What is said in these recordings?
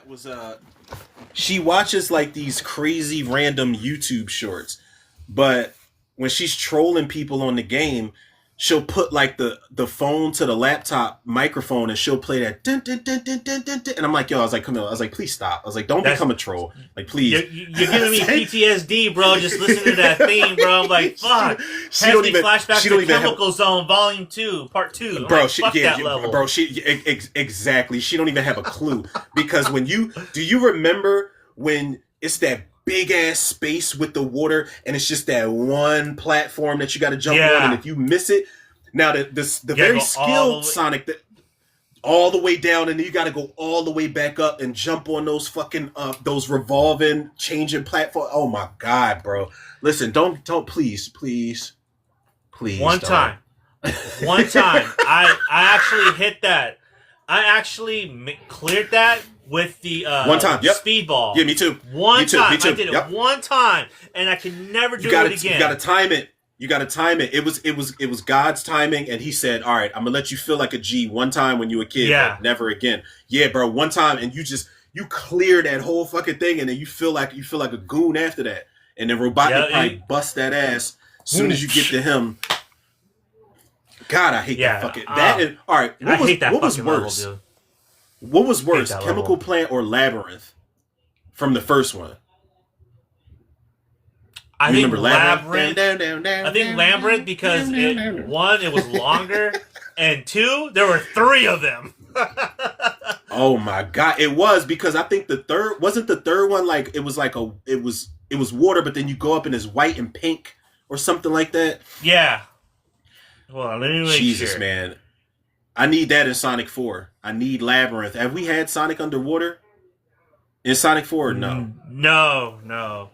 was she watches like these crazy random YouTube shorts, but when she's trolling people on the game, she'll put like the phone to the laptop microphone and she'll play that dun, dun, dun, dun, dun, dun, dun. And I'm like, yo, I was like, come on, I was like, please stop. I was like, don't become a troll. Like, please. You're giving me PTSD, bro. Just listen to that theme, bro. I'm like, fuck. She don't even flashback she don't to even Chemical Zone Volume 2, Part 2. Bro, like, fuck that level. Bro, exactly. She don't even have a clue because do you remember when it's that big ass space with the water and it's just that one platform that you got to jump on, and if you miss it, now the very skilled Sonic that all the way down, and then you got to go all the way back up and jump on those fucking those revolving changing platform. Oh my god, bro! Listen, don't please. One time, I actually hit that. I actually cleared that with the one time, speedball. Yeah, me too. One time, me too. I did it one time, and I can never do it again. You got to time it. You got to time it. It was God's timing, and He said, "All right, I'm gonna let you feel like a G one time when you were a kid, but never again." Yeah, bro, one time, and you clear that whole fucking thing, and then you feel like a goon after that, and then Robotnik probably bust that ass as soon as you get to him. God, I hate that fucking that. And, all right, what was worse? Level, what was worse, Chemical Plant or Labyrinth from the first one? I think Labyrinth. I think Labyrinth because one, it was longer, and two, there were three of them. Oh my god, it was because I think the third one like it was water, but then you go up and it's white and pink or something like that. Yeah. Well, let me make Jesus, sure. man. I need that in Sonic 4. I need Labyrinth. Have we had Sonic Underwater in Sonic 4 or no? No.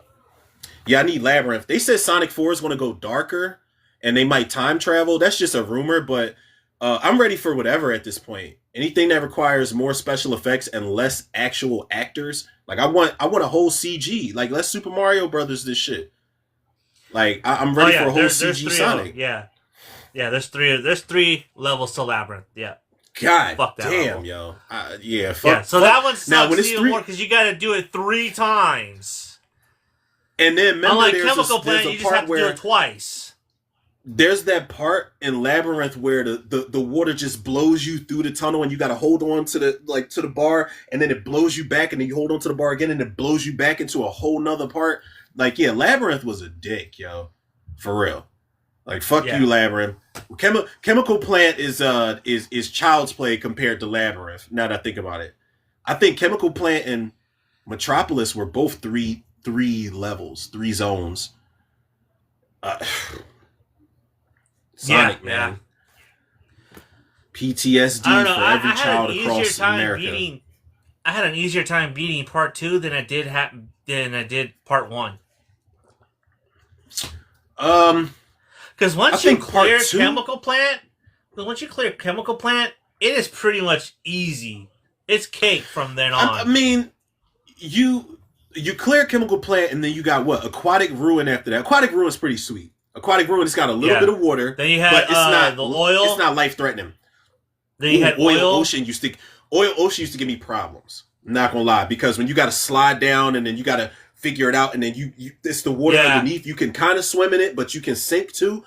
Yeah, I need Labyrinth. They said Sonic 4 is going to go darker and they might time travel. That's just a rumor, but I'm ready for whatever at this point. Anything that requires more special effects and less actual actors. Like I want a whole CG. Like let's Super Mario Brothers this shit. Like I'm ready for a whole CG Sonic. Yeah, there's three levels to Labyrinth. Yeah. God fuck that damn, level. yo. So that one sucks now, when it's even more because you got to do it 3 times. And then remember, unlike Chemical Plant, you just have to do it twice. There's that part in Labyrinth where the water just blows you through the tunnel, and you got to hold on to the bar, and then it blows you back, and then you hold on to the bar again, and it blows you back into a whole nother part. Like, yeah, Labyrinth was a dick, yo, for real. Like, fuck you, Labyrinth. Chemical Plant is child's play compared to Labyrinth. Now that I think about it, I think Chemical Plant and Metropolis were both three levels, 3 zones. Sonic, man. PTSD for every child across America. I had an easier time beating Part 2 than I did Part 1. Because once you clear Chemical Plant, it is pretty much easy. It's cake from then on. I mean, you clear Chemical Plant, and then you got what? Aquatic Ruin after that. Aquatic Ruin is pretty sweet. Aquatic Ruin, it's got a little bit of water. Then you had but it's not the oil. It's not life threatening. Then you had Oil Ocean used to give me problems. I'm not gonna lie, because when you got to slide down and then you got to figure it out, and then you it's the water underneath. You can kind of swim in it, but you can sink too.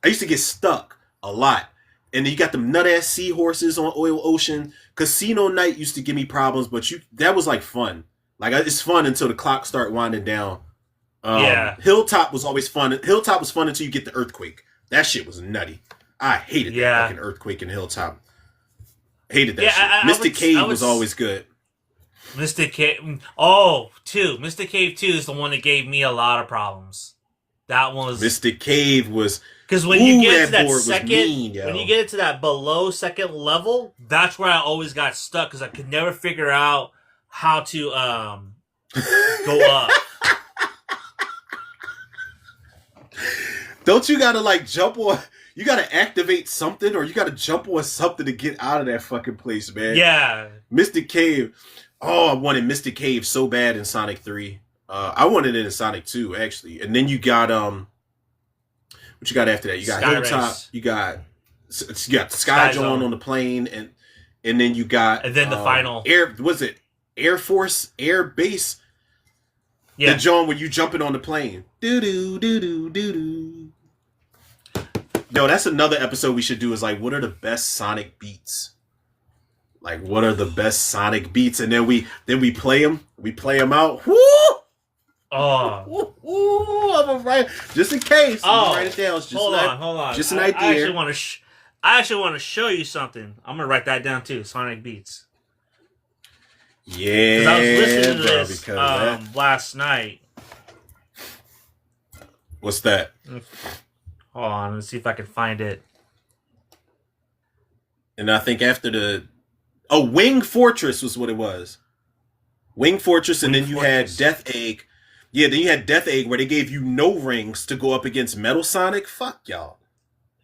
I used to get stuck a lot. And then you got them nut ass seahorses on Oil Ocean. Casino Night used to give me problems, but that was like fun. Like it's fun until the clock start winding down. Hilltop was always fun. Hilltop was fun until you get the earthquake. That shit was nutty. I hated that fucking earthquake in Hilltop. Hated that shit. Mystic Cave was always good. Mystic Cave. Oh, 2. Mystic Cave 2 is the one that gave me a lot of problems. That one was... Mystic Cave was... Because when you get to that second... when you get to that below second level, that's where I always got stuck because I could never figure out how to go up. Don't you gotta like jump on... You gotta activate something, or you gotta jump on something to get out of that fucking place, man. Yeah. Mystic Cave. Oh, I wanted Mystic Cave so bad in Sonic 3. I wanted it in Sonic 2, actually. And then you got what you got after that? You got Hilltop. You got Sky Zone on the plane, and then you got the final Air. Was it Air Force Air Base. Yeah. The John when you jumping on the plane. Doo doo doo doo doo doo. Yo, that's another episode we should do. Is like, what are the best Sonic beats? Like, what are the best Sonic beats? And then we play them. We play them out. Woo! Oh, I'm gonna write just in case. Oh, write it down. Just hold on. Just an idea. I actually want to show you something. I'm gonna write that down too. Sonic beats. Yeah, because I was listening to this last night. What's that? Hold on, let's see if I can find it. And I think after Wing Fortress was what it was. Wing Fortress, and then you had Death Egg. Yeah, then you had Death Egg where they gave you no rings to go up against Metal Sonic. Fuck y'all.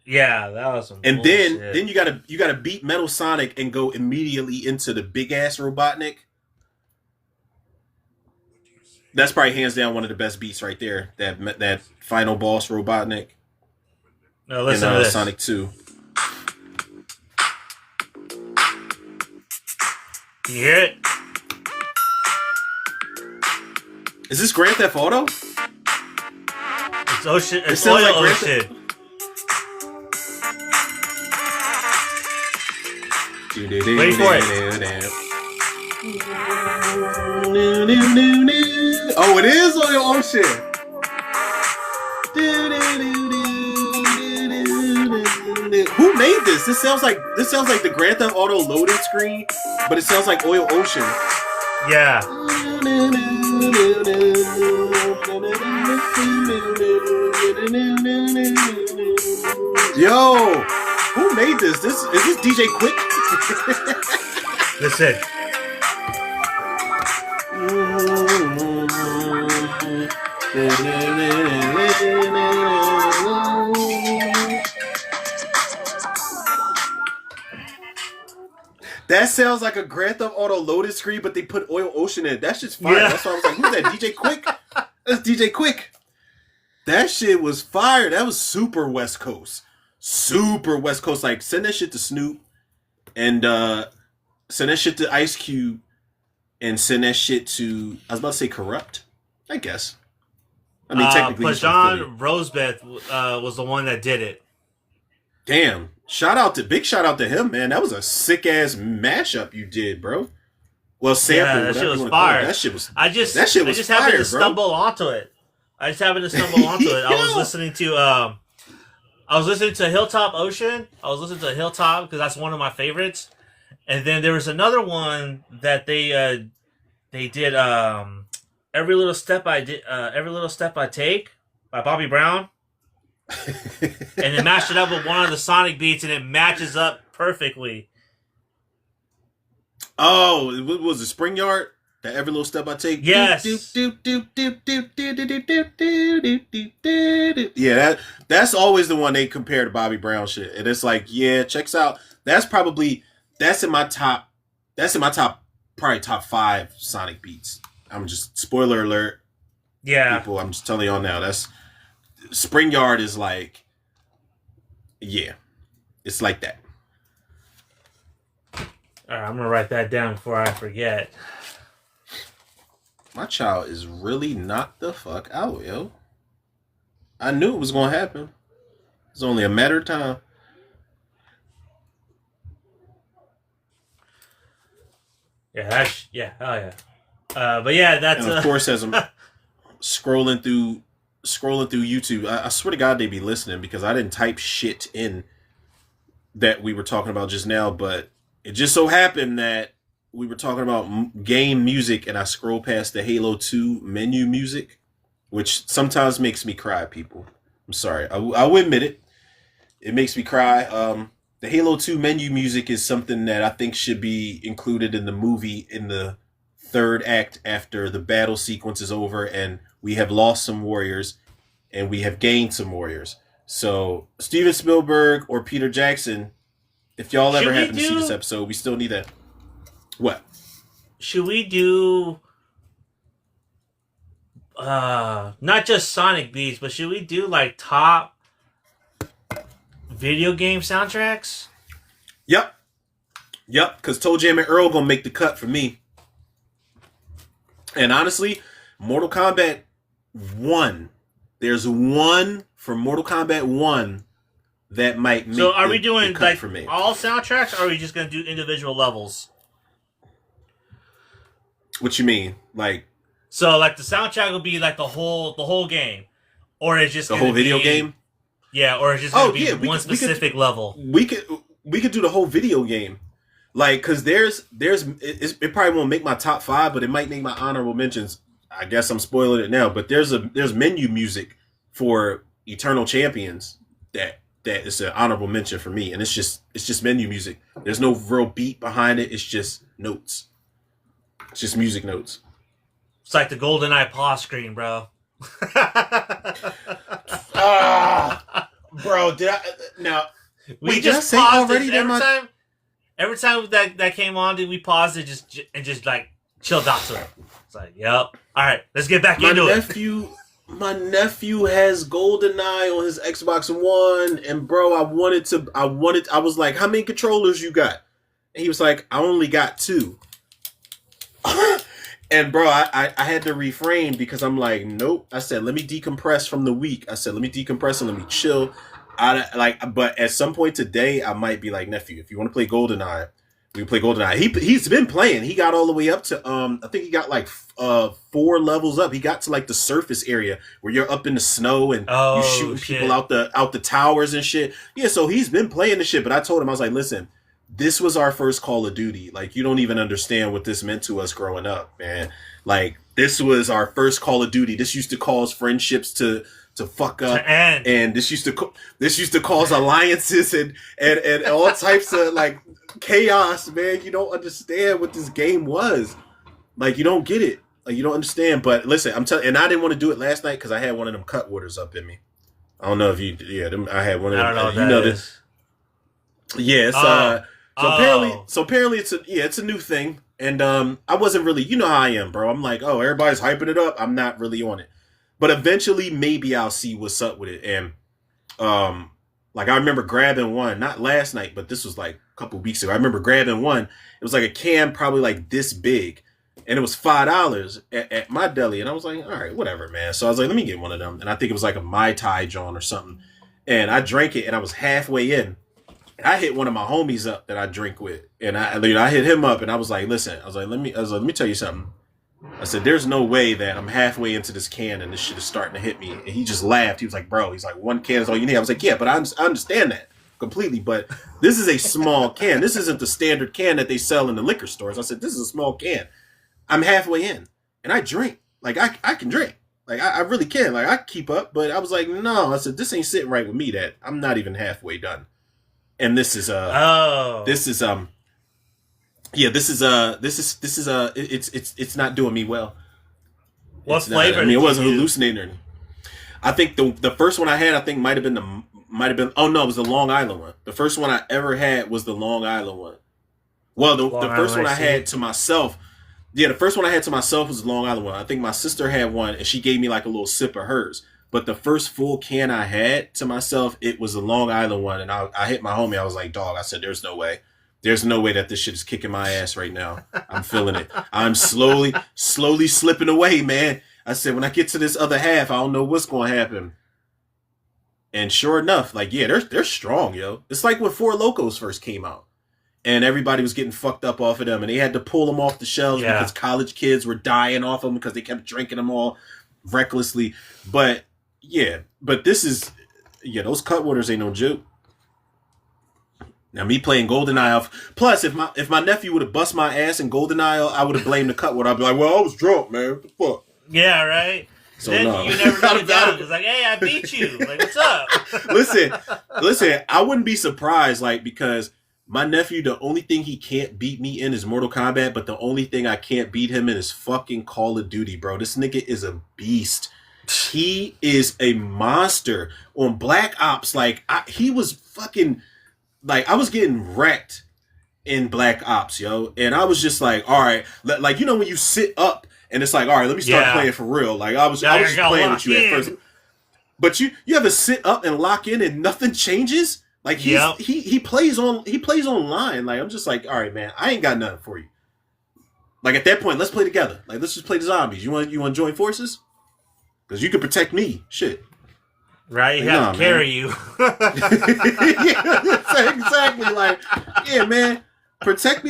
Yeah, that was some and bullshit. then you gotta beat Metal Sonic and go immediately into the big ass Robotnik. That's probably hands down one of the best beats right there. That final boss Robotnik. No, listen to this. Sonic 2. Can you hear it? Is this Grand Theft Auto? It's Ocean. It's Oil like Ocean. Wait for it. Oh, it is Oil Ocean. Who made this? This sounds like the Grand Theft Auto loading screen, but it sounds like Oil Ocean. Yeah. Yo, who made this? Is this DJ Quick? Listen. That sounds like a Grand Theft Auto loaded screen, but they put Oil Ocean in it. That's just fire. Yeah. That's why I was like, who's that? DJ Quick? That's DJ Quick. That shit was fire. That was super West Coast. Super West Coast. Like, send that shit to Snoop and send that shit to Ice Cube and send that shit to, I was about to say Corrupt, I guess. I mean, technically. But John Rosebeth was the one that did it. Damn. Big shout out to him, man. That was a sick ass mashup you did, bro. Well, sample. Yeah, that shit was fire. That shit was. I just happened to stumble onto it. I was listening to Hilltop Ocean. I was listening to Hilltop because that's one of my favorites. And then there was another one that they did. Every Little Step I Take by Bobby Brown. And they mashed it up with one of the Sonic beats, and it matches up perfectly. Oh, what was it, Spring Yard? That Every Little Step I Take? Yes. Yeah, that's always the one they compare to Bobby Brown shit. And it's like, yeah, checks out. That's in my top, probably top 5 Sonic beats. I'm just, spoiler alert. Yeah. People, I'm just telling y'all now, Spring Yard is like, yeah, it's like that. All right, I'm gonna write that down before I forget. My child is really knocked the fuck out, yo. I knew it was gonna happen. It's only a matter of time. Yeah, hell yeah. But yeah, that's and of course as I'm scrolling through YouTube, I swear to God they be listening because I didn't type shit in that we were talking about just now, but it just so happened that we were talking about game music and I scrolled past the Halo 2 menu music, which sometimes makes me cry, people. I'm sorry. I will admit it. It makes me cry. The Halo 2 menu music is something that I think should be included in the movie in the third act after the battle sequence is over and we have lost some warriors and we have gained some warriors. So Steven Spielberg or Peter Jackson, if y'all ever happen to see this episode, we still need that. What? Should we do not just Sonic beats, but should we do like top video game soundtracks? Yep. Because Toe Jam and Earl gonna make the cut for me. And honestly, Mortal Kombat 1, there's one for Mortal Kombat 1 that might make So are we doing cut like for me. all soundtracks, or are we just gonna do individual levels? What you mean? Like, so like the soundtrack will be like the whole game, or it's just the whole video game? Yeah, or it's just gonna be one specific level. We could do the whole video game. Like, cause it probably won't make my top 5, but it might make my honorable mentions. I guess I'm spoiling it now, but there's menu music for Eternal Champions that is an honorable mention for me, and it's just menu music. There's no real beat behind it. It's just notes. It's just music notes. It's like the GoldenEye pause screen, bro. Bro, did I now? We just paused already it every time that came on, did we pause it and just like chilled out to it? It's like, yep. All right, let's get back into it. My nephew has GoldenEye on his Xbox One, and bro, I was like, how many controllers you got? And he was like, I only got 2. And bro, I had to refrain because I'm like, nope. I said, let me decompress from the week. I said, let me decompress and let me chill. But at some point today, I might be like, nephew, if you want to play GoldenEye, we can play GoldenEye. He's been playing. He got all the way up to I think he got like 4 levels up. He got to like the surface area where you're up in the snow and you're shooting people out the towers and shit. Yeah, so he's been playing the shit. But I told him, I was like, listen, this was our first Call of Duty. Like, you don't even understand what this meant to us growing up, man. Like, this was our first Call of Duty. This used to cause friendships to fuck up, and this used to cause alliances and all types of like chaos, man. You don't understand what this game was. Like, you don't get it. Like, you don't understand. But listen, I'm telling, and I didn't want to do it last night because I had one of them cut waters up in me. I don't know if you, I had one of them. I don't know this. Yeah, it's So apparently it's a new thing, and I wasn't really, you know how I am, bro. I'm like, oh, everybody's hyping it up. I'm not really on it, but eventually maybe I'll see what's up with it. And like I remember grabbing one, not last night, but this was like a couple weeks ago. I remember grabbing one. It was like a can probably like this big, and it was $5 at my deli. And I was like, all right, whatever, man. So I was like, let me get one of them. And I think it was like a Mai Tai John or something. And I drank it, and I was halfway in. I hit one of my homies up that I drink with, and I hit him up, and I was like, listen, let me tell you something. I said, there's no way that I'm halfway into this can and this shit is starting to hit me. And he just laughed. He was like, bro, he's like, 1 can is all you need. I was like, yeah, but I understand that completely, but this is a small can. This isn't the standard can that they sell in the liquor stores. I said, this is a small can. I'm halfway in, and I drink. Like, I can drink. Like, I really can. Like, I keep up, but I was like, no. I said, this ain't sitting right with me that I'm not even halfway done. And this is it's not doing me well. What flavor? It wasn't hallucinating. I think the first one I had, I think might have been oh no, it was the Long Island one. The first one I ever had was the Long Island one. Well, the first one I had to myself. Yeah, the first one I had to myself was the Long Island one. I think my sister had one, and she gave me like a little sip of hers. But the first full can I had to myself, it was the Long Island one. And I hit my homie. I was like, dog, I said, there's no way. There's no way that this shit is kicking my ass right now. I'm feeling it. I'm slowly slipping away, man. I said, when I get to this other half, I don't know what's going to happen. And sure enough, like, yeah, they're strong, yo. It's like when Four Locos first came out. And everybody was getting fucked up off of them. And they had to pull them off the shelves because college kids were dying off them because they kept drinking them all recklessly. But this is, those Cutwaters ain't no joke. Now, me playing GoldenEye off. Plus, if my nephew would have bust my ass in GoldenEye, I would have blamed the Cutwater. I'd be like, well, I was drunk, man. What the fuck? Yeah, right? So then you never got it down. It's like, hey, I beat you. Like, what's up? Listen, I wouldn't be surprised, like, because my nephew, the only thing he can't beat me in is Mortal Kombat, but the only thing I can't beat him in is fucking Call of Duty, bro. This nigga is a beast. He is a monster. On Black Ops, like, he was fucking, like, I was getting wrecked in Black Ops, yo. And I was just like, all right, like, when you sit up and it's like, all right, let me start playing for real. Like, I was just playing with you at first. But you ever sit up and lock in and nothing changes? Like, he plays online. Like, I'm just like, all right, man, I ain't got nothing for you. Like at that point, let's play together. Like let's just play the zombies. You want to join forces? Because you can protect me. Shit. Right? You like, have to carry you. Yeah, exactly. Like, yeah, man. Protect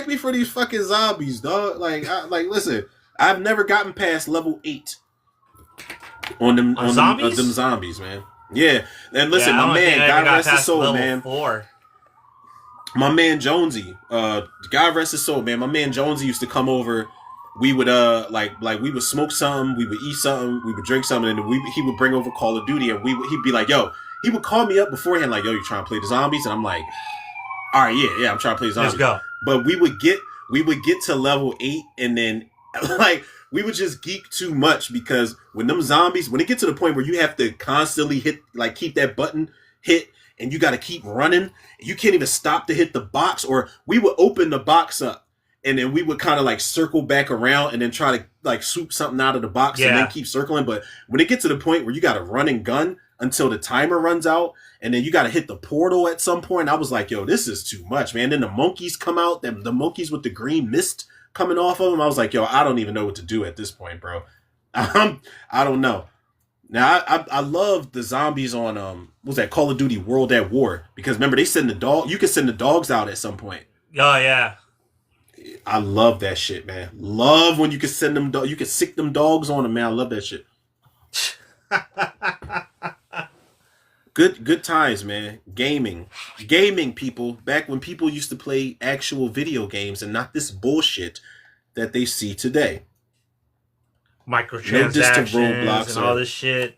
me for these fucking zombies, dog. Like listen, I've never gotten past level 8 on them zombies, man. Yeah, and listen, my man, God rest his soul, man. 4. My man Jonesy, God rest his soul, man. My man Jonesy used to come over. We would like we would smoke something, we would eat something, we would drink something, and he would bring over Call of Duty, and he'd be like, yo, he would call me up beforehand, like, yo, you trying to play the zombies? And I'm like, all right, yeah, I'm trying to play zombies. Let's go. But we would get to level 8, and then like we would just geek too much because when it gets to the point where you have to constantly hit, like keep that button hit, and you got to keep running, you can't even stop to hit the box, or we would open the box up and then we would kind of like circle back around and then try to like swoop something out of the box and then keep circling. But when it gets to the point where you got to run and gun until the timer runs out, and then you got to hit the portal at some point, I was like, yo, this is too much, man. Then the monkeys come out, the monkeys with the green mist coming off of them. I was like, yo, I don't even know what to do at this point, bro. I don't know. Now, I love the zombies on, what was that, Call of Duty World at War? Because remember, they send you can send the dogs out at some point. Oh, yeah. I love that shit, man. Love when you can send them, you can sick them dogs on them, man. I love that shit. Good times, man. Gaming, people. Back when people used to play actual video games and not this bullshit that they see today. Microtransactions and all this shit.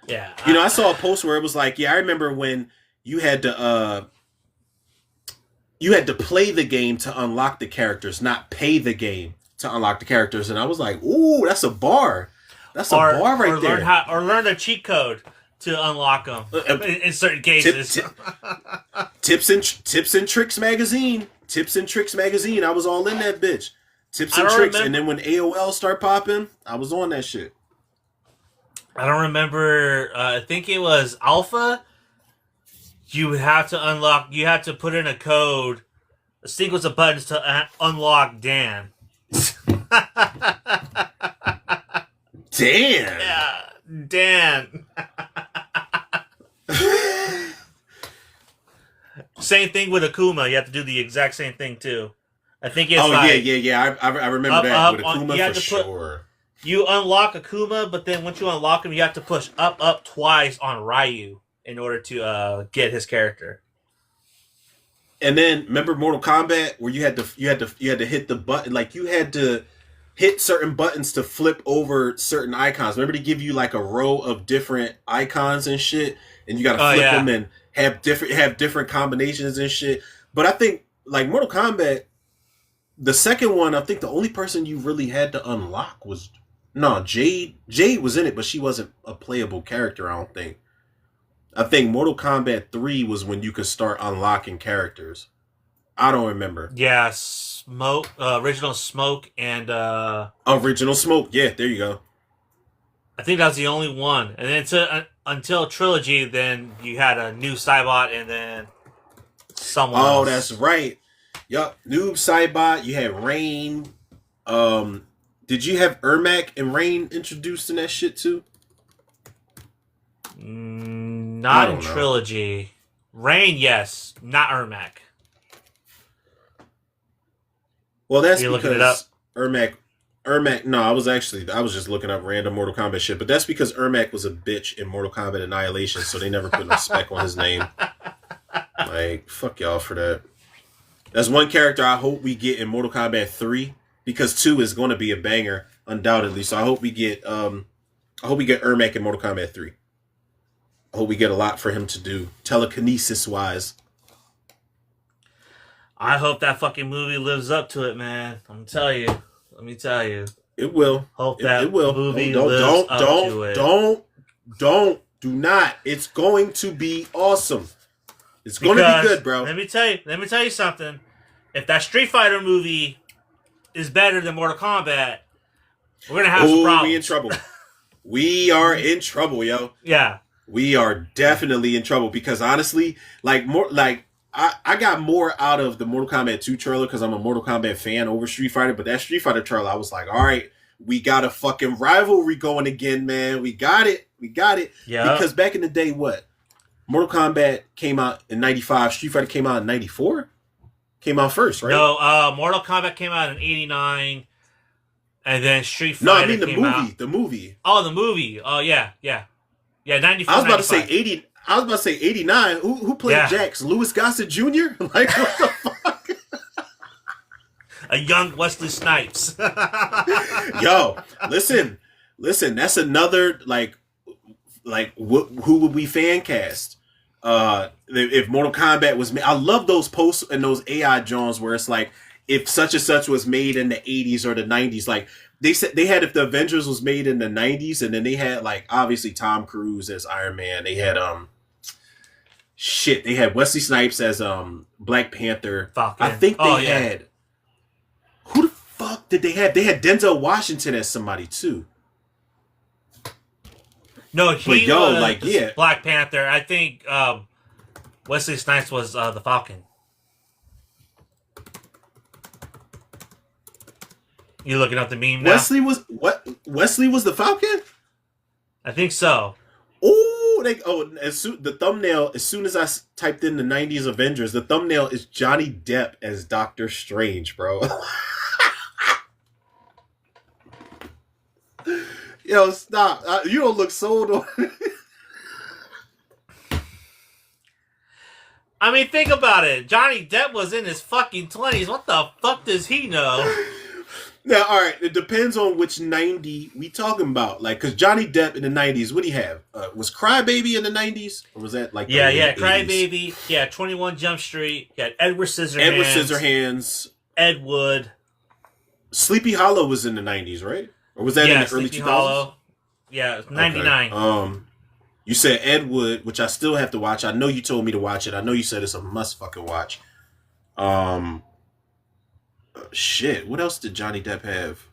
Yeah. I saw a post where it was like, yeah, I remember when you had to play the game to unlock the characters, not pay the game to unlock the characters. And I was like, ooh, that's a bar. That's a bar right there. Or learn the cheat code to unlock them in certain cases. Tips and Tricks magazine. Tips and Tricks magazine. I was all in that bitch. Tips and Tricks. And then when AOL start popping, I was on that shit. I don't remember. I think it was Alpha. You had to put in a code, a sequence of buttons to unlock Dan. Dan. Yeah, Dan. Same thing with Akuma. You have to do the exact same thing too. I think it's yeah. I remember that with Akuma for sure. You unlock Akuma, but then once you unlock him, you have to push up twice on Ryu in order to get his character. And then remember Mortal Kombat where you had to hit the button, like you had to hit certain buttons to flip over certain icons. Remember to give you like a row of different icons and shit, and you got to flip them and have different combinations and shit. But I think like Mortal Kombat, the second one, I think the only person you really had to unlock was Jade. Jade was in it, but she wasn't a playable character, I don't think. I think Mortal Kombat 3 was when you could start unlocking characters. I don't remember. Yeah, Smoke, Original Smoke, and Original Smoke. Yeah, there you go. I think that was the only one. And then until Trilogy, then you had a new Cybot and then someone else. Oh, that's right. Yup, Noob Saibot. You had Rain. Did you have Ermac and Rain introduced in that shit too? Not in Trilogy. Rain, yes. Not Ermac. Well, that's because Ermac. No, I was just looking up random Mortal Kombat shit, but that's because Ermac was a bitch in Mortal Kombat Annihilation, so they never put no spec on his name. Like, fuck y'all for that. That's one character I hope we get in Mortal Kombat 3, because 2 is going to be a banger, undoubtedly. So I hope we get Ermac in Mortal Kombat 3. I hope we get a lot for him to do, telekinesis-wise. I hope that fucking movie lives up to it, man. Let me tell you. It will. Hope that it will. movie lives up to it. Do not. It's going to be awesome. It's going to be good, bro. Let me tell you something. If that Street Fighter movie is better than Mortal Kombat, we're gonna have some problems. We in trouble. We are in trouble, yo. Yeah. We are definitely in trouble because honestly, I got more out of the Mortal Kombat 2 trailer because I'm a Mortal Kombat fan over Street Fighter, but that Street Fighter trailer, I was like, all right, we got a fucking rivalry going again, man. We got it. Yeah. Because back in the day, what? Mortal Kombat came out in 95, Street Fighter came out in 94? Came out first, right? No, Mortal Kombat came out in 89, and then Street Fighter No, I mean the movie. Oh, the movie. Oh, yeah. 94. I was about to say 80. I was about to say 89. Who played Jax? Louis Gossett Jr.? Like, what the fuck? A young Wesley Snipes. Yo, listen. That's another who would we fan cast? If Mortal Kombat was made, I love those posts and those AI Jones where it's like if such and such was made in the 80s or the 90s. Like they said, they had if the Avengers was made in the 90s, and then they had like obviously Tom Cruise as Iron Man. They had they had Wesley Snipes as Black Panther. Falcon. I think they had who the fuck did they have? They had Denzel Washington as somebody too. No, he was Black Panther. I think Wesley Snipes was the Falcon. You looking up the meme now? Wesley was the Falcon? I think so. The thumbnail, as soon as I typed in the 90s Avengers, the thumbnail is Johnny Depp as Doctor Strange, bro. Yo, stop. You don't look sold on it. I mean, think about it. Johnny Depp was in his fucking 20s. What the fuck does he know? Now, all right, it depends on which 90 we talking about. Like, because Johnny Depp in the 90s, what did he have? Was Crybaby in the 90s? Or was that like Crybaby. Yeah, 21 Jump Street. You got Edward Scissorhands. Ed Wood. Sleepy Hollow was in the 90s, right? Or was that in the early 2000s? Hollow. Yeah, 99. Okay. You said Ed Wood, which I still have to watch. I know you told me to watch it. I know you said it's a must fucking watch. Shit, what else did Johnny Depp have?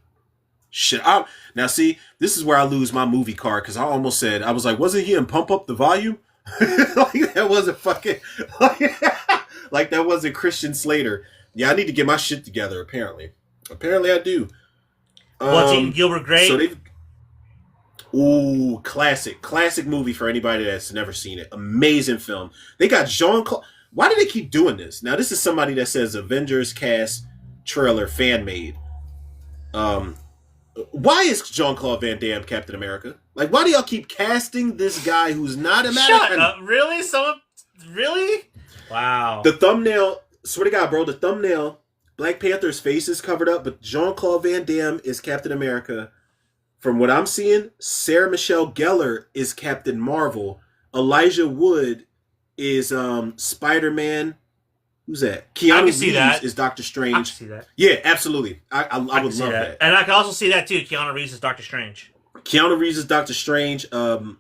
Shit, now see, this is where I lose my movie card because I almost said, I was like, wasn't he in Pump Up the Volume? Like that wasn't fucking, like that wasn't Christian Slater. Yeah, I need to get my shit together. Apparently I do. What's eating Gilbert Grape? So classic movie for anybody that's never seen it. Amazing film. They got Jean-Claude. Why do they keep doing this? Now this is somebody that says Avengers cast trailer fan made. Why is Jean-Claude Van Damme Captain America? Like, why do y'all keep casting this guy who's not American? Shut up! Really? Really? Wow. The thumbnail. Swear to God, bro. The thumbnail. Black Panther's face is covered up, but Jean-Claude Van Damme is Captain America. From what I'm seeing, Sarah Michelle Gellar is Captain Marvel. Elijah Wood is Spider-Man. Who's that? Keanu Reeves is Doctor Strange. I can see that. Yeah, absolutely. I would love that. And I can also see that too. Keanu Reeves is Doctor Strange. Keanu Reeves is Doctor Strange. You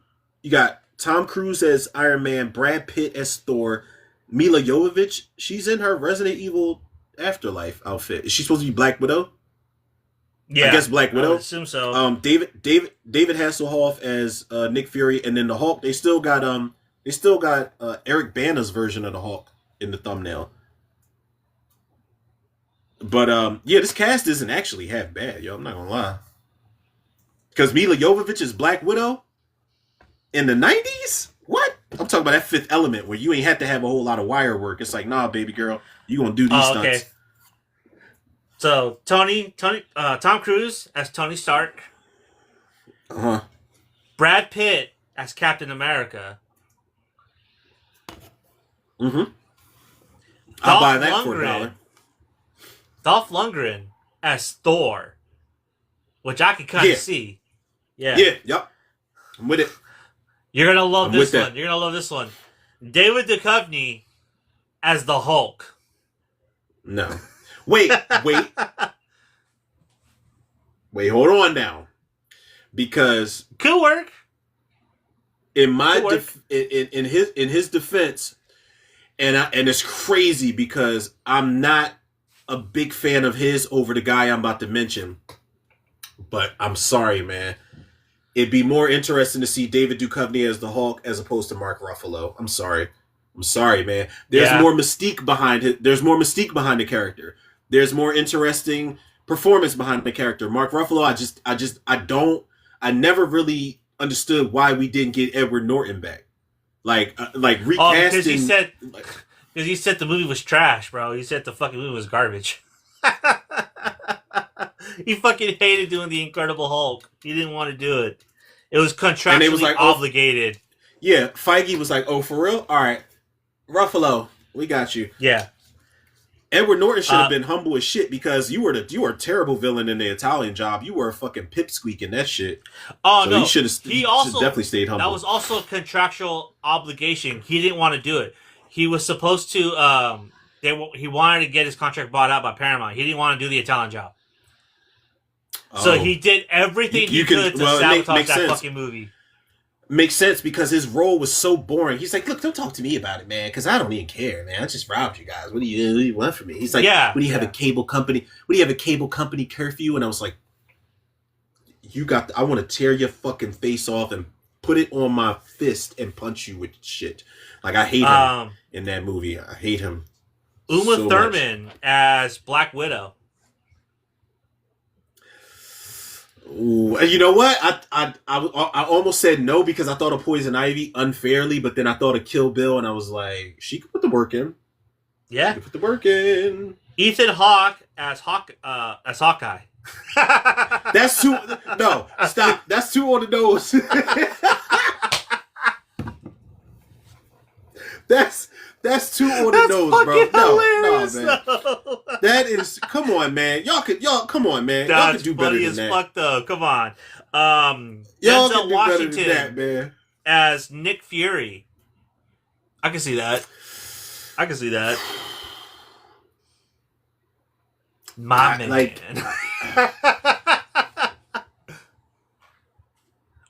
got Tom Cruise as Iron Man, Brad Pitt as Thor, Mila Jovovich. She's in her Resident Evil Afterlife outfit. Is she supposed to be Black Widow? Yeah, I guess Black Widow. I would assume so. David Hasselhoff as Nick Fury, and then the Hulk. They still got Eric Bana's version of the Hulk in the thumbnail. But this cast isn't actually half bad, yo. I'm not gonna lie. Because Mila Jovovich is Black Widow in the 90s? What? I'm talking about that Fifth Element where you ain't had to have a whole lot of wire work. It's like, nah, baby girl, you gonna do these stunts. Okay. So Tom Cruise as Tony Stark. Brad Pitt as Captain America. I'll buy that for $1. Dolph Lundgren as Thor, which I can kind of see. Yeah. Yep. I'm with it. You're gonna love this one. You're gonna love this one. David Duchovny as the Hulk. No. Wait. Wait, hold on now. Because could work. In his defense, and it's crazy because I'm not a big fan of his over the guy I'm about to mention. But I'm sorry, man. It'd be more interesting to see David Duchovny as the Hulk as opposed to Mark Ruffalo. I'm sorry. I'm sorry, man. There's more mystique behind it. There's more mystique behind the character. There's more interesting performance behind the character. Mark Ruffalo, I never really understood why we didn't get Edward Norton back. Like recasting. Oh, because he said the movie was trash, bro. He said the fucking movie was garbage. He fucking hated doing the Incredible Hulk. He didn't want to do it. It was contractually obligated. Yeah, Feige was like, "Oh, for real? All right, Ruffalo, we got you." Yeah. Edward Norton should have been humble as shit because you were a terrible villain in the Italian Job. You were a fucking pipsqueak in that shit. Oh, so no. He also definitely stayed humble. That was also a contractual obligation. He didn't want to do it. He was supposed to. He wanted to get his contract bought out by Paramount. He didn't want to do the Italian Job. So he did everything he could to sabotage that fucking movie. Makes sense because his role was so boring. He's like, look, don't talk to me about it, man, because I don't even care, man. I just robbed you guys. What do you want from me? He's like, what do you have a cable company? What do you have a cable company curfew? And I was like, I want to tear your fucking face off and put it on my fist and punch you with shit. Like, I hate him in that movie. I hate him. Uma Thurman as Black Widow. Ooh, you know what? I almost said no because I thought of Poison Ivy unfairly, but then I thought of Kill Bill, and I was like, she could put the work in. Yeah, she could put the work in. Ethan Hawke as Hawkeye. That's too. No, stop. That's too on the nose. That's too on the nose, bro. No, man. That is. Come on, man. Come on, man. Y'all can do better than that. Fuck though. Come on. Y'all can do better than that, man. As Nick Fury. I can see that. My man. Like,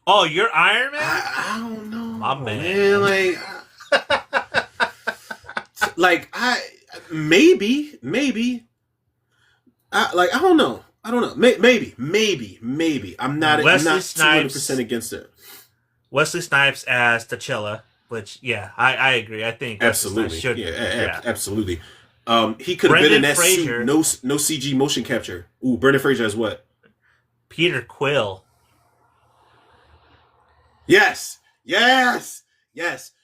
oh, you're Iron Man? I don't know. My man. Like maybe. I don't know. Maybe. I'm not 200% against it. Wesley Snipes as T'Challa, which I agree. I think absolutely absolutely. He could have been in that suit. No CG motion capture. Ooh, Brendan Fraser as what? Peter Quill. Yes. Yo,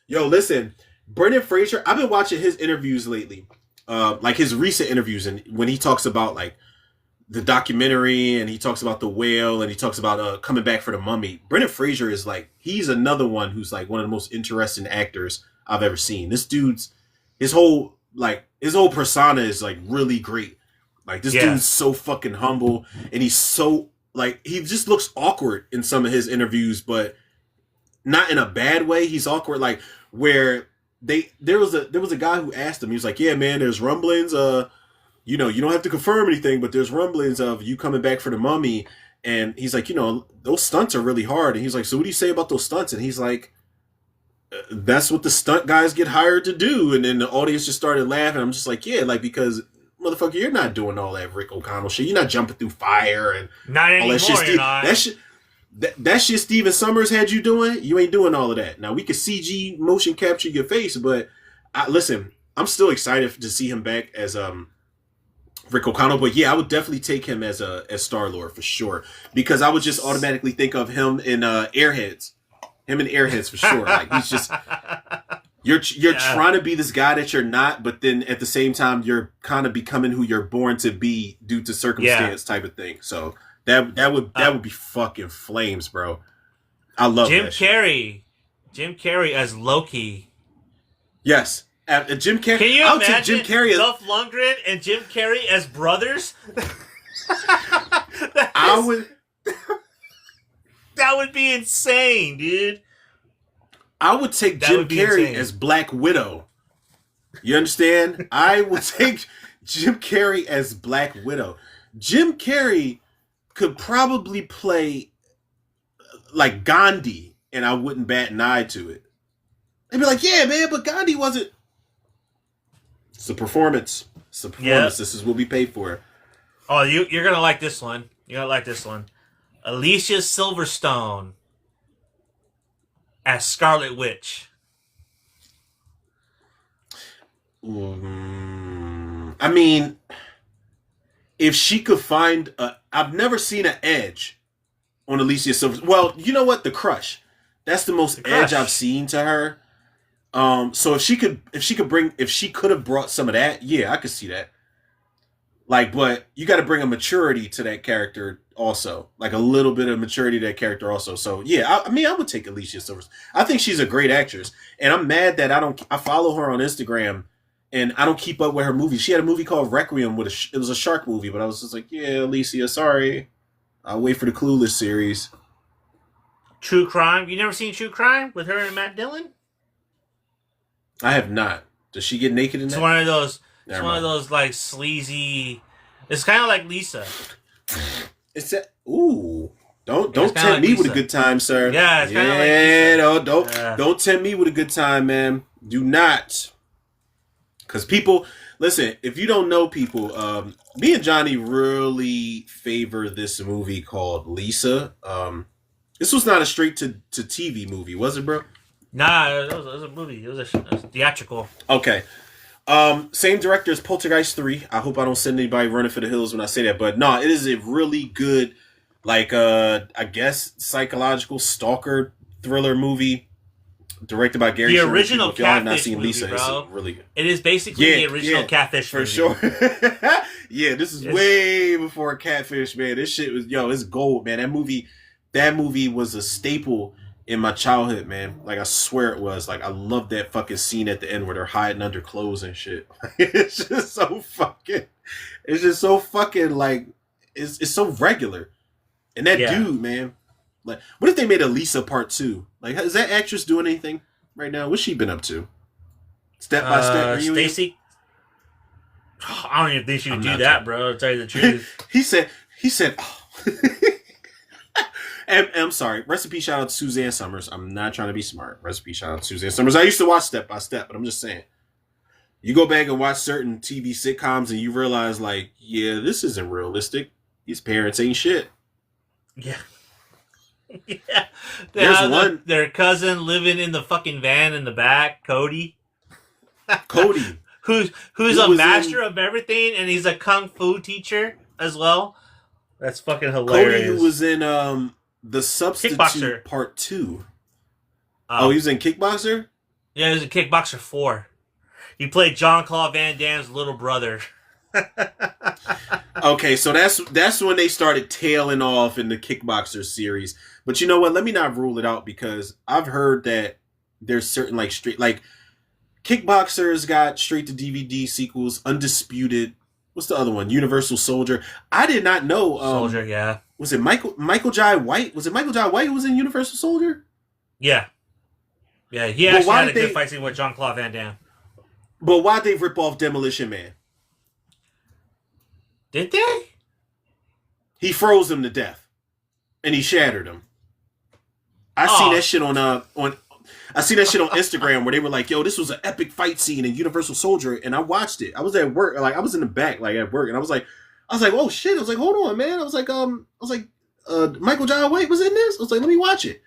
listen. Brendan Fraser, I've been watching his interviews lately, like his recent interviews, and when he talks about like the documentary, and he talks about The Whale, and he talks about coming back for The Mummy. Brendan Fraser is like, he's another one who's like one of the most interesting actors I've ever seen. This dude's his whole persona is like really great. Like this dude's so fucking humble, and he's so like he just looks awkward in some of his interviews, but not in a bad way. He's awkward, like where. There was a guy who asked him. He was like, "Yeah, man, there's rumblings. You don't have to confirm anything, but there's rumblings of you coming back for The Mummy." And he's like, those stunts are really hard. And he's like, "So what do you say about those stunts?" And he's like, "That's what the stunt guys get hired to do." And then the audience just started laughing. I'm just like, "Yeah, like because motherfucker, you're not doing all that Rick O'Connell shit. You're not jumping through fire and not anymore. All that shit. You're not. That shit Steven Summers had you doing, you ain't doing all of that. Now, we could CG motion capture your face, but listen, I'm still excited to see him back as Rick O'Connell. But yeah, I would definitely take him as Star-Lord for sure. Because I would just automatically think of him in Airheads. Him in Airheads for sure. Like, he's just... You're trying to be this guy that you're not, but then at the same time, you're kind of becoming who you're born to be due to circumstance type of thing. So... That would be fucking flames, bro. I love Jim that Carrey. Jim Carrey as Loki. Yes. Jim Carrey. Can you imagine Jim Carrey Dolph Lundgren and Jim Carrey as brothers? That would be insane, dude. I would take Jim Carrey as Black Widow. You understand? I would take Jim Carrey as Black Widow. Jim Carrey could probably play like Gandhi, and I wouldn't bat an eye to it. They'd be like, "Yeah, man, but Gandhi wasn't." It's a performance. Yep. This is what we paid for. Oh, you're gonna like this one. Alicia Silverstone as Scarlet Witch. I mean, if she could find I've never seen an edge on Alicia Silverstone. Well, you know what? The Crush. That's the most edge I've seen to her. So if she could have brought some of that, yeah, I could see that. Like, but you got to bring a maturity to that character also, like a little bit of maturity to that character also. So yeah, I mean, I would take Alicia Silverstone. I think she's a great actress, and I'm mad that I follow her on Instagram, and I don't keep up with her movies. She had a movie called Requiem it was a shark movie, but I was just like, yeah, Alicia, sorry, I'll wait for the Clueless series. True Crime. You never seen True Crime with her and Matt Dillon? I have not. Does she get naked in that? It's one of those. It's one of those like sleazy. It's kind of like Lisa. It's that. Ooh, don't tempt me with a good time, sir. Yeah, it's kind of like Lisa. Don't tempt me with a good time, man. Do not. Because people, listen. If you don't know people, me and Johnny really favor this movie called Lisa. This was not a straight to TV movie, was it, bro? Nah, it was a movie. It was a theatrical. Okay. Same director as Poltergeist 3. I hope I don't send anybody running for the hills when I say that, but no, it is a really good, like, I guess psychological stalker thriller movie directed by Gary. The original If y'all have not Catfish seen movie, Lisa, bro. it's really good. It is basically the original Catfish for movie. sure. Yeah, this is way before Catfish, man. This shit was it's gold, man. That movie was a staple in my childhood, man. Like, I swear it was. Like, I love that fucking scene at the end where they're hiding under clothes and shit. It's just so fucking like it's so regular. And that dude, man. Like, what if they made a Lisa part 2? Like, is that actress doing anything right now? What's she been up to? Step by Step reunion? Stacey? I don't even think she would do that, bro, to tell you the truth. he said oh. And I'm sorry. Recipe shout out to Suzanne Summers. I'm not trying to be smart. Recipe shout out to Suzanne Summers. I used to watch Step by Step, but I'm just saying. You go back and watch certain TV sitcoms and you realize, like, yeah, this isn't realistic. These parents ain't shit. Yeah. Yeah. There's their cousin living in the fucking van in the back, Cody. who's a master of everything, and he's a kung fu teacher as well. That's fucking hilarious. Cody, who was in The Substitute Kickboxer. Part 2. Oh, he was in Kickboxer? Yeah, he was in Kickboxer 4. He played Jean-Claude Van Damme's little brother. Okay, so that's when they started tailing off in the Kickboxer series. But you know what? Let me not rule it out, because I've heard that there's certain like Kickboxer's got straight to DVD sequels, Undisputed. What's the other one? Universal Soldier. I did not know. Soldier, yeah. Was it Michael Jai White? Was it Michael Jai White who was in Universal Soldier? Yeah. Yeah, he actually had a good fight scene with Jean-Claude Van Damme. But why'd they rip off Demolition Man? Did they? He froze him to death. And he shattered him. I seen that shit on Instagram where they were like, yo, this was an epic fight scene in Universal Soldier, and I watched it. I was at work, like I was in the back, like at work, and I was like, oh shit. I was like, hold on, man. I was like, Michael Jai White was in this? I was like, let me watch it.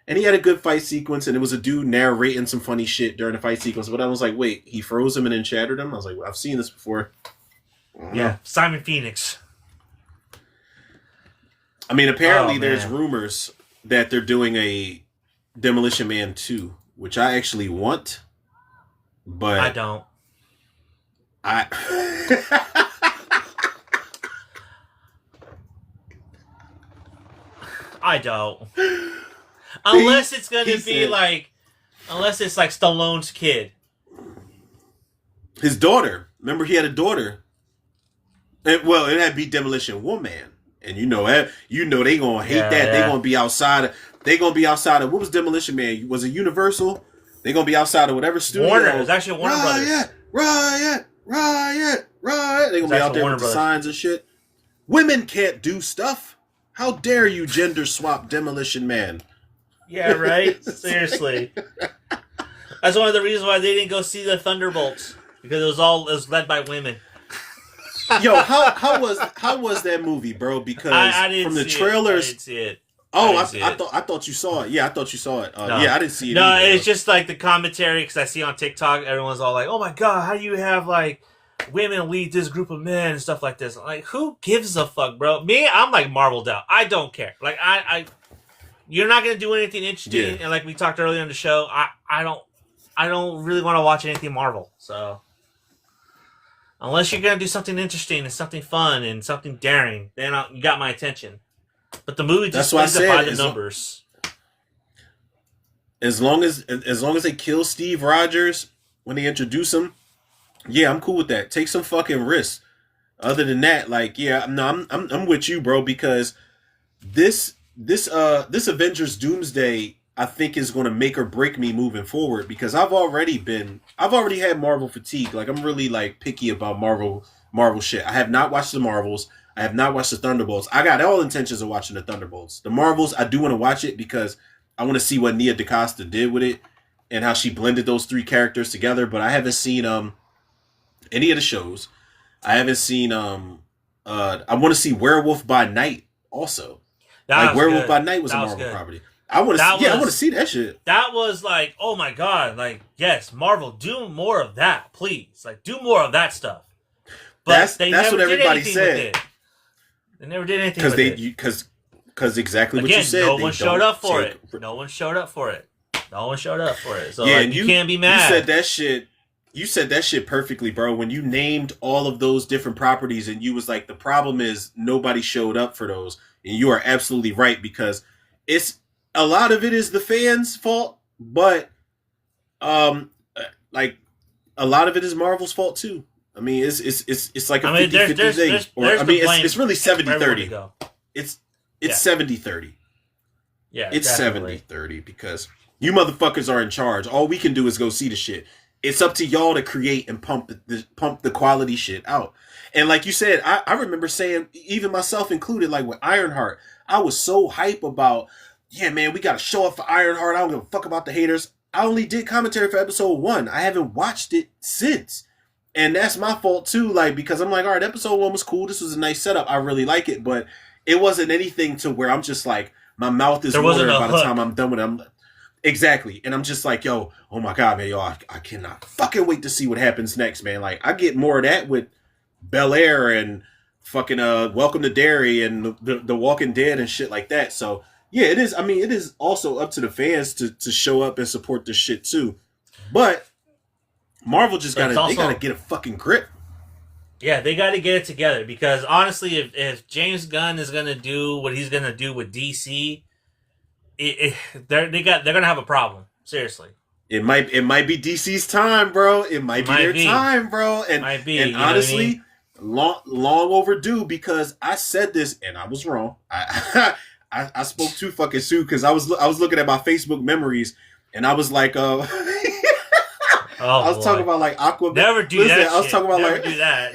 And he had a good fight sequence, and it was a dude narrating some funny shit during the fight sequence. But I was like, wait, he froze him and then shattered him? I was like, well, I've seen this before. Yeah, Simon Phoenix. I mean, apparently there's rumors that they're doing a Demolition Man 2, which I actually want, but I don't. I don't. Unless it's going to be like... Unless it's like Stallone's kid. His daughter. Remember, he had a daughter. It had to be Demolition Woman. And you know they gonna hate that. Yeah. They gonna be outside. Of what was Demolition Man? Was it Universal? They gonna be outside of whatever studio. Warner. It was actually Warner Brothers. Riot. They gonna be out there with the signs and shit. Women can't do stuff. How dare you gender swap Demolition Man? Yeah, right. Seriously. That's one of the reasons why they didn't go see the Thunderbolts, because it was led by women. Yo, how was that movie, bro? Because I didn't from the see trailers, it. I didn't see it. I Oh, didn't see it. I thought you saw it. Yeah, I thought you saw it. No, Yeah, I didn't see it no, either. it's just like the commentary because I see on TikTok everyone's all like, "Oh my god, how do you have like women lead this group of men and stuff like this?" I'm like, who gives a fuck, bro? Me, I'm like marveled out. I don't care. Like you're not gonna do anything interesting, Yeah. and like we talked earlier in the show, I don't really want to watch anything Marvel. So unless you're gonna do something interesting and something fun and something daring, then you got my attention. But the movie just plays it by the numbers. As long as they kill Steve Rogers when they introduce him, yeah, I'm cool with that. Take some fucking risks. Other than that, like, yeah, no, I'm with you, bro, because this Avengers Doomsday, I think, is going to make or break me moving forward, because I've already had Marvel fatigue. Like, I'm really like picky about Marvel shit. I have not watched the Marvels. I have not watched the Thunderbolts. I got all intentions of watching the Thunderbolts. The Marvels, I do want to watch it because I want to see what Nia DaCosta did with it and how she blended those three characters together. But I haven't seen any of the shows. I haven't seen I want to see Werewolf by Night also. Like Werewolf by Night was a Marvel property. I want to see that shit. That was like, oh my god, like, yes, Marvel, do more of that, please. Like, do more of that stuff. But that's what everybody said. They never did anything with it. Because exactly what you said. No one showed up for it. No one showed up for it. So yeah, like, you can't be mad. You said that shit perfectly, bro. When you named all of those different properties and you was like, the problem is nobody showed up for those. And you are absolutely right, because it's a lot of it is the fans' fault, but like a lot of it is Marvel's fault too. I mean, it's like a 50-50 thing. It's really 70-30. It's 70-30. Yeah, it's 70-30 because you motherfuckers are in charge. All we can do is go see the shit. It's up to y'all to create and pump the quality shit out. And like you said, I remember saying, even myself included, like with Ironheart, I was so hype about, yeah, man, we got to show up for Ironheart. I don't give a fuck about the haters. I only did commentary for episode 1. I haven't watched it since. And that's my fault too, like, because I'm like, all right, episode 1 was cool. This was a nice setup. I really like it, but it wasn't anything to where I'm just like, my mouth is watering by the time I'm done with it. Exactly. And I'm just like, yo, oh my God, man, yo, I cannot fucking wait to see what happens next, man. Like, I get more of that with Bel Air and fucking Welcome to Derry and the Walking Dead and shit like that. So yeah, it is. I mean, it is also up to the fans to show up and support this shit too. But Marvel just gotta get a fucking grip. Yeah, they got to get it together, because honestly, if James Gunn is gonna do what he's gonna do with DC, they're gonna have a problem. Seriously. It might be DC's time, bro. It might be their time, bro. And honestly, long overdue, because I said this and I was wrong. I spoke too fucking soon, because I was looking at my Facebook memories and I was like, I was talking about like Aquaman. Never do that. I was talking about Never do that.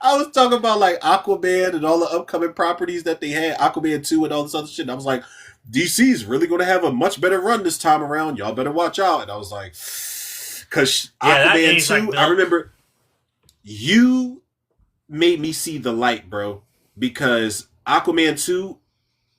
I was talking about like Aquaman and all the upcoming properties that they had, Aquaman 2 and all this other shit. And I was like, DC's really going to have a much better run this time around. Y'all better watch out. And I was like, because Aquaman 2, like, I remember you made me see the light, bro. Because Aquaman 2,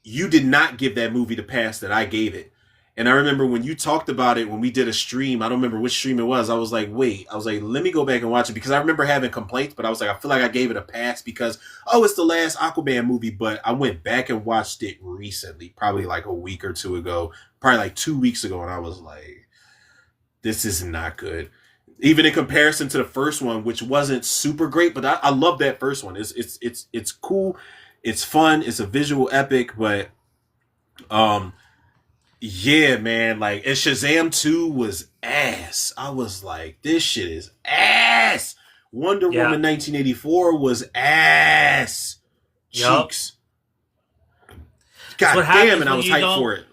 you did not give that movie the pass that I gave it. And I remember when you talked about it, when we did a stream, I don't remember which stream it was. I was like, let me go back and watch it, because I remember having complaints, but I was like, I feel like I gave it a pass because, it's the last Aquaman movie. But I went back and watched it recently, probably like a week or two ago, probably like 2 weeks ago. And I was like, this is not good. Even in comparison to the first one, which wasn't super great, but I love that first one. It's cool. It's fun. It's a visual epic, but, yeah, man, like, and Shazam 2 was ass. I was like, this shit is ass. Wonder Woman 1984 was ass. Cheeks. God damn, and I was hyped for it.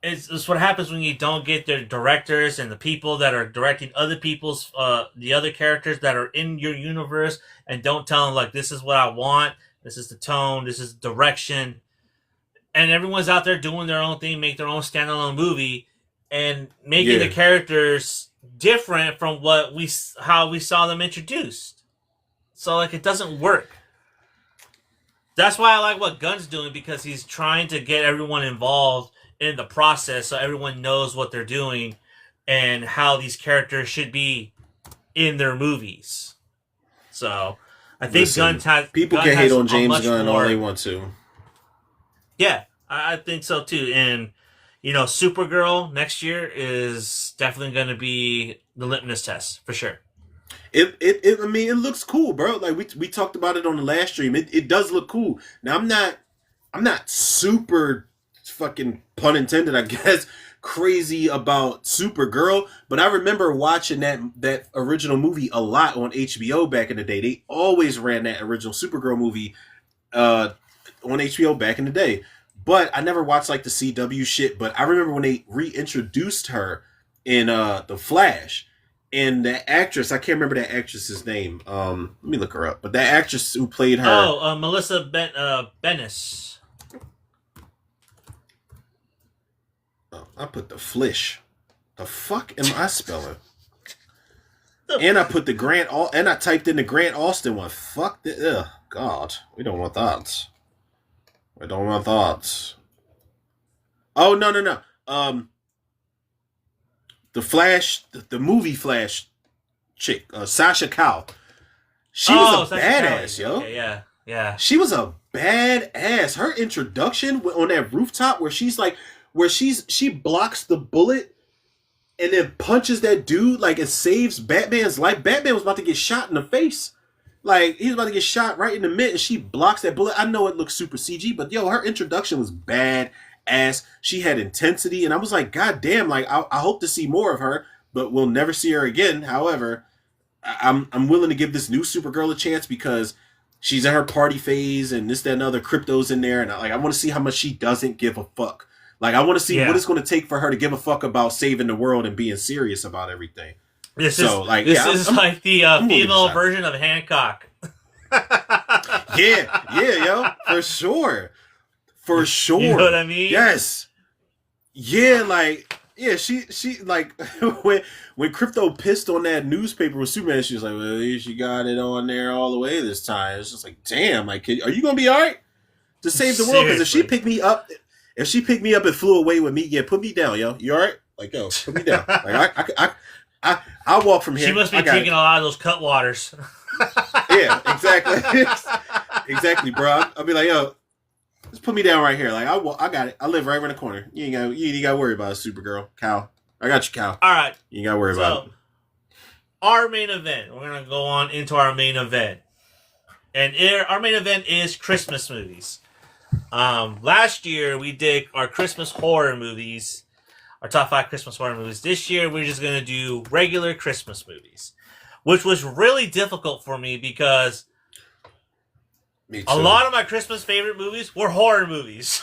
It's what happens when you don't get the directors and the people that are directing other people's, the other characters that are in your universe, and don't tell them, like, this is what I want, this is the tone, this is the direction. And everyone's out there doing their own thing, make their own standalone movie, and making the characters different from how we saw them introduced. So, like, it doesn't work. That's why I like what Gunn's doing, because he's trying to get everyone involved in the process so everyone knows what they're doing and how these characters should be in their movies. So I think people can hate on James Gunn all they want to. Yeah, I think so too. And Supergirl next year is definitely going to be the litmus test for sure. I mean, it looks cool, bro. Like we talked about it on the last stream. It does look cool. Now I'm not super fucking, pun intended, I guess, crazy about Supergirl, but I remember watching that original movie a lot on HBO back in the day. They always ran that original Supergirl movie on HBO back in the day. But I never watched like the CW shit. But I remember when they reintroduced her in The Flash. And the actress, I can't remember that actress's name. Let me look her up. But that actress who played her... Oh, Melissa Benoist. Oh, I put the Flish. The fuck am I spelling? And I put and I typed in the Grant Austin one. Fuck the... Ugh, God. We don't want that. We don't want that. Oh, no. The Flash, the movie Flash chick, Sasha Calle. She was a badass, yo. Okay, yeah. She was a badass. Her introduction on that rooftop where she blocks the bullet and then punches that dude, like, it saves Batman's life. Batman was about to get shot in the face. Like, he was about to get shot right in the mid, and she blocks that bullet. I know it looks super CG, but yo, her introduction was bad. She had intensity, and I was like, God damn, like I hope to see more of her, but we'll never see her again. However, I'm willing to give this new Supergirl a chance because she's in her party phase and this, that, and other. Crypto's in there, and I want to see how much she doesn't give a fuck. Like, I want to see what it's going to take for her to give a fuck about saving the world and being serious about everything. This is like the female version of Hancock. yeah, yo, for sure. For sure. You know what I mean? Yes. Yeah, she like when Crypto pissed on that newspaper with Superman, she was like, well, she got it on there all the way this time. It's just like, damn, like, are you gonna be all right to save the world? Because if she picked me up and flew away with me, yeah, put me down, yo. You all right? Like, yo, put me down. Like, I'll walk from here. She must be drinking a lot of those cut waters. Yeah, exactly. Exactly, bro. I'll be like, yo, just put me down right here. Like, I got it. I live right around the corner. You ain't got to worry about it, Supergirl. Cal. I got you, Cal. All right. You ain't got to worry about it. Our main event. We're going to go on into our main event. And our main event is Christmas movies. Last year, we did our Christmas horror movies. Our top 5 Christmas horror movies. This year, we're just going to do regular Christmas movies. Which was really difficult for me because a lot of my Christmas favorite movies were horror movies.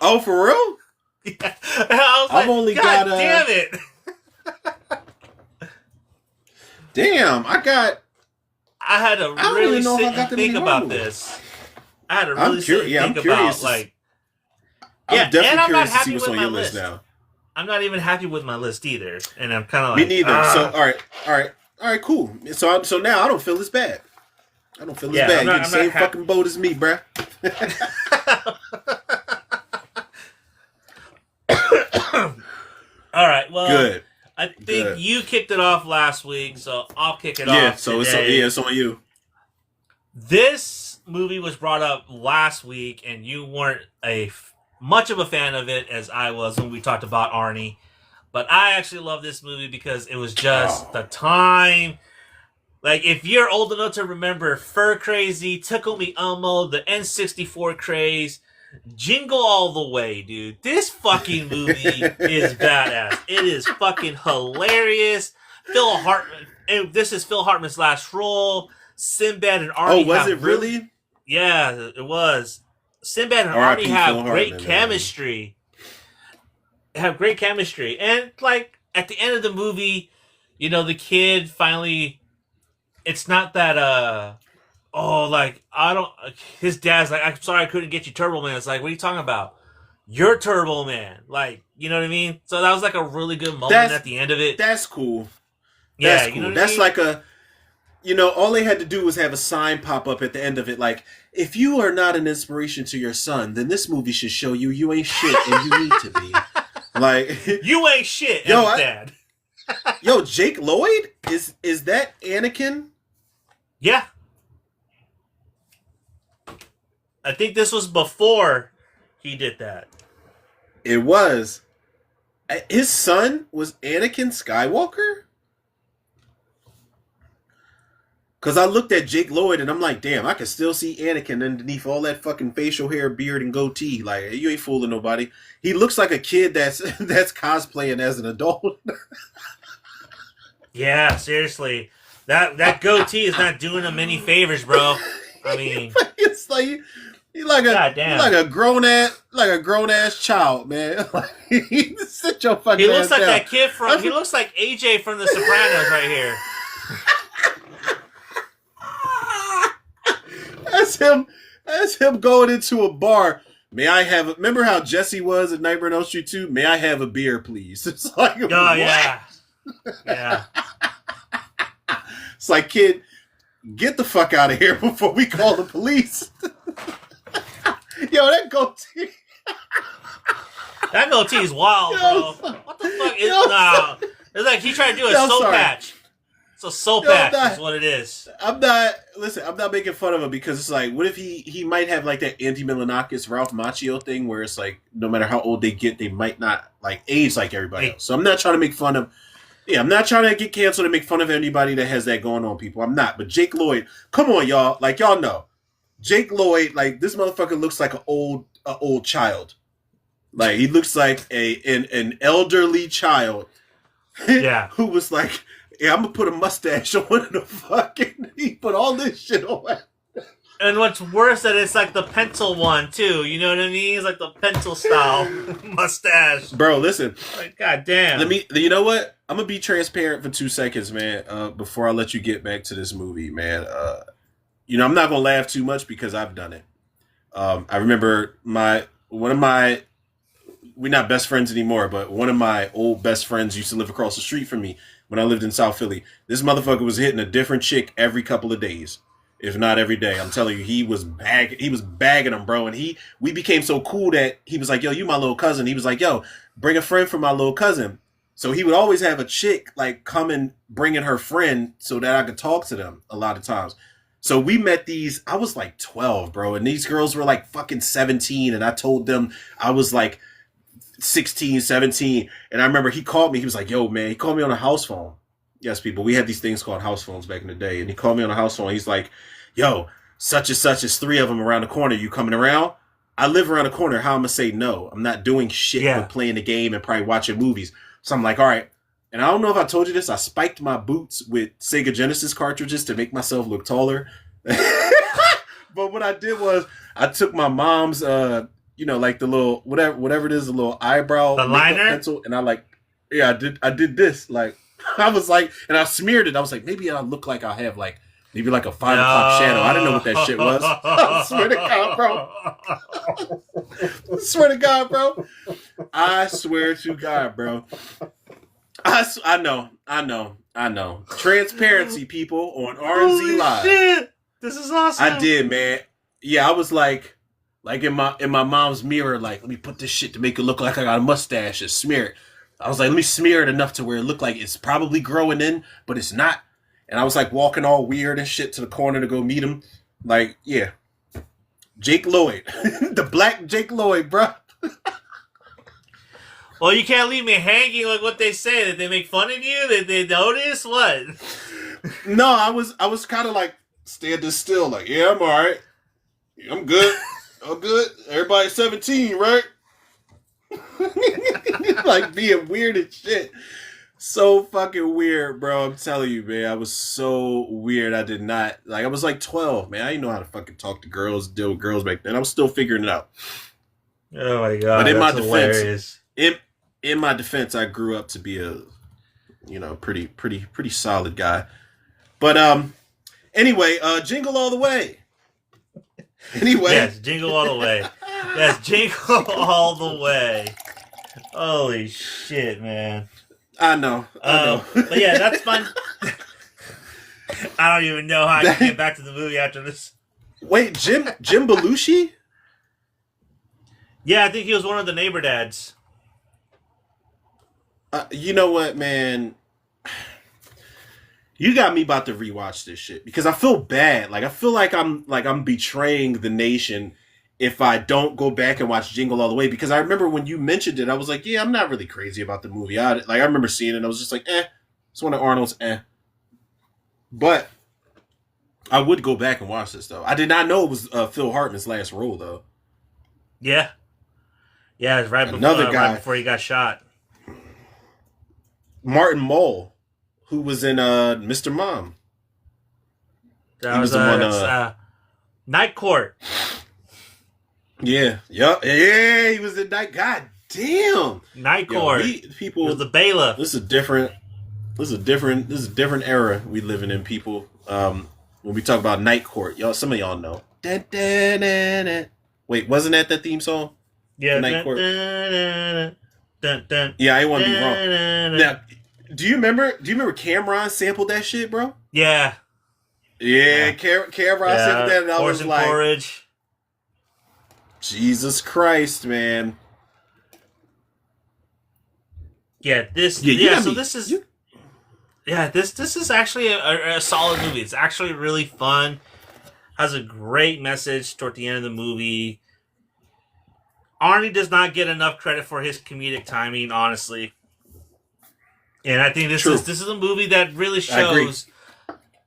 Oh, for real? Yeah. And I was like, only God damn it. Damn, I had to really sit and think about this. I had to really sit and think about, like... I'm definitely curious to see what's on your list now. I'm not even happy with my list either. And I'm kind of like... Me neither. So, all right, cool. So now I don't feel as bad. I don't feel as bad. You're in the same fucking boat as me, bruh. All right, well... Good. I think you kicked it off last week, so I'll kick it off today. It's on you. This movie was brought up last week, and you weren't much of a fan of it as I was when we talked about Arnie. But I actually love this movie because it was just the time. Like, if you're old enough to remember Fur Crazy, Tickle Me Elmo, the N64 craze, Jingle All the Way, dude. This fucking movie is badass. It is fucking hilarious. This is Phil Hartman's last role. Sinbad and Arnie. Oh, was it really? Yeah, it was. Sinbad and Arnie have great chemistry. And, like, at the end of the movie, the kid finally... It's not that, his dad's like, I'm sorry I couldn't get you Turbo Man. It's like, what are you talking about? You're Turbo Man. Like, you know what I mean? So that was like a really good moment at the end of it. That's cool. That's cool. That's like You know, all they had to do was have a sign pop up at the end of it, like, if you are not an inspiration to your son, then this movie should show you ain't shit and you need to be. Like, you ain't shit, Dad. Yo, Jake Lloyd? Is that Anakin? Yeah. I think this was before he did that. It was. His son was Anakin Skywalker? Because I looked at Jake Lloyd and I'm like, damn, I can still see Anakin underneath all that fucking facial hair, beard, and goatee. Like, you ain't fooling nobody. He looks like a kid that's cosplaying as an adult. Yeah, seriously. That goatee is not doing him any favors, bro. I mean, it's like he's like a grown ass child, man. Sit your fucking. He looks ass like down. that kid from. He looks like AJ from The Sopranos right here. That's him going into a bar. May I have? Remember how Jesse was at Nightmare on Elm Street 2? May I have a beer, please? It's like, oh what? yeah. It's like, kid, get the fuck out of here before we call the police. Yo, that goatee. That goatee is wild, bro. What the fuck is nah? It's like he tried to do a soap patch. It's a soap patch. That's what it is. I'm not making fun of him because it's like, what if he might have like that Andy Milonakis, Ralph Macchio thing where it's like, no matter how old they get, they might not like age like everybody else. So I'm not trying to make fun of. Yeah, I'm not trying to get canceled and make fun of anybody that has that going on, people. I'm not. But Jake Lloyd, come on, y'all. Like, y'all know. Jake Lloyd, like, this motherfucker looks like an old child. Like, he looks like an elderly child. Yeah. Who was like, yeah, I'm going to put a mustache on the fucking... He put all this shit on. And what's worse that it's like the pencil one, too. You know what I mean? It's like the pencil style mustache. Bro, listen. Like, goddamn. You know what? I'm going to be transparent for 2 seconds, man, before I let you get back to this movie, man. You know, I'm not going to laugh too much because I've done it. I remember we're not best friends anymore, but one of my old best friends used to live across the street from me when I lived in South Philly. This motherfucker was hitting a different chick every couple of days, if not every day. I'm telling you, he was bagging them, bro. And we became so cool that he was like, yo, you my little cousin. He was like, yo, bring a friend for my little cousin. So he would always have a chick like come and bringing her friend so that I could talk to them a lot of times. So we met these, I was like 12, bro. And these girls were like fucking 17. And I told them I was like 16, 17. And I remember he called me. He was like, yo, man, he called me on a house phone. Yes, people, we had these things called house phones back in the day. And he called me on a house phone. He's like, yo, such and such is 3 of them around the corner. You coming around? I live around the corner. How I'm going to say no? I'm not doing shit but playing the game and probably watching movies. So I'm like, all right. And I don't know if I told you this. I spiked my boots with Sega Genesis cartridges to make myself look taller. But what I did was I took my mom's, like the little, whatever it is, the little eyebrow liner pencil. And I did this. Like, I was like, and I smeared it. I was like, maybe I'll look like I'll have like, maybe like a 5 o'clock shadow. I didn't know what that shit was. I swear to God, bro. I swear to God, bro. I swear to God, bro. I know. Transparency, people, on RNZ Live. Shit. This is awesome. I did, man. Yeah, I was like in my mom's mirror, like, let me put this shit to make it look like I got a mustache and smear it. I was like, let me smear it enough to where it looked like it's probably growing in, but it's not. And I was like walking all weird and shit to the corner to go meet him. Like, yeah. Jake Lloyd. The black Jake Lloyd, bro. Well, you can't leave me hanging like what they say. Did they make fun of you? Did they notice? What? No, I was kind of like standing still. Like, yeah, I'm all right. Yeah, I'm good. I'm good. Everybody's 17, right? Like being weird and shit. So fucking weird, bro. I'm telling you, man. I was so weird. I did not. Like, I was like 12, man. I didn't know how to fucking talk to girls, deal with girls back then. I was still figuring it out. Oh, my God. But in my hilarious. defense, in my defense, I grew up to be a, pretty solid guy. But, anyway, jingle all the way. Anyway. Yes, jingle all the way. Yes, jingle all the way. Holy shit, man. I know. But yeah, that's fun. I don't even know how I can get back to the movie after this. Wait, Jim Belushi? Yeah, I think he was one of the neighbor dads. You know what, man? You got me about to rewatch this shit because I feel bad. Like I feel like I'm betraying the nation if I don't go back and watch Jingle All the Way. Because I remember when you mentioned it, I was like, yeah, I'm not really crazy about the movie. I remember seeing it and I was just like, it's one of Arnold's But I would go back and watch this though. I did not know it was Phil Hartman's last role though. Yeah. Yeah, it's right before he got shot. Martin Mull, who was in Mr. Mom. He was the one. Night Court. Yeah, he was in Night. God damn, Night Court. People, it was the bailiff. This is a different era we living in. People, when we talk about Night Court, y'all, some of y'all know. Dun, dun, dun, dun. Wait, wasn't that the theme song? Yeah, Night Court. Dun, dun, yeah, I want to be wrong. Now, do you remember Cameron sampled that shit, bro? Yeah. Yeah, Cameron sampled that, and I was like, porridge. Jesus Christ, man. Yeah, this is actually a solid movie. It's actually really fun. Has a great message toward the end of the movie. Arnie does not get enough credit for his comedic timing, honestly. And I think this is a movie that really shows.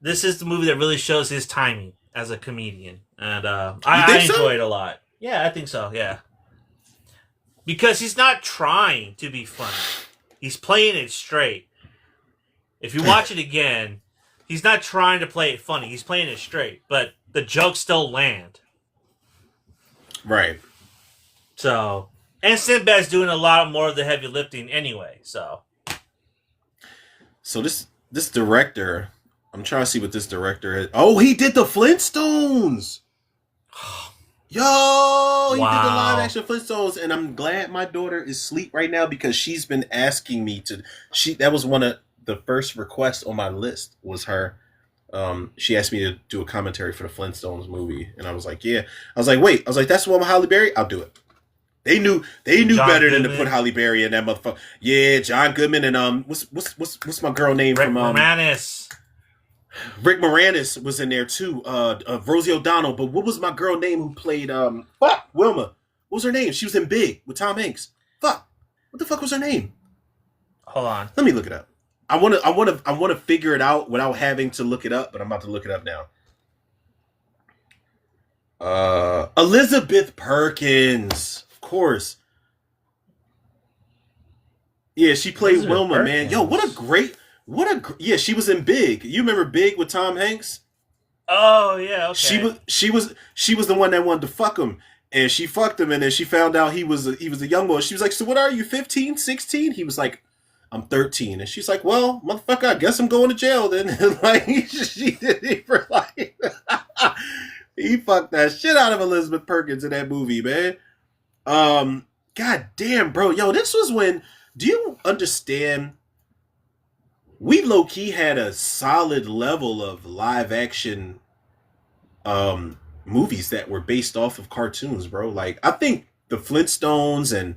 This is the movie that really shows his timing as a comedian, and I enjoy it a lot. Yeah, I think so. Yeah, because he's not trying to be funny; he's playing it straight. If you watch it again, he's not trying to play it funny; he's playing it straight, but the jokes still land. Right. So, and Sinbad's doing a lot more of the heavy lifting anyway. So this director, I'm trying to see what this director is. Oh, he did the Flintstones. Yo, he did the live action Flintstones, and I'm glad my daughter is asleep right now because she's been asking me to. That was one of the first requests on my list was her. She asked me to do a commentary for the Flintstones movie, and I was like, yeah. I was like, that's the one with Halle Berry? I'll do it. They knew John better Goodman. Than to put Halle Berry in that motherfucker. Yeah, John Goodman and what's my girl name Rick from Moranis. Rick Moranis was in there too. Rosie O'Donnell, but what was my girl name who played Wilma? What was her name? She was in Big with Tom Hanks. Fuck. What the fuck was her name? Hold on. Let me look it up. I want to figure it out without having to look it up, but I'm about to look it up now. Elizabeth Perkins. Of course. Yeah, she played Elizabeth Wilma, Perkins. Man. Yo, yeah, she was in Big. You remember Big with Tom Hanks? Oh, yeah, okay. She was the one that wanted to fuck him. And she fucked him, and then she found out he was a young boy. She was like, so what are you, 15, 16? He was like, I'm 13. And she's like, well, motherfucker, I guess I'm going to jail then. Like, she did it for like... He fucked that shit out of Elizabeth Perkins in that movie, man. God damn, bro. Yo, this was when... Do you understand? We low-key had a solid level of live-action movies that were based off of cartoons, bro. Like, I think the Flintstones and...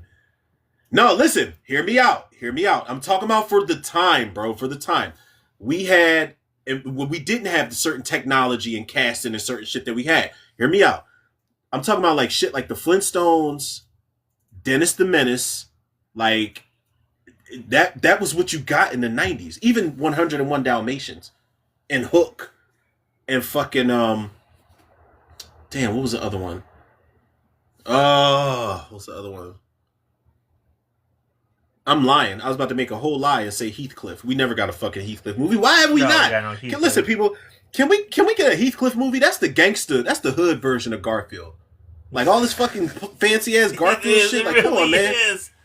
No, listen. Hear me out. I'm talking about for the time, bro. For the time. We had... When we didn't have the certain technology and casting and certain shit that we had. Hear me out. I'm talking about like shit like the Flintstones, Dennis the Menace, like that was what you got in the 90s. Even 101 Dalmatians and Hook and fucking damn, what was the other one? What's the other one? I'm lying. I was about to make a whole lie and say Heathcliff. We never got a fucking Heathcliff movie. Why have we not? Listen, people, can we get a Heathcliff movie? That's the gangster. That's the hood version of Garfield. Like all this fucking fancy ass Garfield shit. Like, come on, man.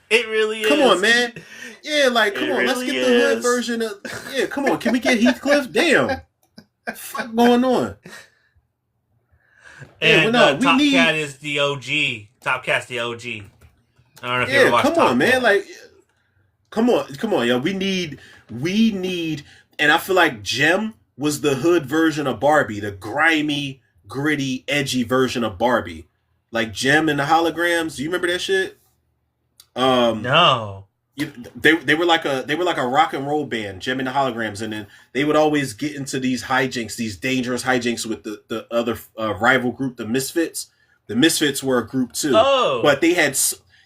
It really is. Come on, man. Yeah, like, come on. Let's get the hood version of. Yeah, come on. Can we get Heathcliff? Damn. What the fuck going on? And Top Cat is the OG. Top Cat's the OG. I don't know if you ever watched Top Cat. Come on, man. Like. Come on, yo. We need, and I feel like Jem was the hood version of Barbie, the grimy, gritty, edgy version of Barbie, like Gem and the Holograms. Do you remember that shit? No. They were like a rock and roll band, Gem and the Holograms, and then they would always get into these hijinks, these dangerous hijinks with the other rival group, the Misfits. The Misfits were a group too, but they had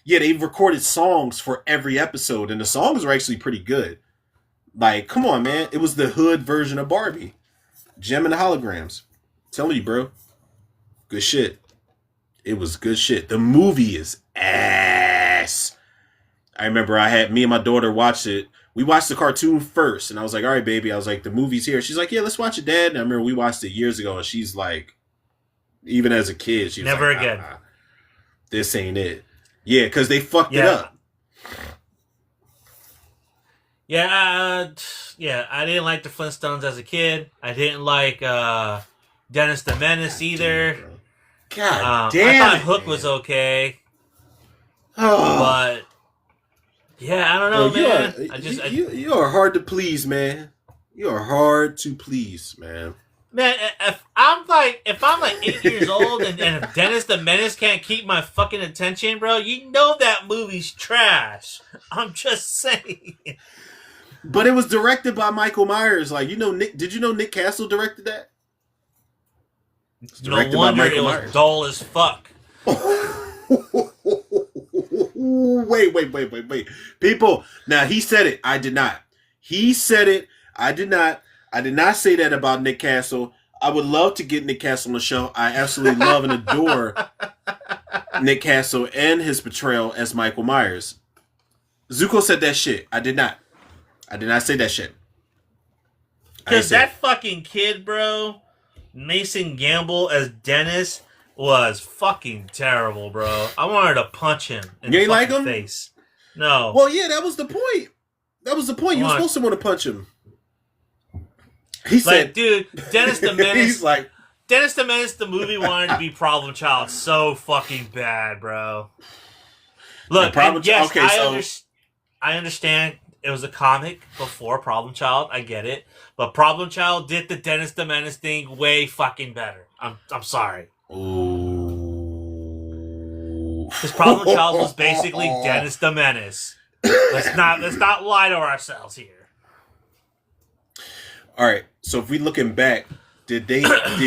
they recorded songs for every episode, and the songs were actually pretty good. Like, come on, man, it was the hood version of Barbie, Gem and the Holograms. I'm telling you, bro, good shit. It was good shit. The movie is ass. I remember me and my daughter watched it. We watched the cartoon first, and I was like, all right, baby. I was like, the movie's here. She's like, yeah, let's watch it, Dad. And I remember we watched it years ago, and she's like, even as a kid, she was never like, again. This ain't it. Yeah, because they fucked it up. Yeah, I didn't like the Flintstones as a kid. I didn't like Dennis the Menace either. God damn, I thought Hook was okay. But yeah, I don't know, man. You are hard to please, man. You are hard to please, man. Man, if I'm like 8 years old and if Dennis the Menace can't keep my fucking attention, bro, you know that movie's trash. I'm just saying. But it was directed by Michael Myers. Like, did you know Nick Castle directed that? No wonder it was dull as fuck. Wait. People, now he said it. I did not. He said it. I did not. I did not say that about Nick Castle. I would love to get Nick Castle on the show. I absolutely love and adore Nick Castle and his portrayal as Michael Myers. Zuko said that shit. I did not. I did not say that shit. Because that fucking kid, bro, Mason Gamble as Dennis, was fucking terrible, bro. I wanted to punch him in the fucking face. No. Well, yeah, that was the point. You were supposed to want to punch him. He said, dude, Dennis the Menace. He's like, Dennis the Menace, the movie wanted to be Problem Child so fucking bad, bro. Look, I understand it was a comic before Problem Child. I get it. But Problem Child did the Dennis the Menace thing way fucking better. I'm sorry. Ooh. Because Problem Child was basically Dennis the Menace. Let's not lie to ourselves here. All right. So if we looking back, did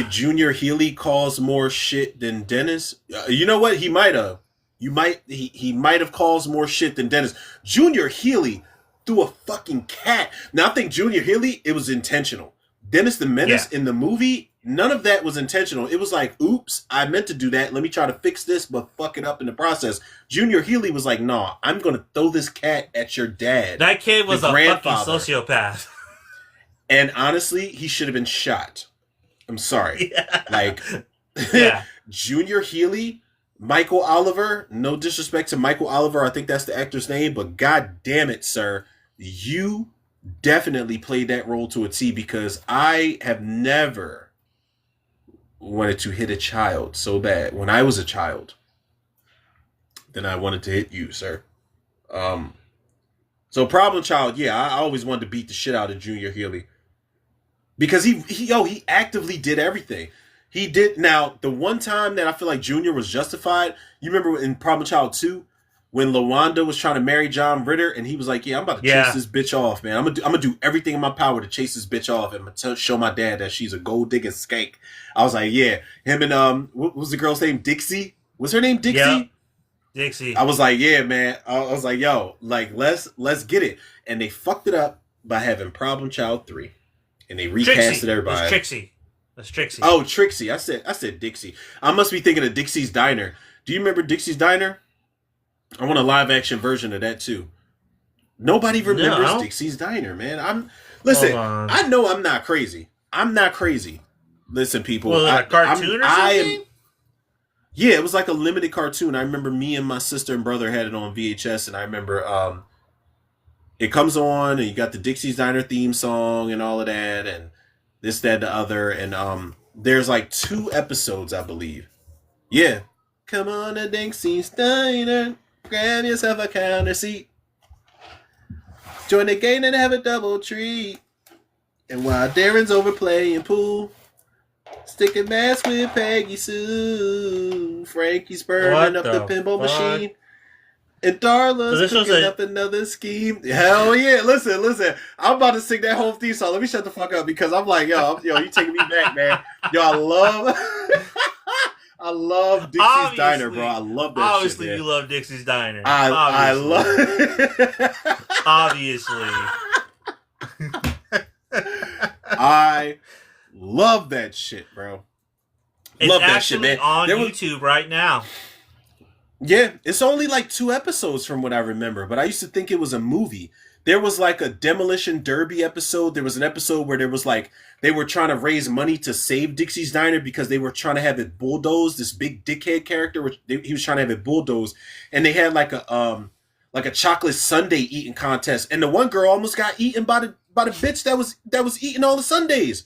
Junior Healy cause more shit than Dennis? You know what? He might have. He might have caused more shit than Dennis. Junior Healy threw a fucking cat. Now I think Junior Healy, it was intentional. Dennis the Menace in the movie, none of that was intentional. It was like, oops, I meant to do that. Let me try to fix this, but fuck it up in the process. Junior Healy was like, nah, I'm gonna throw this cat at your dad. That kid was a fucking sociopath. And honestly, he should have been shot. I'm sorry. Junior Healy, Michael Oliver, no disrespect to Michael Oliver, I think that's the actor's name, but god damn it, sir. You definitely played that role to a T, because I have never wanted to hit a child so bad. When I was a child, then I wanted to hit you, sir. So Problem Child, I always wanted to beat the shit out of Junior Healy. Because he actively did everything. He did. Now, the one time that I feel like Junior was justified, you remember in Problem Child 2, when LaWanda was trying to marry John Ritter, and he was like, I'm about to chase this bitch off, man. I'm gonna do everything in my power to chase this bitch off and show my dad that she's a gold-digging skank. I was like, him and, what was the girl's name? Dixie? Was her name Dixie? Yep. Dixie. I was like, man. I was like, yo, like, let's get it. And they fucked it up by having Problem Child 3. And they recasted everybody. That's Trixie. Oh, Trixie. I said Dixie. I must be thinking of Dixie's Diner. Do you remember Dixie's Diner? I want a live action version of that too. Nobody remembers Dixie's Diner, man. I know I'm not crazy. Listen, people. Was it a cartoon or something? Yeah, it was like a limited cartoon. I remember me and my sister and brother had it on VHS, and I remember it comes on, and you got the Dixie's Diner theme song and all of that, and this, that, the other, and there's like 2 episodes, I believe. Yeah. Come on to Dixie's Diner, grab yourself a counter seat, join the game and have a double treat. And while Darren's over playing pool, sticking mask with Peggy Sue, Frankie's burning What up the the pinball fuck? machine, and Darla's cooking up another scheme. Hell yeah! Listen. I'm about to sing that whole theme song. Let me shut the fuck up because I'm like, yo, you taking me back, man. Yo, I love Dixie's Diner, bro. I love that obviously shit. Obviously, you love Dixie's Diner. I love. Obviously. I love that shit, bro. Love that shit, man. On YouTube right now. Yeah, it's only like 2 episodes from what I remember, but I used to think it was a movie. There was like a Demolition Derby episode. There was an episode where there was like they were trying to raise money to save Dixie's Diner because they were trying to have it bulldozed. This big dickhead character, he was trying to have it bulldozed, and they had like a chocolate sundae eating contest, and the one girl almost got eaten by the bitch that was eating all the sundaes.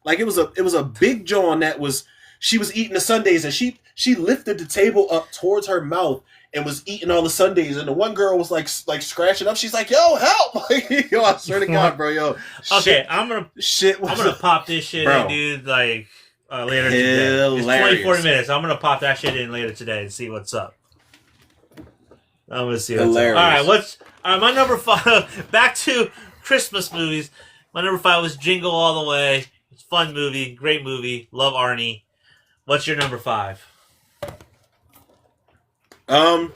Like it was a big John that was. She was eating the sundaes, and she lifted the table up towards her mouth and was eating all the sundaes. And the one girl was like scratching up. She's like, "Yo, help!" Like, yo, I swear to God, bro, yo. Okay, I'm gonna pop this shit in, dude. Like later today. It's 40 minutes. I'm gonna pop that shit in later today and see what's up. I'm gonna see what's up. All right, my number 5? Back to Christmas movies. My number 5 was Jingle All the Way. It's a fun movie, great movie. Love Arnie. What's your number 5? My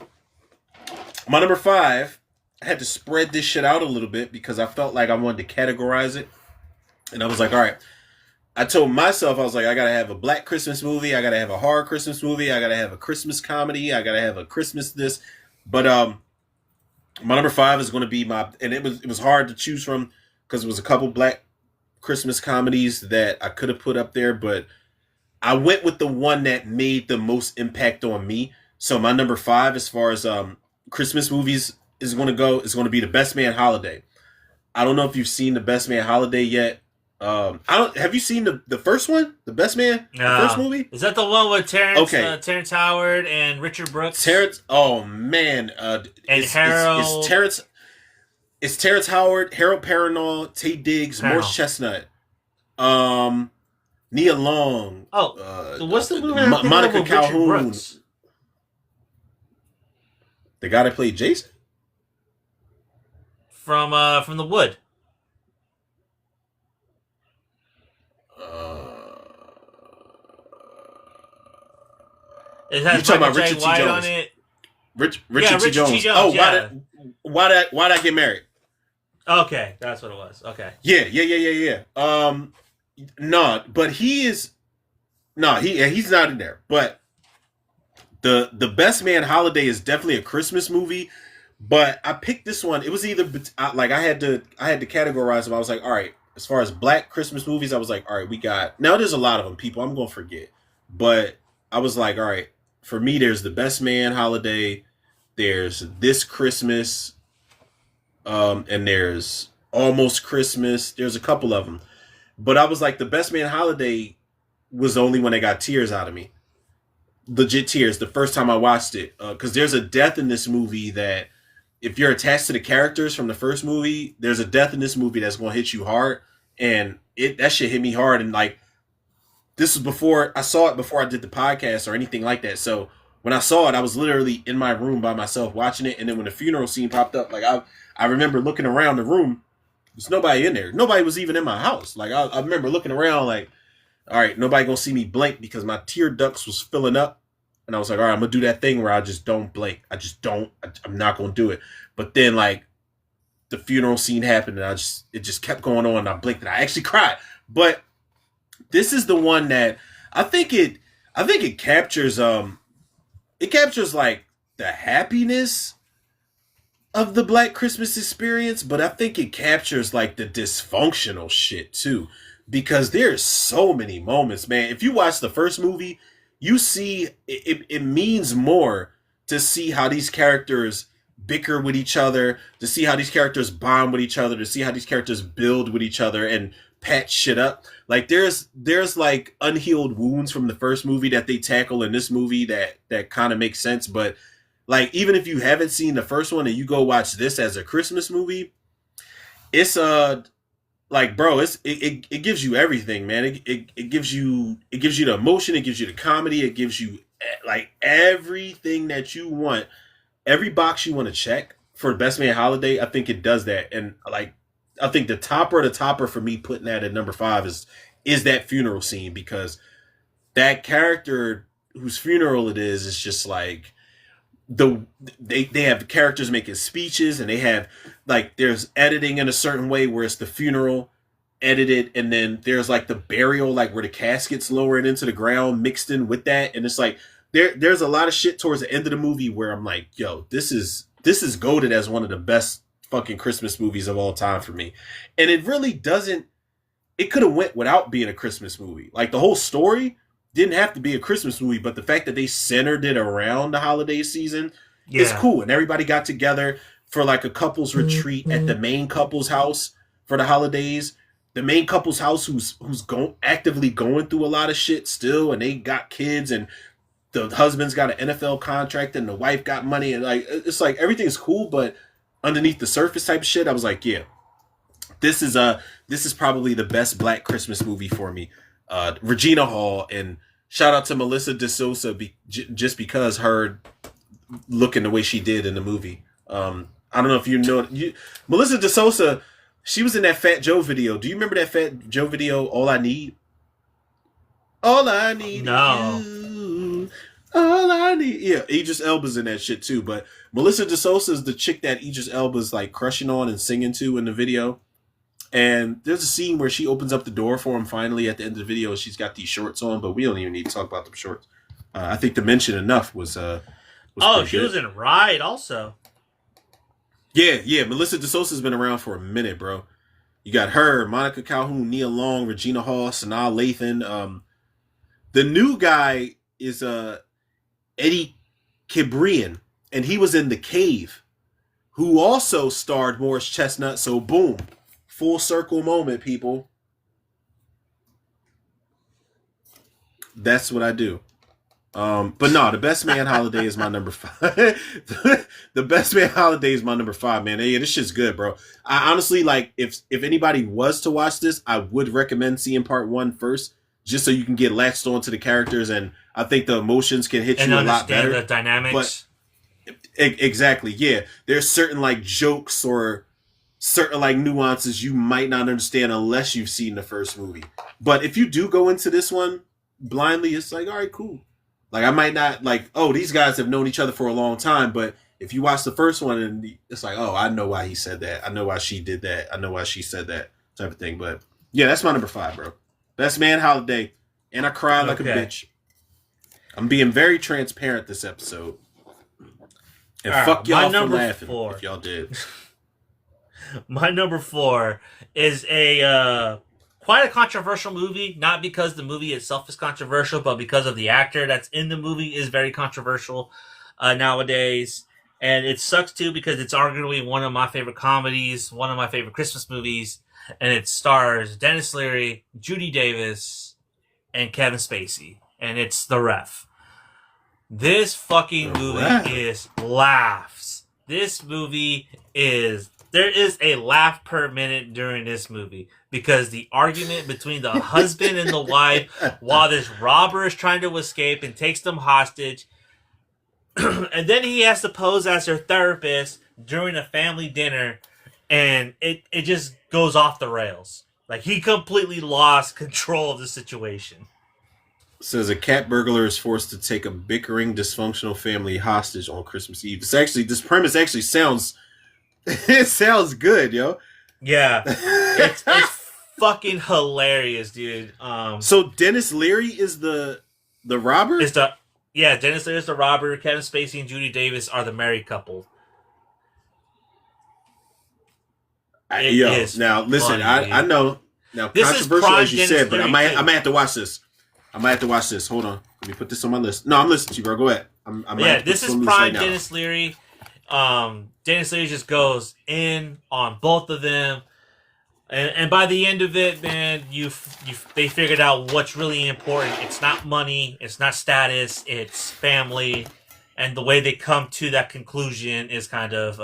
number 5, I had to spread this shit out a little bit because I felt like I wanted to categorize it. And I was like, all right. I told myself, I was like, I gotta have a Black Christmas movie, I gotta have a horror Christmas movie, I gotta have a Christmas comedy, I gotta have a Christmas this. But my number 5 is gonna be and it was hard to choose from because it was a couple Black Christmas comedies that I could have put up there, but I went with the one that made the most impact on me. So my number 5, as far as Christmas movies is going to be The Best Man Holiday. I don't know if you've seen The Best Man Holiday yet. Have you seen the first one, The Best Man? The first movie? Is that the one with Terrence Howard and Richard Brooks? Oh man, and Harold. It's Terrence Howard, Harold Perrineau, Taye Diggs, Morris Chestnut. Nia Long. What's the movie? Monica Calhoun. The guy that played Jason from The Wood. It has Michael J. White on it. Richard T. Jones. Oh, why'd I get married? Okay, that's what it was. Okay. Yeah. But he's not in there. But the Best Man Holiday is definitely a Christmas movie. But I picked this one. It was either like I had to categorize them. I was like, all right, as far as Black Christmas movies, I was like, all right, we got now. There's a lot of them, people. I'm gonna forget, but I was like, all right, for me, there's The Best Man Holiday. There's This Christmas. And there's Almost Christmas. There's a couple of them. But I was like, The Best Man Holiday was the only one that got tears out of me. Legit tears. The first time I watched it. Because there's a death in this movie that, if you're attached to the characters from the first movie, there's a death in this movie that's going to hit you hard. And that shit hit me hard. And like, this was before, I saw it before I did the podcast or anything like that. So when I saw it, I was literally in my room by myself watching it. And then when the funeral scene popped up, like I remember looking around the room. There's nobody in there. Nobody was even in my house. Like I remember looking around like, all right, nobody gonna see me blink because my tear ducts was filling up. And I was like, all right, I'm gonna do that thing where I just don't blink. I'm not gonna do it. But then like the funeral scene happened and it just kept going on and I blinked and I actually cried. But this is the one that I think it captures like the happiness of the Black Christmas experience, but I think it captures like the dysfunctional shit too, because there's so many moments, man. If you watch the first movie, you see it means more to see how these characters bicker with each other, to see how these characters bond with each other, to see how these characters build with each other and patch shit up. Like there's like unhealed wounds from the first movie that they tackle in this movie that kind of makes sense, but like, even if you haven't seen the first one and you go watch this as a Christmas movie, it's like, bro, it gives you everything, man. It gives you the emotion, it gives you the comedy, it gives you like everything that you want, every box you want to check for Best Man Holiday. I think it does that, and like I think the topper for me putting that at number 5 is that funeral scene, because that character whose funeral it is just like they have characters making speeches, and they have like there's editing in a certain way where it's the funeral edited, and then there's like the burial, like where the casket's lowered into the ground mixed in with that, and it's like there's a lot of shit towards the end of the movie where I'm like, yo, this is goated as one of the best fucking Christmas movies of all time for me. And it really doesn't, it could have went without being a Christmas movie. Like the whole story didn't have to be a Christmas movie, but the fact that they centered it around the holiday season is cool. And everybody got together for like a couple's retreat at the main couple's house for the holidays. The main couple's house who's actively going through a lot of shit still, and they got kids, and the husband's got an NFL contract, and the wife got money, and like it's like everything's cool, but underneath the surface type of shit, I was like, yeah, this is probably the best Black Christmas movie for me. Regina Hall, and shout out to Melissa DeSosa just because her looking the way she did in the movie. I don't know if you know Melissa DeSosa. She was in that Fat Joe video. Do you remember that Fat Joe video? All I need. All I need. No. Is you. All I need. Yeah, Idris Elba's in that shit too. But Melissa DeSosa is the chick that Idris Elba's like crushing on and singing to in the video. And there's a scene where she opens up the door for him finally at the end of the video. She's got these shorts on, but we don't even need to talk about them shorts. I think the mention enough was she was in Ride also. Yeah. Melissa DeSosa's been around for a minute, bro. You got her, Monica Calhoun, Nia Long, Regina Hall, Sanaa Lathan. The new guy is Eddie Cibrian, and he was in The Cave, who also starred Morris Chestnut. So boom. Full circle moment, people. That's what I do. But no, the Best Man Holiday is my number 5. The Best Man Holiday is my number 5, man. Hey, this shit's good, bro. I honestly, like, if anybody was to watch this, I would recommend seeing part 1 first, just so you can get latched onto the characters, and I think the emotions can hit you a lot better. The dynamics. But exactly, yeah. There's certain like jokes or certain like nuances you might not understand unless you've seen the first movie. But if you do go into this one blindly, it's like, all right, cool. Like I might not like, oh, these guys have known each other for a long time, but if you watch the first one and it's like, oh, I know why he said that. I know why she did that. I know why she said that type of thing. But yeah, that's my number 5, bro. Best Man Holiday. And I cried like a bitch. I'm being very transparent this episode. And fuck y'all for laughing 4. if y'all did. My number 4 is a quite a controversial movie, not because the movie itself is controversial, but because of the actor that's in the movie is very controversial nowadays. And it sucks too because it's arguably one of my favorite comedies, one of my favorite Christmas movies, and it stars Dennis Leary, Judy Davis, and Kevin Spacey, and it's The Ref. This fucking movie is laughs. This movie is... There is a laugh per minute during this movie because the argument between the husband and the wife while this robber is trying to escape and takes them hostage, and then he has to pose as her therapist during a family dinner, and it just goes off the rails. Like, he completely lost control of the situation. Says a cat burglar is forced to take a bickering, dysfunctional family hostage on Christmas Eve. This premise actually sounds... It sounds good, yo. Yeah. It's fucking hilarious, dude. So Dennis Leary is the robber? Dennis Leary is the robber. Kevin Spacey and Judy Davis are the married couple. Now listen, funny, I know. Now this controversial as you said, but I might have to watch this. Hold on. Let me put this on my list. No, I'm listening to you, bro. Go ahead. This is prime Dennis Leary. Dennis Leary just goes in on both of them, and by the end of it, man, they figured out what's really important. It's not money, it's not status, it's family, and the way they come to that conclusion is kind of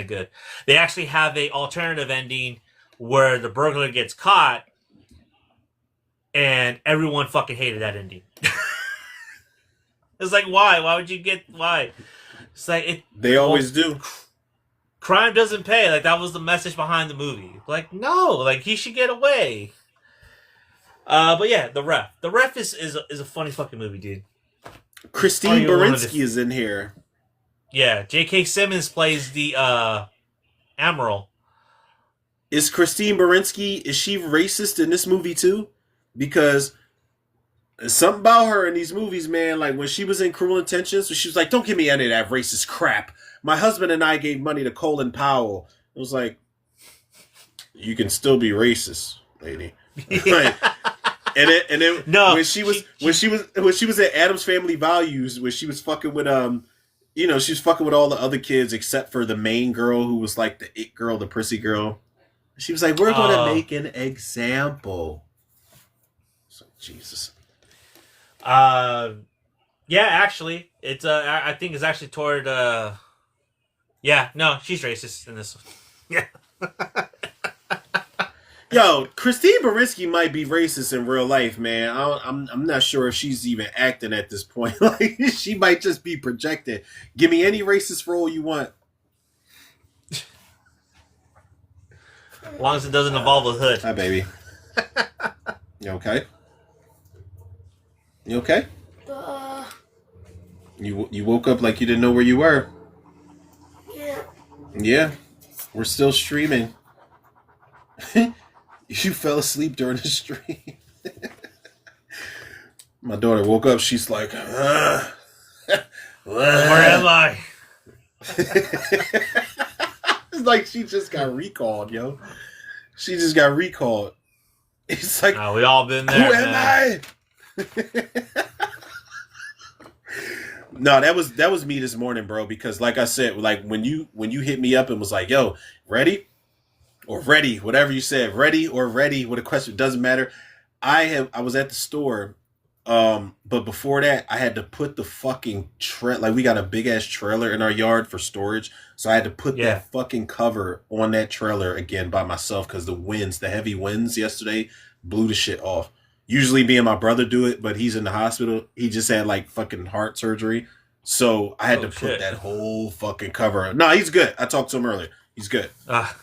good. They actually have a alternative ending where the burglar gets caught, and everyone fucking hated that ending. It's like, why? Why would you get why? It's like they always do. Crime doesn't pay. Like that was the message behind the movie. Like no, like he should get away. But yeah, The Ref. The Ref is a funny fucking movie, dude. Christine Baranski is in here. Yeah, J.K. Simmons plays the Admiral. Is Christine Baranski, is she racist in this movie too? Because something about her in these movies, man, like when she was in Cruel Intentions, she was like, don't give me any of that racist crap. My husband and I gave money to Colin Powell. It was like, you can still be racist, lady. Yeah. And then no, when she was at Addams Family Values, when she was fucking with she was fucking with all the other kids except for the main girl who was like the it girl, the prissy girl. She was like, we're gonna make an example. So Jesus. Yeah, actually, it's I think it's actually toward yeah, no, she's racist in this one. Yeah. Yo, Christine Baranski might be racist in real life, man. I'm not sure if she's even acting at this point. Like she might just be projected. Give me any racist role you want. As long as it doesn't involve a hood. Hi, baby. You okay? You okay? You woke up like you didn't know where you were. Yeah. Yeah. We're still streaming. You fell asleep during the stream. My daughter woke up. She's like, where am I? It's like she just got recalled, yo. She just got recalled. It's like, we all been there. Who am I? No, that was me this morning, bro. Because like I said, like when you hit me up and was like, "Yo, ready or ready," whatever you said, ready or ready with a question, doesn't matter. I was at the store, but before that, I had to put the fucking like we got a big ass trailer in our yard for storage, so I had to put that fucking cover on that trailer again by myself because the heavy winds yesterday blew the shit off. Usually me and my brother do it, but he's in the hospital. He just had like fucking heart surgery. So I had to put that whole fucking cover on. No, he's good. I talked to him earlier. He's good.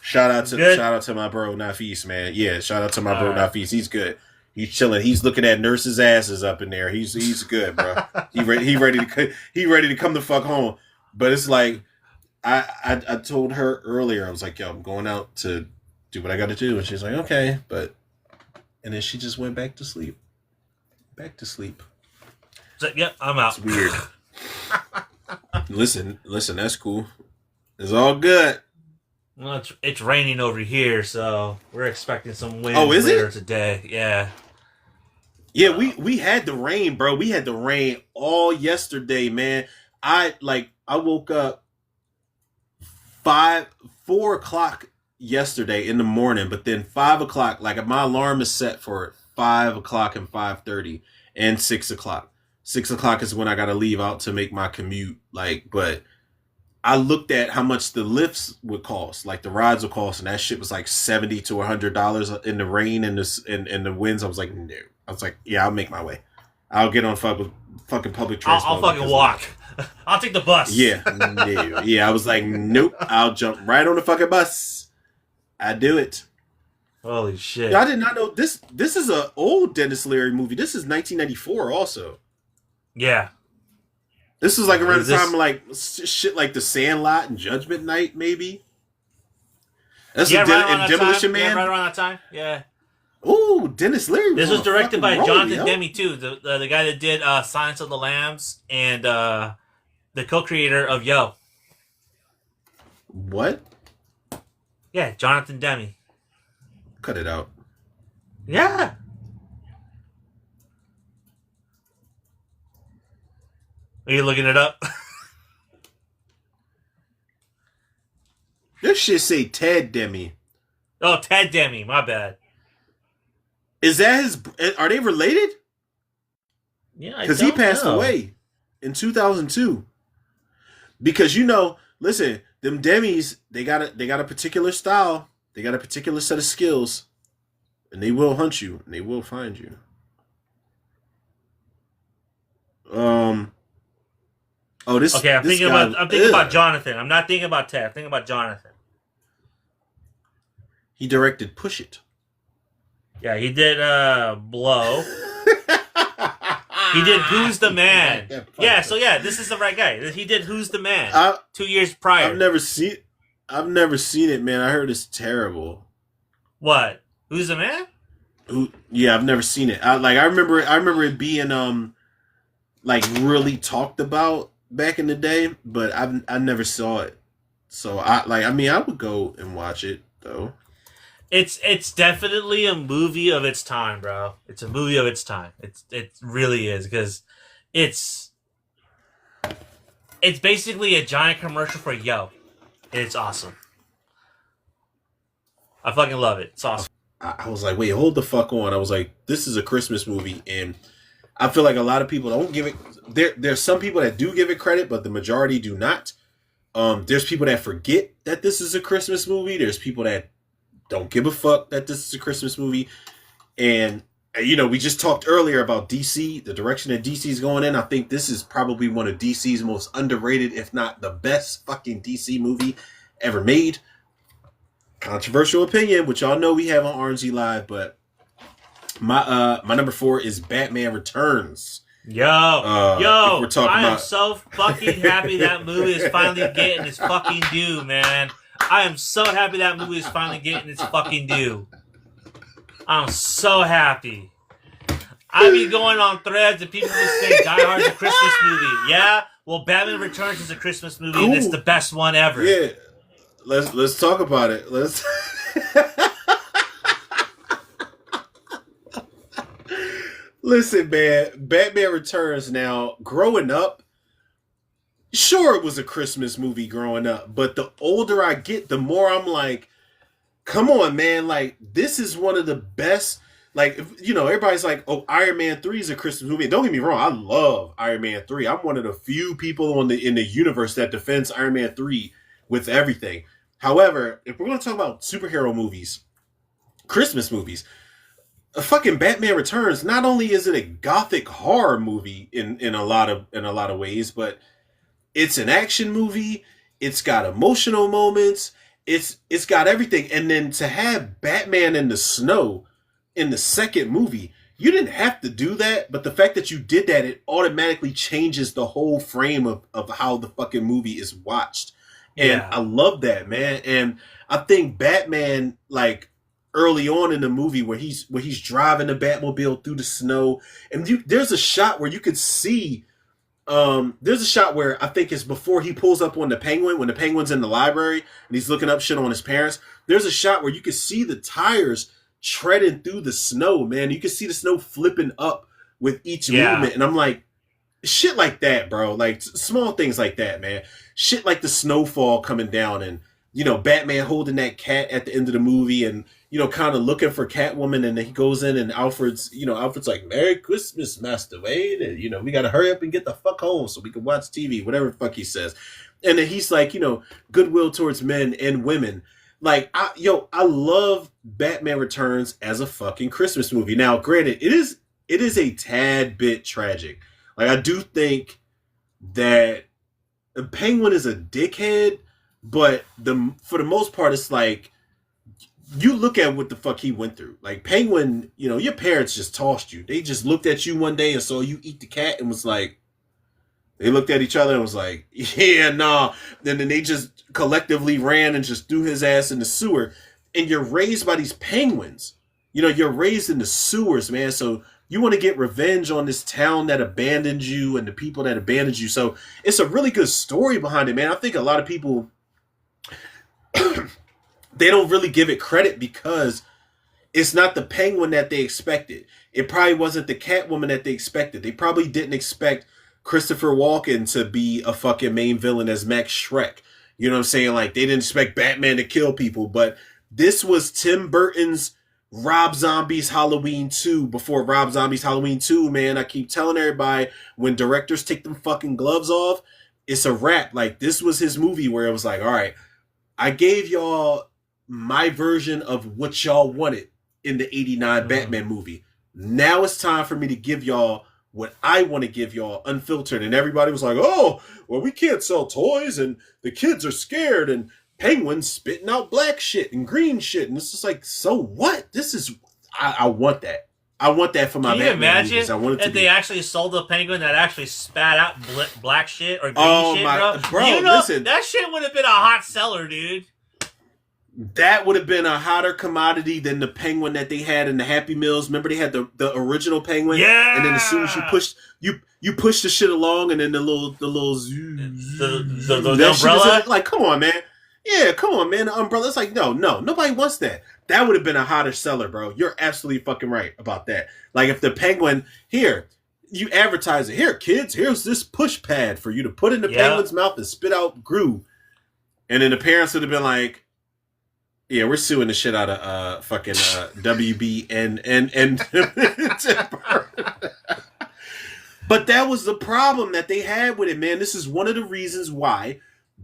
Shout out to my bro Nafis, man. Yeah, shout out to my bro Nafis. He's good. He's chilling. He's looking at nurses' asses up in there. He's good, bro. He ready to come the fuck home. But it's like I told her earlier, I was like, yo, I'm going out to do what I gotta do. And she's like, okay, and then she just went back to sleep. So, yep, I'm out. It's weird. Listen, that's cool. It's all good. Well, it's raining over here, so we're expecting some wind later today. Yeah. Yeah, we had the rain, bro. We had the rain all yesterday, man. I woke up 4 o'clock yesterday in the morning, but then 5 o'clock, like my alarm is set for 5 o'clock and 5:30 and 6 o'clock. 6 o'clock is when I gotta leave out to make my commute. But I looked at how much the lifts would cost, like the rides would cost, and that shit was like $70 to $100 in the rain and the winds. I was like, no. I was like, yeah, I'll make my way. I'll get on fucking public transport. I'll fucking walk. I'll take the bus. Yeah, no. Yeah. I was like, nope. I'll jump right on the fucking bus. I do it. Holy shit! I did not know this. This is an old Dennis Leary movie. This is 1994, also. Yeah. This is like around the time of like shit like The Sandlot and Judgment Night, maybe. That's Demolition Man. Yeah, right around that time. Yeah. Ooh, Dennis Leary. This was directed by Jonathan Demme too, the guy that did Silence of the Lambs and the co-creator of Yo. What? Yeah, Jonathan Demme. Cut it out. Yeah. Are you looking it up? This shit say Ted Demme. Oh, Ted Demme. My bad. Is that his? Are they related? Yeah, because he passed away in 2002. Because listen, them Demmes, they got a particular style. They got a particular set of skills, and they will hunt you, and they will find you. Oh, this. Okay, I'm this thinking guy, about. I'm thinking about Jonathan. I'm not thinking about Ted. I'm thinking about Jonathan. He directed Push It. Yeah, he did Blow. He did Who's the Man? Yeah, so yeah, this is the right guy. He did Who's the Man 2 years prior. I've never seen it, man. I heard it's terrible. What? Who's the Man? Yeah, I've never seen it. I remember it being like really talked about back in the day, but I never saw it. So I would go and watch it though. It's definitely a movie of its time, bro. It's a movie of its time. It really is, because it's basically a giant commercial for Yo. It's awesome. I fucking love it. It's awesome. I was like, wait, hold the fuck on. I was like, this is a Christmas movie, and I feel like a lot of people don't give it. There's some people that do give it credit, but the majority do not. There's people that forget that this is a Christmas movie. There's people that don't give a fuck that this is a Christmas movie. And, we just talked earlier about DC, the direction that DC is going in. I think this is probably one of DC's most underrated, if not the best fucking DC movie ever made. Controversial opinion, which y'all know we have on RNG Live, but my number 4 is Batman Returns. Yo, I am so fucking happy that movie is finally getting its fucking due, man. I am so happy that movie is finally getting its fucking due. I'm so happy. I be going on threads and people just say Die Hard's a Christmas movie. Yeah? Well, Batman Returns is a Christmas movie, and it's the best one ever. Yeah. Let's talk about it. Let's Listen, man, Batman Returns now, growing up, sure, it was a Christmas movie growing up, but the older I get, the more I'm like, come on, man, like, this is one of the best, like, everybody's like, oh, Iron Man 3 is a Christmas movie. Don't get me wrong, I love Iron Man 3. I'm one of the few people in the universe that defends Iron Man 3 with everything. However, if we're going to talk about superhero movies, Christmas movies, a fucking Batman Returns, not only is it a gothic horror movie in a lot of ways, but it's an action movie. It's got emotional moments. It's got everything. And then to have Batman in the snow in the second movie, you didn't have to do that, but the fact that you did that, it automatically changes the whole frame of how the fucking movie is watched. And I love that, man. And I think Batman, like, early on in the movie where he's driving the Batmobile through the snow, and there's a shot where you could see, there's a shot where I think it's before he pulls up on the Penguin, when the Penguin's in the library and he's looking up shit on his parents. There's a shot where you could see the tires treading through the snow, man. You could see the snow flipping up with each movement, and I'm like, shit like that, bro. Like, small things like that, man. Shit like the snowfall coming down, and Batman holding that cat at the end of the movie, and kind of looking for Catwoman, and then he goes in, and Alfred's like, Merry Christmas, Master Wayne, and we gotta hurry up and get the fuck home so we can watch TV, whatever the fuck he says. And then he's like, goodwill towards men and women. Like, I love Batman Returns as a fucking Christmas movie. Now, granted, it is a tad bit tragic. Like, I do think that the Penguin is a dickhead, but for the most part, it's like, you look at what the fuck he went through. Like, Penguin, your parents just tossed you. They just looked at you one day and saw you eat the cat and was like, they looked at each other and was like, yeah, nah. Then they just collectively ran and just threw his ass in the sewer. And you're raised by these penguins. You're raised in the sewers, man. So you want to get revenge on this town that abandoned you and the people that abandoned you. So it's a really good story behind it, man. I think a lot of people, they don't really give it credit because it's not the Penguin that they expected. It probably wasn't the Catwoman that they expected. They probably didn't expect Christopher Walken to be a fucking main villain as Max Schreck. You know what I'm saying? Like, they didn't expect Batman to kill people, but this was Tim Burton's Rob Zombie's Halloween 2 before Rob Zombie's Halloween 2, man. I keep telling everybody, when directors take them fucking gloves off, it's a wrap. Like, this was his movie where it was like, all right, I gave y'all my version of what y'all wanted in the 89 Batman movie. Now it's time for me to give y'all what I want to give y'all unfiltered. And everybody was like, oh, well, we can't sell toys and the kids are scared and Penguin's spitting out black shit and green shit. And it's just like, so what? This is, I want that. I want that for my Batman movies. Can you imagine if they actually sold a Penguin that actually spat out black shit or green shit, bro? You know, listen, that shit would have been a hot seller, dude. That would have been a hotter commodity than the Penguin that they had in the Happy Meals. Remember they had the original Penguin? Yeah. And then as soon as you push the shit along and then the umbrella? Like, come on, man. Yeah, come on, man. The umbrella. It's like, no, nobody wants that. That would have been a hotter seller, bro. You're absolutely fucking right about that. Like, if the Penguin, here, you advertise it. Here, kids, here's this push pad for you to put in the Penguin's mouth and spit out glue. And then the parents would have been like, yeah, we're suing the shit out of fucking WB and But that was the problem that they had with it, man. This is one of the reasons why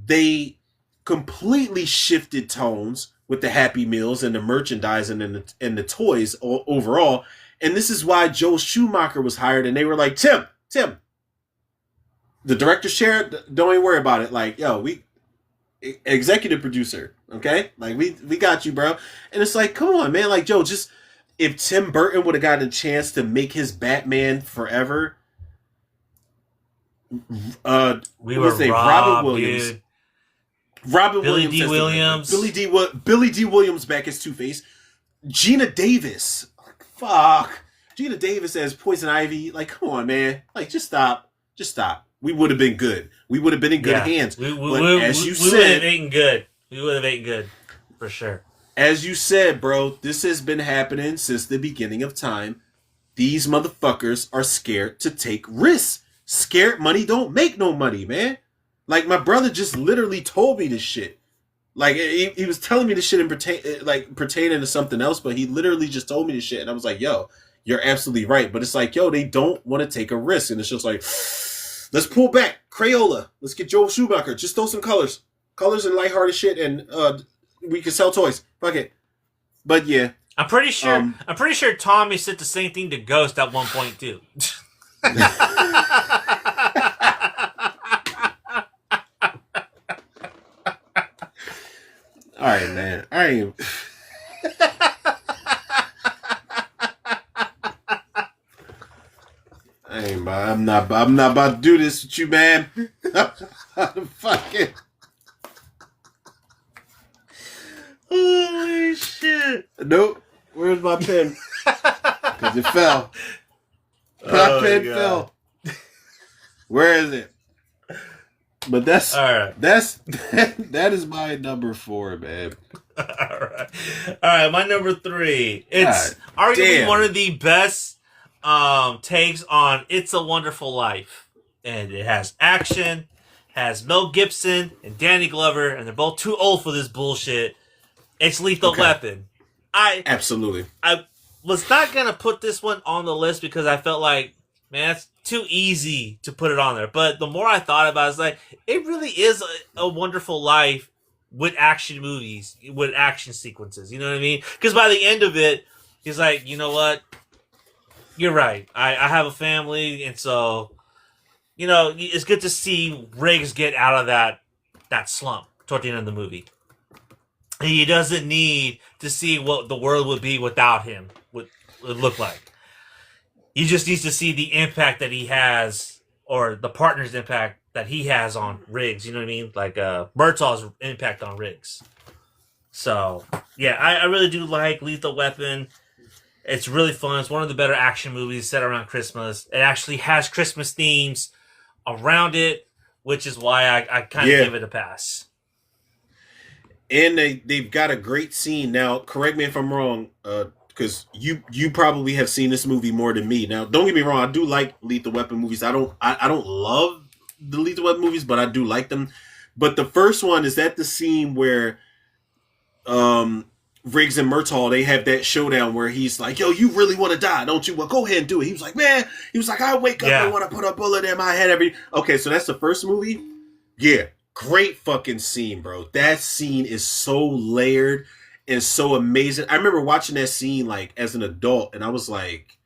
they completely shifted tones with the Happy Meals and the merchandising and the toys overall. And this is why Joel Schumacher was hired. And they were like, Tim, the director's chair, don't even worry about it. Like, yo, executive producer, okay? Like, we got you, bro. And it's like, come on, man. Like, Joe, just if Tim Burton would have gotten a chance to make his Batman forever, Robert Williams. Dude. Robin Billy Williams. D. Williams. Billy D. Williams back as Two-Face. Gina Davis. Fuck. Gina Davis as Poison Ivy. Like, come on, man. Like, just stop. We would have been good. We would have been in good hands. We would have eaten good. We would have eaten good. For sure. As you said, bro, this has been happening since the beginning of time. These motherfuckers are scared to take risks. Scared money don't make no money, man. Like, my brother just literally told me this shit. Like, he was telling me this shit pertaining to something else, but he literally just told me this shit. And I was like, yo, you're absolutely right. But it's like, yo, they don't want to take a risk. And it's just like, let's pull back. Crayola. Let's get Joel Schumacher. Just throw some colors. Colors and lighthearted shit, and we can sell toys. Fuck it. But yeah. I'm pretty sure Tommy said the same thing to Ghost at one point, too. All right, man. I'm not about to do this with you, man. Fucking. Holy shit. Nope. Where's my pen? Because it fell. My pen fell. Where is it? But that's all right. That is my number 4, man. All right. My number 3. It's arguably one of the best takes on "It's a Wonderful Life," and it has action, has Mel Gibson and Danny Glover, and they're both too old for this bullshit. It's Lethal Weapon. Absolutely. I was not gonna put this one on the list because I felt like, man, it's too easy to put it on there. But the more I thought about it, it's like, it really is a wonderful life with action movies, with action sequences. You know what I mean? Because by the end of it, he's like, you know what? You're right. I have a family, and so, you know, it's good to see Riggs get out of that slump toward the end of the movie. He doesn't need to see what the world would be without him, what it would look like. He just needs to see the impact that he has, or the partner's impact that he has on Riggs. You know what I mean? Like Murtaugh's impact on Riggs. So, yeah, I really do like Lethal Weapon. It's really fun. It's one of the better action movies set around Christmas. It actually has Christmas themes around it, which is why I kind of give it a pass. And they've got a great scene. Now, correct me if I'm wrong, because you probably have seen this movie more than me. Now, don't get me wrong, I do like Lethal Weapon movies. I don't love the Lethal Weapon movies, but I do like them. But the first one is that the scene where Riggs and Murtaugh, they have that showdown where he's like, yo, you really want to die, don't you? Well, go ahead and do it. He was like, man, I wake up and want to put a bullet in my head Okay, so that's the first movie? Yeah. Great fucking scene, bro. That scene is so layered. and so amazing. I remember watching that scene like as an adult, and I was like,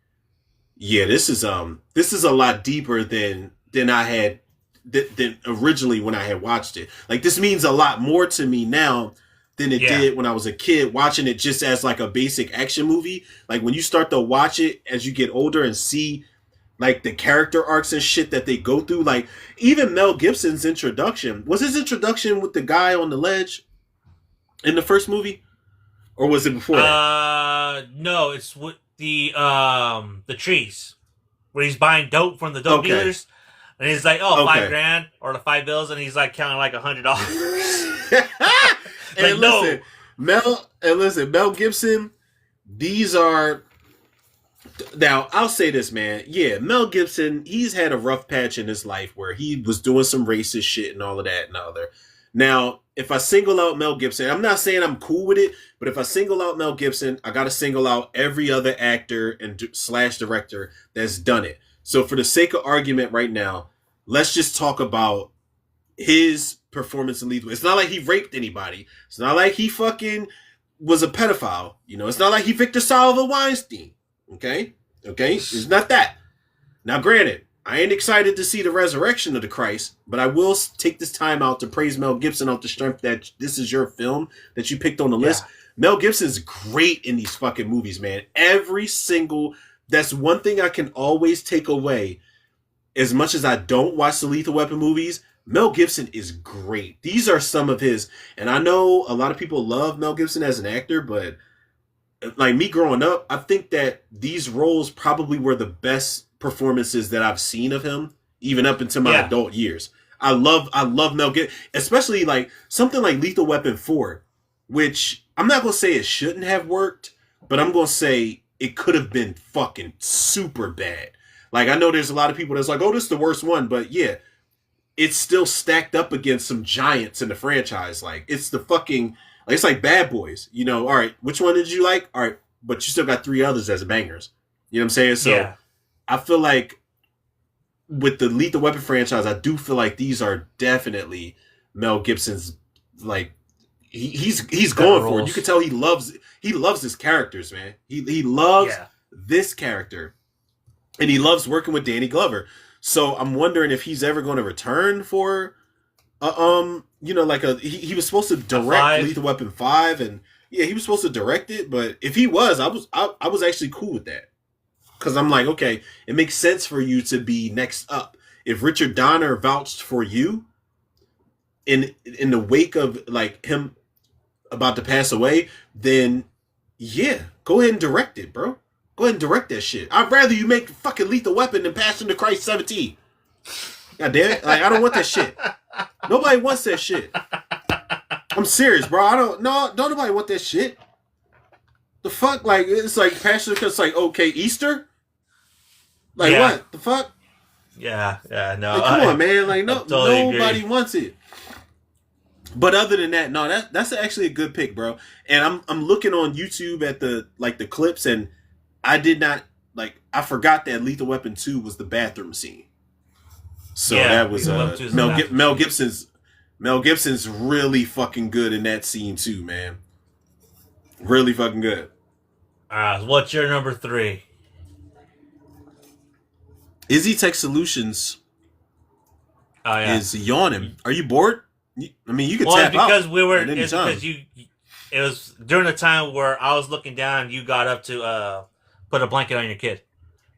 yeah, this is a lot deeper than I had than originally when I had watched it. Like, this means a lot more to me now than it did when I was a kid, watching it just as like a basic action movie. Like, when you start to watch it as you get older and see like the character arcs and shit that they go through, like even Mel Gibson's introduction, was his introduction with the guy on the ledge in the first movie, or was it before that? No, it's with the trees where he's buying dope from the dope dealers, and he's like, "Oh, $5,000 or the $5 bills," and he's like counting like $100. And like, listen, Mel Gibson. These are. Now, I'll say this, man. Yeah, Mel Gibson, he's had a rough patch in his life where he was doing some racist shit and all of that and other. Now, if I single out Mel Gibson, I'm not saying I'm cool with it, but if I single out Mel Gibson, I got to single out every other actor and / director that's done it. So for the sake of argument right now, let's just talk about his performance in Lethal. It's not like he raped anybody. It's not like he fucking was a pedophile. You know, it's not like he Victor Salva Weinstein. Okay? It's not that. Now, granted, I ain't excited to see the resurrection of the Christ, but I will take this time out to praise Mel Gibson off the strength that this is your film that you picked on the list. Mel Gibson's great in these fucking movies, man. That's one thing I can always take away. As much as I don't watch the Lethal Weapon movies, Mel Gibson is great. These are some of his, and I know a lot of people love Mel Gibson as an actor, but like me growing up, I think that these roles probably were the best performances that I've seen of him, even up into my adult years. I love Mel Gibson, especially like something like Lethal Weapon 4, which I'm not going to say it shouldn't have worked, but I'm going to say it could have been fucking super bad. Like, I know there's a lot of people that's like, oh, this is the worst one, but yeah, it's still stacked up against some giants in the franchise. Like, it's the fucking... It's like Bad Boys, you know. All right, which one did you like? All right, but you still got 3 others as bangers. You know what I'm saying? So I feel like with the Lethal Weapon franchise, I do feel like these are definitely Mel Gibson's. Like he's going for it. You can tell he loves his characters, man. He loves this character, and he loves working with Danny Glover. So I'm wondering if he's ever going to return for. You know, like he was supposed to direct Lethal Weapon 5, and he was supposed to direct it, but if he was, I was actually cool with that. Cause I'm like, okay, it makes sense for you to be next up. If Richard Donner vouched for you in the wake of like him about to pass away, then go ahead and direct it, bro. Go ahead and direct that shit. I'd rather you make fucking Lethal Weapon than Passion of the Christ 17. God damn it. Like, I don't want that shit. Nobody wants that shit. I'm serious, bro. Don't nobody want that shit. The fuck? Like, it's like Passion of the Christ, like, okay, Easter? Like, what? The fuck? No. Like, come on, man. Like, nobody wants it. But other than that, no, that's actually a good pick, bro. And I'm looking on YouTube at the clips, and I forgot that Lethal Weapon 2 was the bathroom scene. So that was Mel Gibson's really fucking good in that scene too, man. Really fucking good. What's your number 3? Izzy Tech Solutions is yawning. Are you bored? I mean, you could tap because out. It was during the time where I was looking down and you got up to put a blanket on your kid.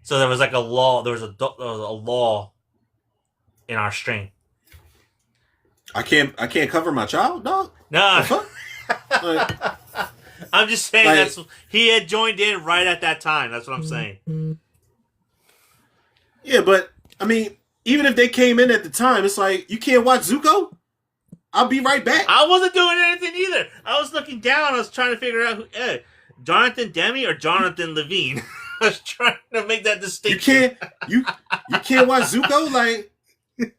So there was like a law. There was a law in our stream. I can't cover my child, dog. No. I'm just saying he had joined in right at that time. That's what I'm saying. Yeah, but I mean, even if they came in at the time, it's like you can't watch Zuko. I'll be right back. I wasn't doing anything either. I was looking down. I was trying to figure out who, Jonathan Demme or Jonathan Levine. I was trying to make that distinction. You can't watch Zuko. Like,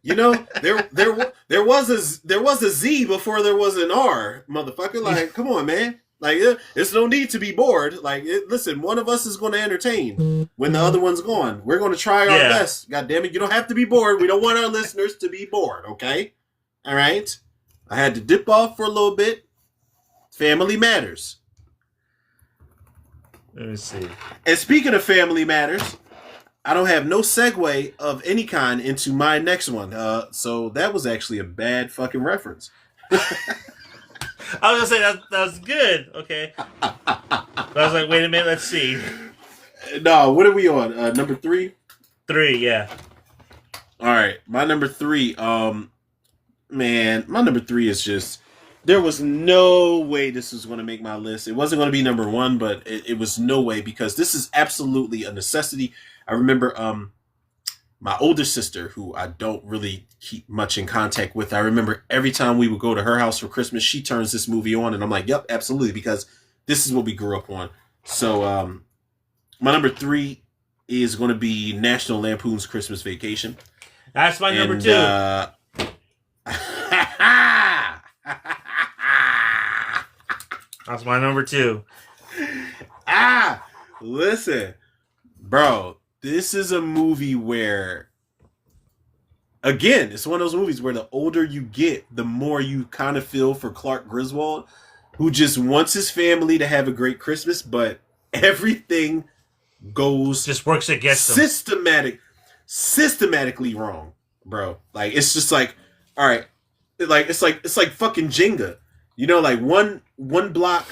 you know, there was a Z before there was an R, motherfucker. Like, come on, man. Like, there's no need to be bored. Like, listen, one of us is going to entertain when the other one's gone. We're going to try our best. God damn it, you don't have to be bored. We don't want our listeners to be bored. Okay, all right. I had to dip off for a little bit. Family matters. Let me see. And speaking of Family Matters, I don't have no segue of any kind into my next one. So that was actually a bad fucking reference. I was gonna say that was good. Okay. But I was like, wait a minute, let's see. No, what are we on? Number 3? 3, yeah. All right, my number 3. Man, my number 3 is just. There was no way this was going to make my list. It wasn't going to be number 1, but it was no way because this is absolutely a necessity. I remember my older sister, who I don't really keep much in contact with. I remember every time we would go to her house for Christmas, she turns this movie on, and I'm like, yep, absolutely, because this is what we grew up on. So my number 3 is going to be National Lampoon's Christmas Vacation. That's my number 2. That's my number 2. Listen, bro, this is a movie where, again, it's one of those movies where the older you get, the more you kind of feel for Clark Griswold, who just wants his family to have a great Christmas, but everything goes just works against them. Systematically wrong, bro. Like, it's just like, all right, it's like fucking Jenga. You know, like one block,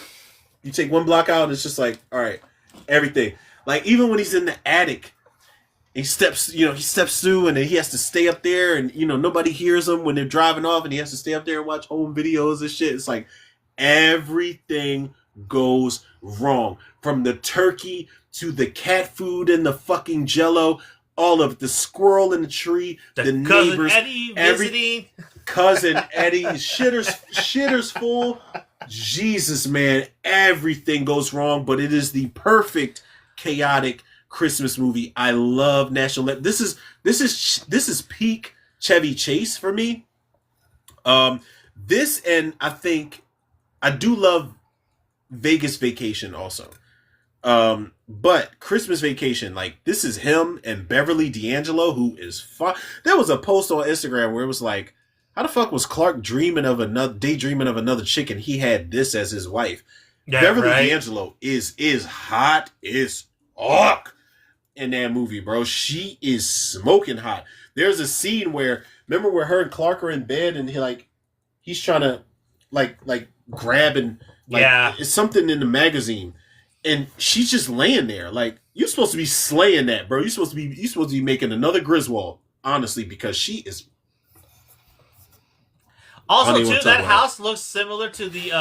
you take one block out, and it's just like, all right, everything. Like, even when he's in the attic, he steps through, and then he has to stay up there, and nobody hears him when they're driving off, and he has to stay up there and watch home videos and shit. It's like everything goes wrong, from the turkey to the cat food and the fucking Jello, all of the squirrel in the tree, the neighbors, Eddie visiting. Cousin Eddie, shitters full. Jesus, man, everything goes wrong, but it is the perfect chaotic Christmas movie. I love National. This is peak Chevy Chase for me. This, and I think I do love Vegas Vacation also. But Christmas Vacation, like, this is him and Beverly D'Angelo, who is fun. There was a post on Instagram where it was like, how the fuck was Clark daydreaming of another chick, and he had this as his wife? Yeah, Beverly D'Angelo is hot as fuck in that movie, bro. She is smoking hot. There's a scene where, remember where her and Clark are in bed, and he's trying to like grab and it's something in the magazine, and she's just laying there. Like, you're supposed to be slaying that, bro. You're supposed to be making another Griswold, honestly, because she is. Also, too, that house looks similar to the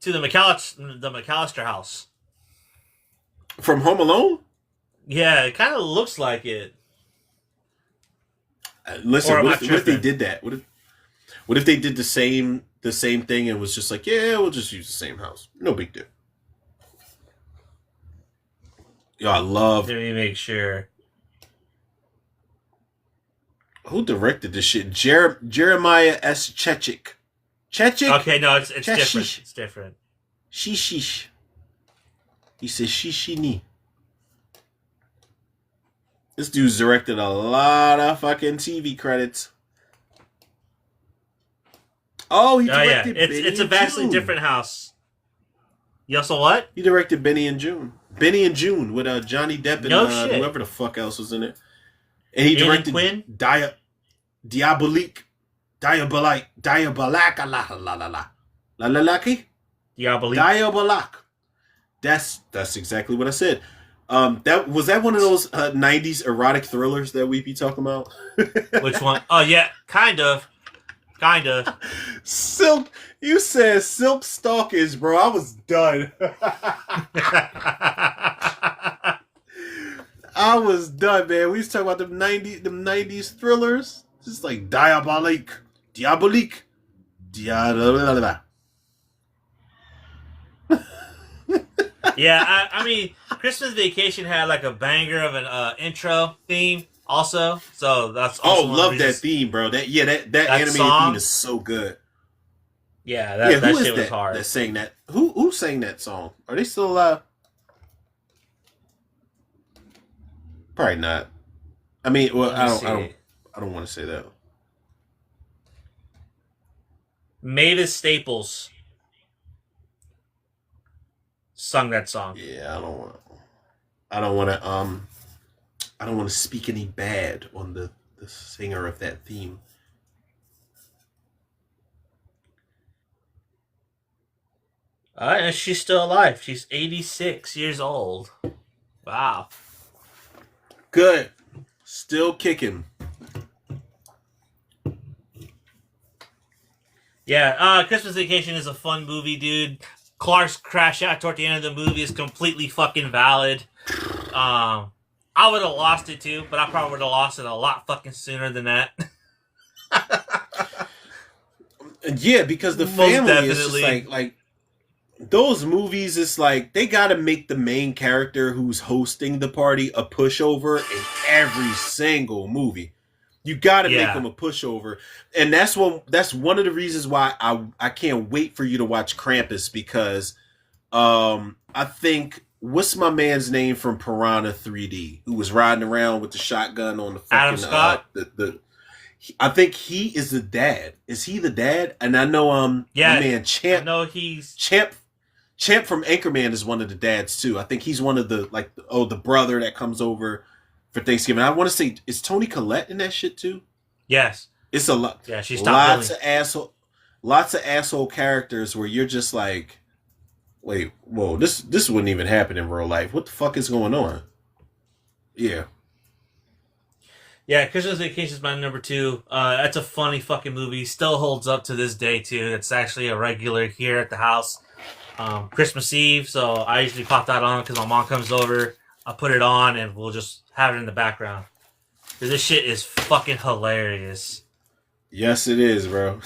McAllister house from Home Alone. Yeah, it kind of looks like it. Listen, what if they did that? What if they did the same thing and was just like, yeah, we'll just use the same house, no big deal. Yo, I love. Let me make sure. Who directed this shit? Jeremiah S. Chechik. Chechik? Okay, no, it's different. It's different. Shishish. He says shishini. This dude's directed a lot of fucking TV credits. Oh, he directed Benny it's a vastly different house. You also what? He directed Benny and June. Benny and June with Johnny Depp and whoever the fuck else was in it. And he directed Diabolique. Diabolique. That's exactly what I said. That was one of those 90s erotic thrillers that we be talking about. Which one? Oh yeah, kind of. Silk. You said Silk Stalkers, bro. I was done. I was done, man. We was talking about them 90s thrillers. Just like Diabolique. Yeah, I mean, Christmas Vacation had like a banger of an intro theme also. So that's also love that theme, bro. That animated theme is so good. Yeah, that shit was hard. That sang that. Who sang that song? Are they still alive? Probably not. I mean, well, I don't want to say that. Mavis Staples. sung that song. Yeah, I don't want to speak any bad on the singer of that theme. And she's still alive. She's 86 years old. Wow. Good. Still kicking. Yeah, Christmas Vacation is a fun movie, dude. Clark's crash out toward the end of the movie is completely fucking valid. I would have lost it too, but I probably would have lost it a lot fucking sooner than that. Yeah, because the family is just like those movies. It's like they got to make the main character who's hosting the party a pushover in every single movie. You got to make him a pushover, and that's one of the reasons why I can't wait for you to watch Krampus, because I think, what's my man's name from Piranha 3D who was riding around with the shotgun on the fucking, Adam Scott. I think he is the dad. Is he the dad? And I know my man Champ. No, he's Champ from Anchorman is one of the dads too. I think he's one of the the brother that comes over for Thanksgiving. I want to say, is Toni Collette in that shit too? Yes. It's a lot. Yeah, she stopped lots of asshole characters where you're just like, wait, whoa, this wouldn't even happen in real life. What the fuck is going on? Yeah. Yeah, Christmas Vacation is my number 2. That's a funny fucking movie. Still holds up to this day too. It's actually a regular here at the house. Christmas Eve, so I usually pop that on because my mom comes over. I'll put it on and we'll just have it in the background. This shit is fucking hilarious. Yes, it is, bro.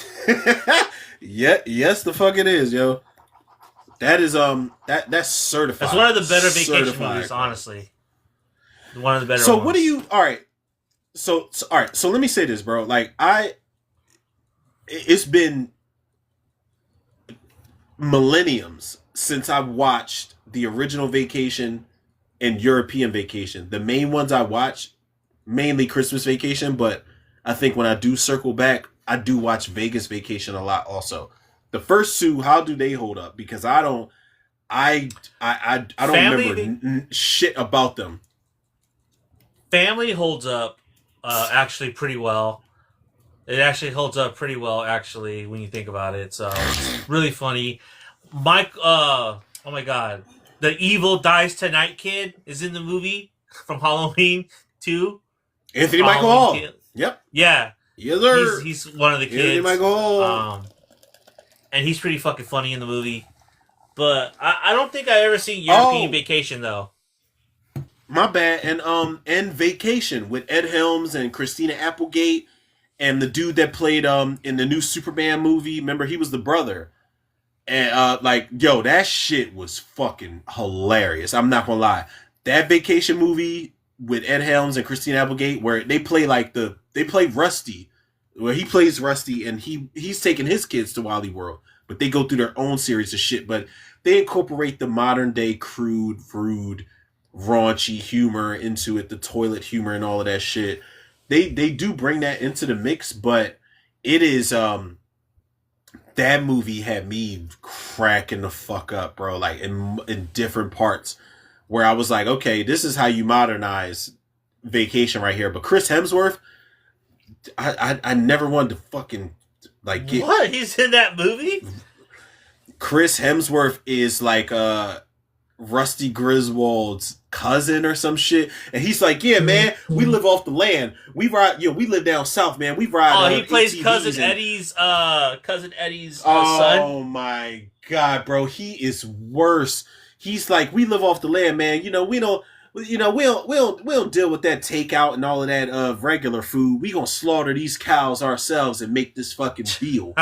Yes, the fuck it is, yo. That is that's certified. It's one of the better vacation movies, honestly. One of the better ones. What do you? All right. So let me say this, bro. Like it's been millenniums since I watched the original Vacation and European Vacation. The main ones I watch, mainly Christmas Vacation, but I think when I do circle back, I do watch Vegas Vacation a lot also. The first two, how do they hold up? Because I don't remember shit about them. Family holds up actually pretty well. It actually holds up pretty well, actually, when you think about it. So it's really funny. Oh my god. The evil Dies Tonight kid is in the movie from Halloween 2. Anthony Michael Hall. Yep. Yeah. Yes, sir. He's one of the kids. Anthony Michael Hall. And he's pretty fucking funny in the movie. But I don't think I ever seen European Vacation, though. My bad. And Vacation with Ed Helms and Christina Applegate and the dude that played in the new Superman movie. Remember, he was the brother. And that shit was fucking hilarious. I'm not gonna lie. That Vacation movie with Ed Helms and Christina Applegate, where they play Rusty, where he plays Rusty and he's taking his kids to Wally World, but they go through their own series of shit. But they incorporate the modern day crude, rude, raunchy humor into it, the toilet humor and all of that shit. They do bring that into the mix, but it is that movie had me cracking the fuck up, bro. Like in different parts where I was like, okay, this is how you modernize Vacation right here. But Chris Hemsworth, I never wanted to fucking like get. What? He's in that movie? Chris Hemsworth is like Rusty Griswold's cousin or some shit, and he's like, yeah, man, we live off the land. We ride, we live down south, man. We ride. Oh, he plays cousin Eddie's son. Oh my god, bro, he is worse. He's like, we live off the land, man. We don't deal with that takeout and all of that regular food. We gonna slaughter these cows ourselves and make this fucking deal.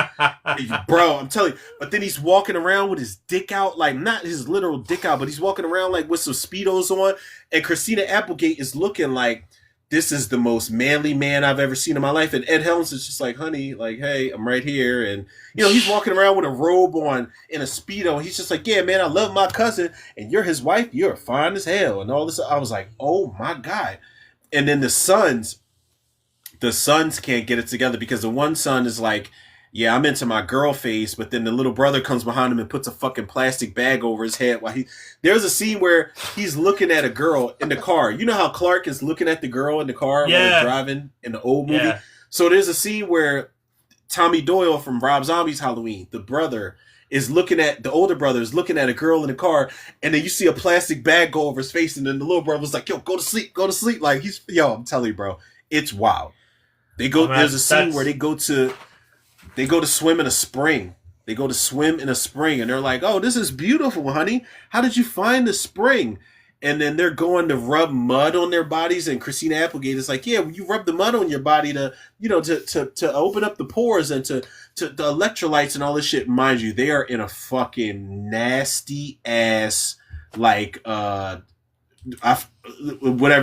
Bro, I'm telling you. But then he's walking around with his dick out, like not his literal dick out, but he's walking around like with some Speedos on. And Christina Applegate is looking like, this is the most manly man I've ever seen in my life. And Ed Helms is just like, honey, like, hey, I'm right here. And, he's walking around with a robe on in a Speedo. He's just like, yeah, man, I love my cousin. And you're his wife. You're fine as hell. And all this. I was like, oh, my God. And then the sons can't get it together because the one son is like yeah, I'm into my girl phase, but then the little brother comes behind him and puts a fucking plastic bag over his head while there's a scene where he's looking at a girl in the car. You know how Clark is looking at the girl in the car while they're driving in the old movie? Yeah. So there's a scene where Tommy Doyle from Rob Zombie's Halloween, the brother, is looking at the older brother is looking at a girl in the car, and then you see a plastic bag go over his face, and then the little brother was like, "Yo, go to sleep, go to sleep." Like I'm telling you, bro, it's wild. They go. There's a scene where they go to swim in a spring. They go to swim in a spring, and they're like, "Oh, this is beautiful, honey. How did you find the spring?" And then they're going to rub mud on their bodies, and Christina Applegate is like, "Yeah, well, you rub the mud on your body to open up the pores and to the electrolytes and all this shit." Mind you, they are in a fucking nasty ass whatever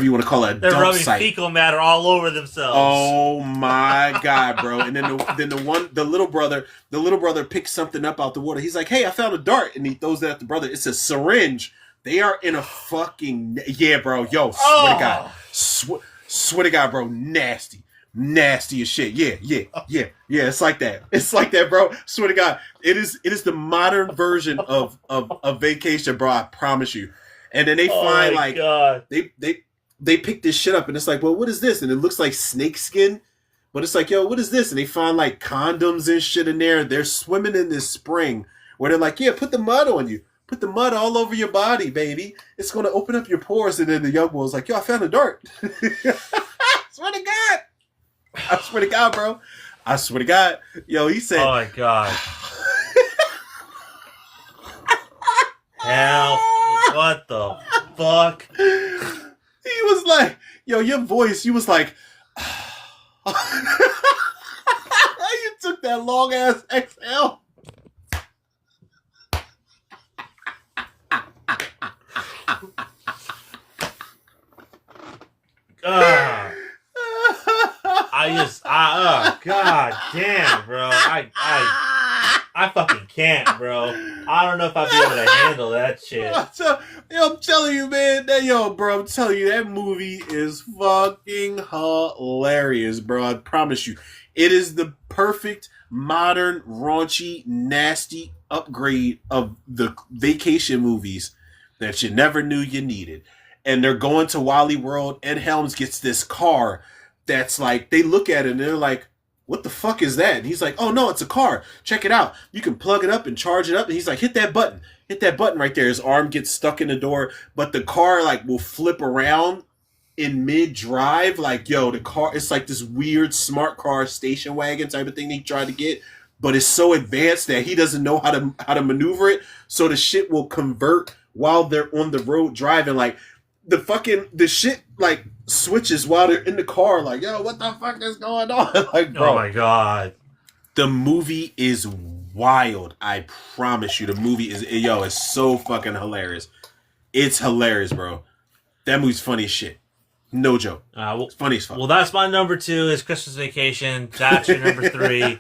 you want to call it, they're dump rubbing site. fecal matter all over themselves. Oh my god, bro! And then the little brother picks something up out the water. He's like, "Hey, I found a dart," and he throws it at the brother. It's a syringe. They are in a fucking bro. Yo, swear to God, swear to God, bro, nasty as shit. Yeah. It's like that. It's like that, bro. Swear to God, it is the modern version of Vacation, bro. I promise you. And then they find God. they pick this shit up, and it's like, well, what is this? And it looks like snake skin, but it's like, yo, what is this? And they find like condoms and shit in there. They're swimming in this spring where they're like, yeah, put the mud on you. Put the mud all over your body, baby. It's going to open up your pores. And then the young boy's like, yo, I found a dart. Swear to God. I swear to God, bro. I swear to God. Yo, he said. Oh, my God. Hell, what the fuck? He was like, yo, your voice, you was like. You took that long-ass exhale. God damn, bro. I fucking can't, bro. I don't know if I'd be able to handle that shit. I'm telling you, man. I'm telling you, that movie is fucking hilarious, bro. I promise you. It is the perfect, modern, raunchy, nasty upgrade of the vacation movies that you never knew you needed. And they're going to Wally World. Ed Helms gets this car that's like, they look at it and they're like, what the fuck is that? And he's like, oh no, it's a car. Check it out. You can plug it up and charge it up. And he's like, hit that button. Hit that button right there. His arm gets stuck in the door, but the car like will flip around in mid-drive. Like, yo, the car, it's like this weird smart car station wagon type of thing he tried to get, but it's so advanced that he doesn't know how to maneuver it. So the shit will convert while they're on the road driving. Like, the shit like switches while they're in the car. Like, yo, what the fuck is going on? Like, bro, oh my God, the movie is wild. I promise you, the movie is it's so fucking hilarious. It's hilarious, bro. That movie's funny as shit. No joke. It's funny as fuck. Well, that's my number 2 is Christmas Vacation. That's your number 3.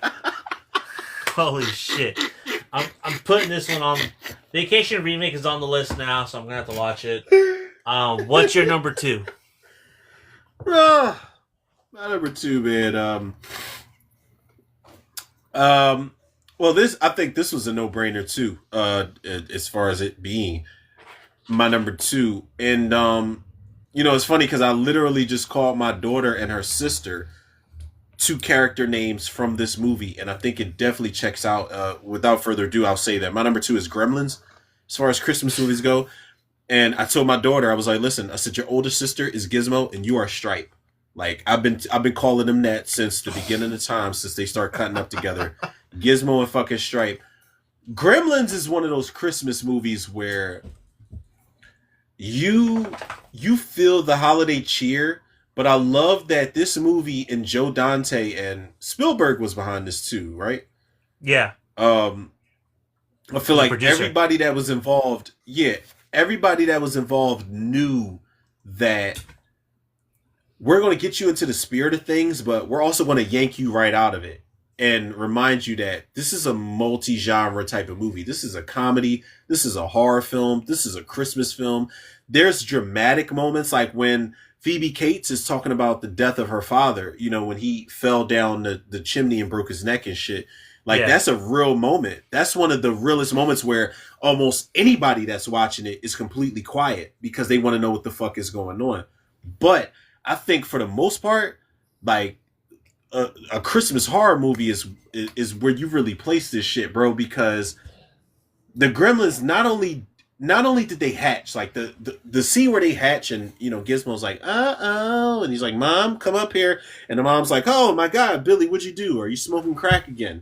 Holy shit. I'm putting this one on. Vacation Remake is on the list now, so I'm gonna have to watch it. What's your number 2? My number 2, man. Well, I think this was a no-brainer too. As far as it being my number 2, and it's funny because I literally just called my daughter and her sister 2 character names from this movie, and I think it definitely checks out. Without further ado, I'll say that my number 2 is Gremlins, as far as Christmas movies go. And I told my daughter, I was like, listen, I said, your older sister is Gizmo and you are Stripe. Like, I've been calling them that since the beginning of time, since they start cutting up together. Gizmo and fucking Stripe. Gremlins is one of those Christmas movies where you feel the holiday cheer, but I love that this movie and Joe Dante and Spielberg was behind this too, right? Yeah. I feel like everybody that was involved, knew that we're going to get you into the spirit of things, but we're also going to yank you right out of it and remind you that this is a multi-genre type of movie. This is a comedy. This is a horror film. This is a Christmas film. There's dramatic moments like when Phoebe Cates is talking about the death of her father, when he fell down the chimney and broke his neck and shit. Like, that's a real moment. That's one of the realest moments where almost anybody that's watching it is completely quiet because they want to know what the fuck is going on. But I think for the most part, like, a Christmas horror movie is where you really place this shit, bro, because the Gremlins not only did they hatch, like the scene where they hatch and, you know, Gizmo's like, and he's like, Mom, come up here. And the mom's like, oh my God, Billy, what'd you do? Are you smoking crack again?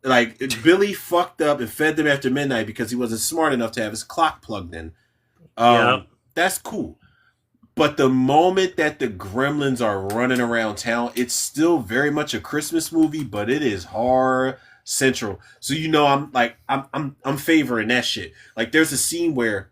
Like, Billy fucked up and fed them after midnight because he wasn't smart enough to have his clock plugged in. That's cool. But the moment that the Gremlins are running around town, it's still very much a Christmas movie, but it is horror central. So, you know, I'm favoring that shit. Like, there's a scene where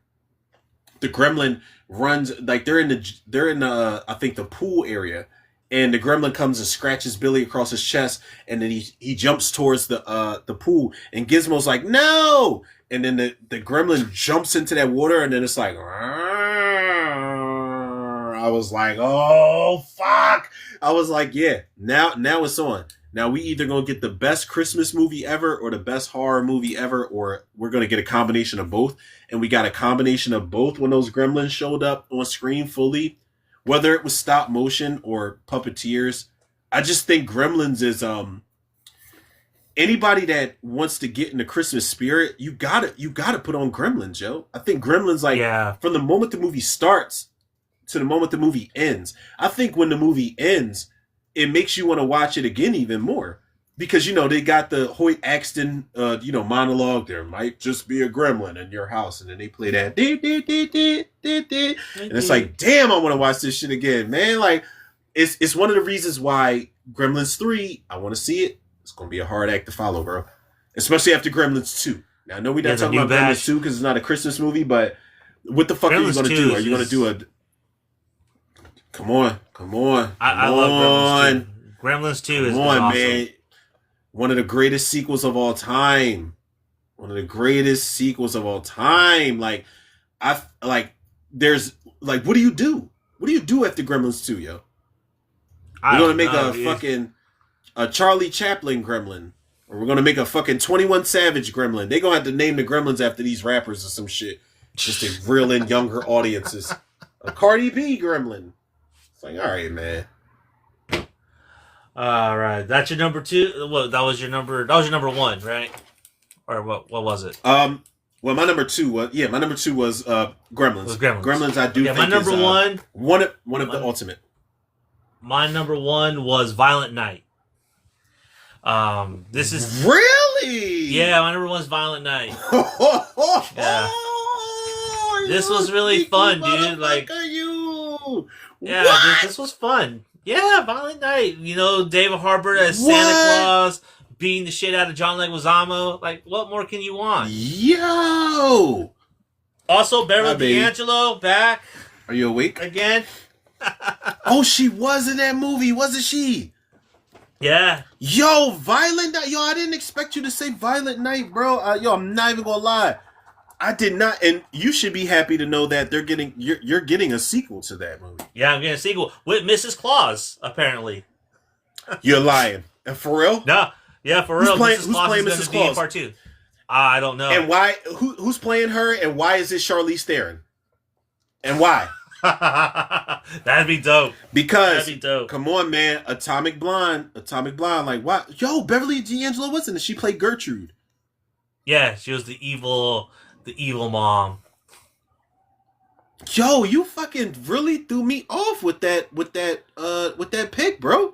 the Gremlin runs, like, they're in the I think the pool area, and the Gremlin comes and scratches Billy across his chest, and then he jumps towards the pool, and Gizmo's like, no! And then the Gremlin jumps into that water, and then it's like, I was like, oh, fuck! I was like, yeah, now it's on. Now we either gonna get the best Christmas movie ever or the best horror movie ever, or we're gonna get a combination of both. And we got a combination of both when those Gremlins showed up on screen fully. Whether it was stop motion or puppeteers, I just think Gremlins is anybody that wants to get in the Christmas spirit, you gotta put on Gremlins, yo. I think Gremlins, like, from the moment the movie starts to the moment the movie ends, I think when the movie ends, it makes you want to watch it again even more. Because, you know, they got the Hoyt Axton, monologue, there might just be a gremlin in your house. And then they play that. And it's like, damn, I want to watch this shit again, man. Like, it's one of the reasons why Gremlins 3, I want to see it. It's going to be a hard act to follow, bro. Especially after Gremlins 2. Now, I know we're not talking about Gremlins 2 because it's not a Christmas movie, but what the fuck are you going to do? Are you going to do a... Come on. I love Gremlins 2. Gremlins 2 is awesome. Man. One of the greatest sequels of all time. Like, there's, like, what do you do? What do you do after Gremlins 2, yo? We're going to make a Charlie Chaplin gremlin. Or we're going to make a fucking 21 Savage gremlin. They're going to have to name the gremlins after these rappers or some shit. Just to reel in younger audiences. A Cardi B gremlin. It's like, all right, man. All right, that's your number 2. Well, that was your number 1, right? Or what was it? Well, my number 2 was Gremlins. Gremlins, I do think my number is, one of the ultimate. My number 1 was Violent Night. This is really, my number 1 is Violent Night. Yeah. This was really fun, dude. Like, this was fun. Yeah, Violent Night. You know, David Harbour as Santa Claus, beating the shit out of John Leguizamo. Like, what more can you want? Yo! Also, Beverly D'Angelo back. Are you awake? Again. Oh, she was in that movie, wasn't she? Yeah. Yo, Violent Night. Yo, I didn't expect you to say Violent Night, bro. I'm not even gonna lie. I did not, and you should be happy to know that you're getting a sequel to that movie. Yeah, I'm getting a sequel with Mrs. Claus, apparently. You're lying. And for real? No. Yeah, for real. Who's playing Mrs. Claus? Part 2. I don't know. And why? Who's playing her? And why is it Charlize Theron? And why? That'd be dope. Because that'd be dope. Come on, man. Atomic Blonde. Like, why? Yo, Beverly D'Angelo wasn't it? She played Gertrude. Yeah, she was the evil mom. Yo, you fucking really threw me off with that pick, bro.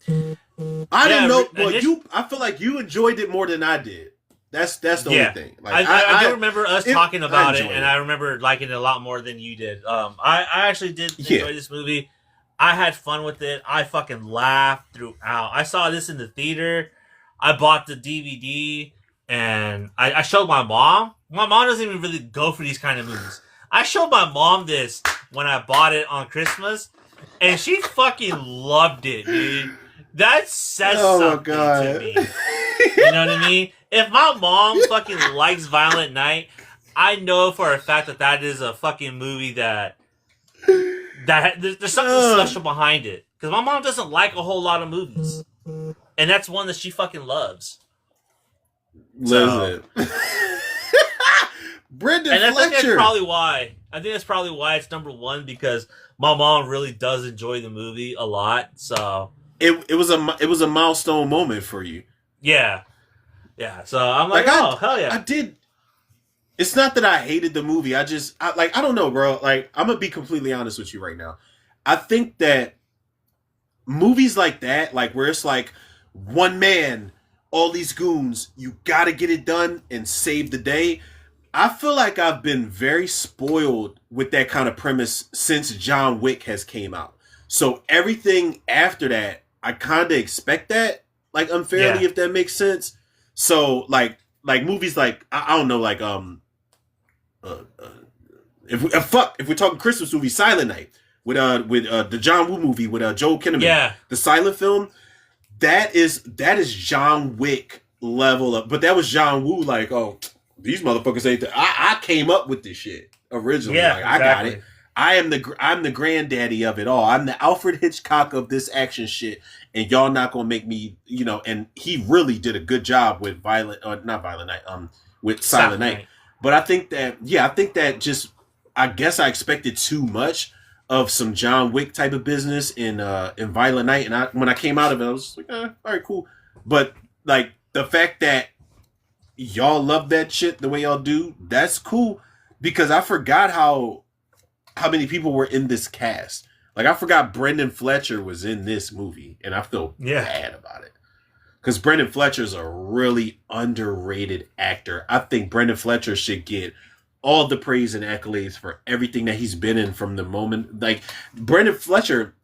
I didn't know. Well, I feel like you enjoyed it more than I did. That's the only thing. Like, I do remember us talking about it, and I remember liking it a lot more than you did. I actually did enjoy this movie. I had fun with it. I fucking laughed throughout. I saw this in the theater. I bought the DVD, and I showed my mom. My mom doesn't even really go for these kind of movies. I showed my mom this when I bought it on Christmas, and she fucking loved it, dude. That says something to me. You know what I mean? If my mom fucking likes Violent Night, I know for a fact that is a fucking movie that there's something special behind it. Because my mom doesn't like a whole lot of movies. And that's one that she fucking loves. So, Listen. Brendan and I think that's Fletcher. probably why. I think that's probably why it's number one, because my mom really does enjoy the movie a lot. So It was a milestone moment for you. yeah, So I'm like, oh hell yeah. I did. It's not that I hated the movie. I don't know, bro. Like, I'm gonna be completely honest with you right now. I think that movies like that, like where it's like one man, all these goons, you gotta get it done and save the day. I feel like I've been very spoiled with that kind of premise since John Wick has came out. So everything after that, I kind of expect that, like, unfairly, if that makes sense. So like movies like I don't know, like if we're talking Christmas movie, Silent Night with the John Woo movie with Joel Kinnaman, the silent film, that is John Wick level up, but that was John Woo, like, oh, these motherfuckers ain't. I came up with this shit originally. Yeah, like, I got it. I'm the granddaddy of it all. I'm the Alfred Hitchcock of this action shit, and y'all not gonna make me, And he really did a good job with with Silent Night. But I think that just, I guess I expected too much of some John Wick type of business in Violent Night, and when I came out of it, I was like, all right, cool. But like the fact that y'all love that shit the way y'all do, that's cool, because I forgot how many people were in this cast. Like, I forgot Brendan Fletcher was in this movie, and I feel bad about it. Because Brendan Fletcher's a really underrated actor. I think Brendan Fletcher should get all the praise and accolades for everything that he's been in from the moment. Like, Brendan Fletcher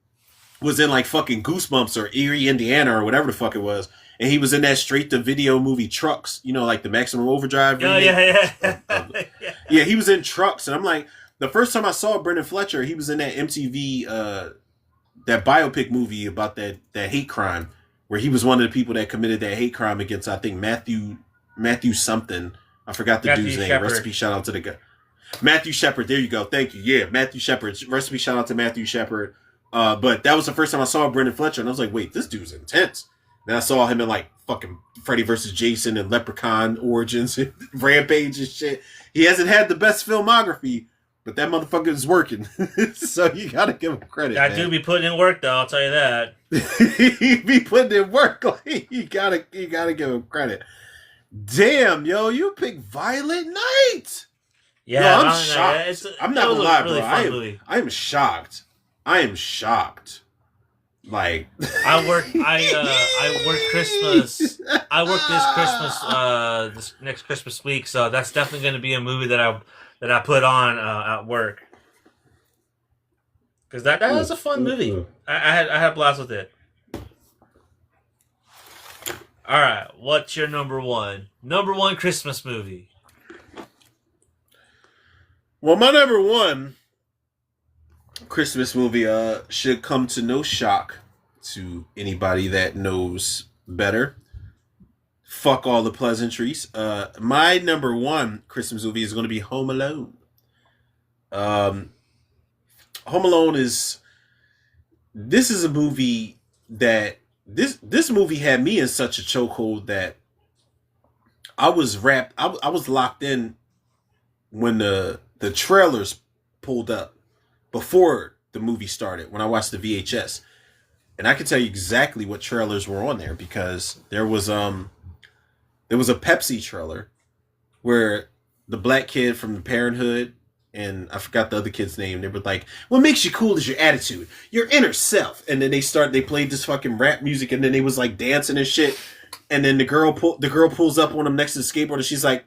was in, like, fucking Goosebumps or Erie, Indiana, or whatever the fuck it was. And he was in that straight-to-video movie Trucks, like the Maximum Overdrive. Oh, yeah, he was in Trucks. And I'm like, the first time I saw Brendan Fletcher, he was in that MTV, that biopic movie about that hate crime, where he was one of the people that committed that hate crime against, I think, Matthew something. I forgot the dude's name. Recipe shout out to the guy. Matthew Shepard. There you go. Thank you. Yeah, Matthew Shepard. Recipe shout out to Matthew Shepard. But that was the first time I saw Brendan Fletcher, and I was like, wait, this dude's intense. Then I saw him in, like, fucking Freddy vs. Jason and Leprechaun Origins and Rampage and shit. He hasn't had the best filmography, but that motherfucker is working. So you gotta give him credit. I do be putting in work, though, I'll tell you that. He be putting in work. Like, you gotta give him credit. Damn, yo, you picked Violent Night. Yeah, yo, I'm shocked. I'm not gonna lie, bro. I am shocked. I am shocked. Like, I work Christmas. I work this next Christmas week, so that's definitely going to be a movie that I put on at work, because that was a fun movie. I had a blast with it. All right, what's your number one Christmas movie? Well, my number one Christmas movie should come to no shock to anybody that knows better. Fuck all the pleasantries. My number one Christmas movie is going to be Home Alone. Home Alone is a movie that this movie had me in such a chokehold that I was locked in when the trailers pulled up before the movie started, when I watched the VHS. And I can tell you exactly what trailers were on there, because there was a Pepsi trailer where the black kid from the Parenthood, and I forgot the other kid's name, they were like, what makes you cool is your attitude, your inner self. And then they played this fucking rap music, and then they was like dancing and shit. And then the girl pulls up on him next to the skateboard, and she's like,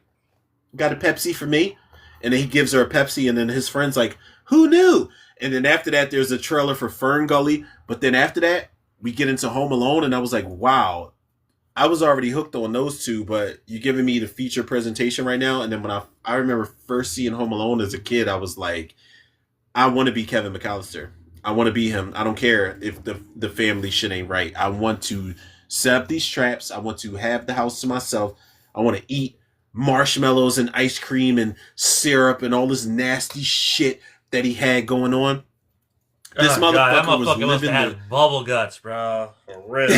got a Pepsi for me? And then he gives her a Pepsi, and then his friend's like, who knew? And then after that, there's a trailer for Fern Gully. But then after that, we get into Home Alone, and I was like, wow. I was already hooked on those two, but you're giving me the feature presentation right now. And then when I remember first seeing Home Alone as a kid, I was like, I want to be Kevin McAllister. I want to be him. I don't care if the family shit ain't right. I want to set up these traps. I want to have the house to myself. I want to eat marshmallows and ice cream and syrup and all this nasty shit that he had going on. This motherfucker was living had bubble guts, bro. For real.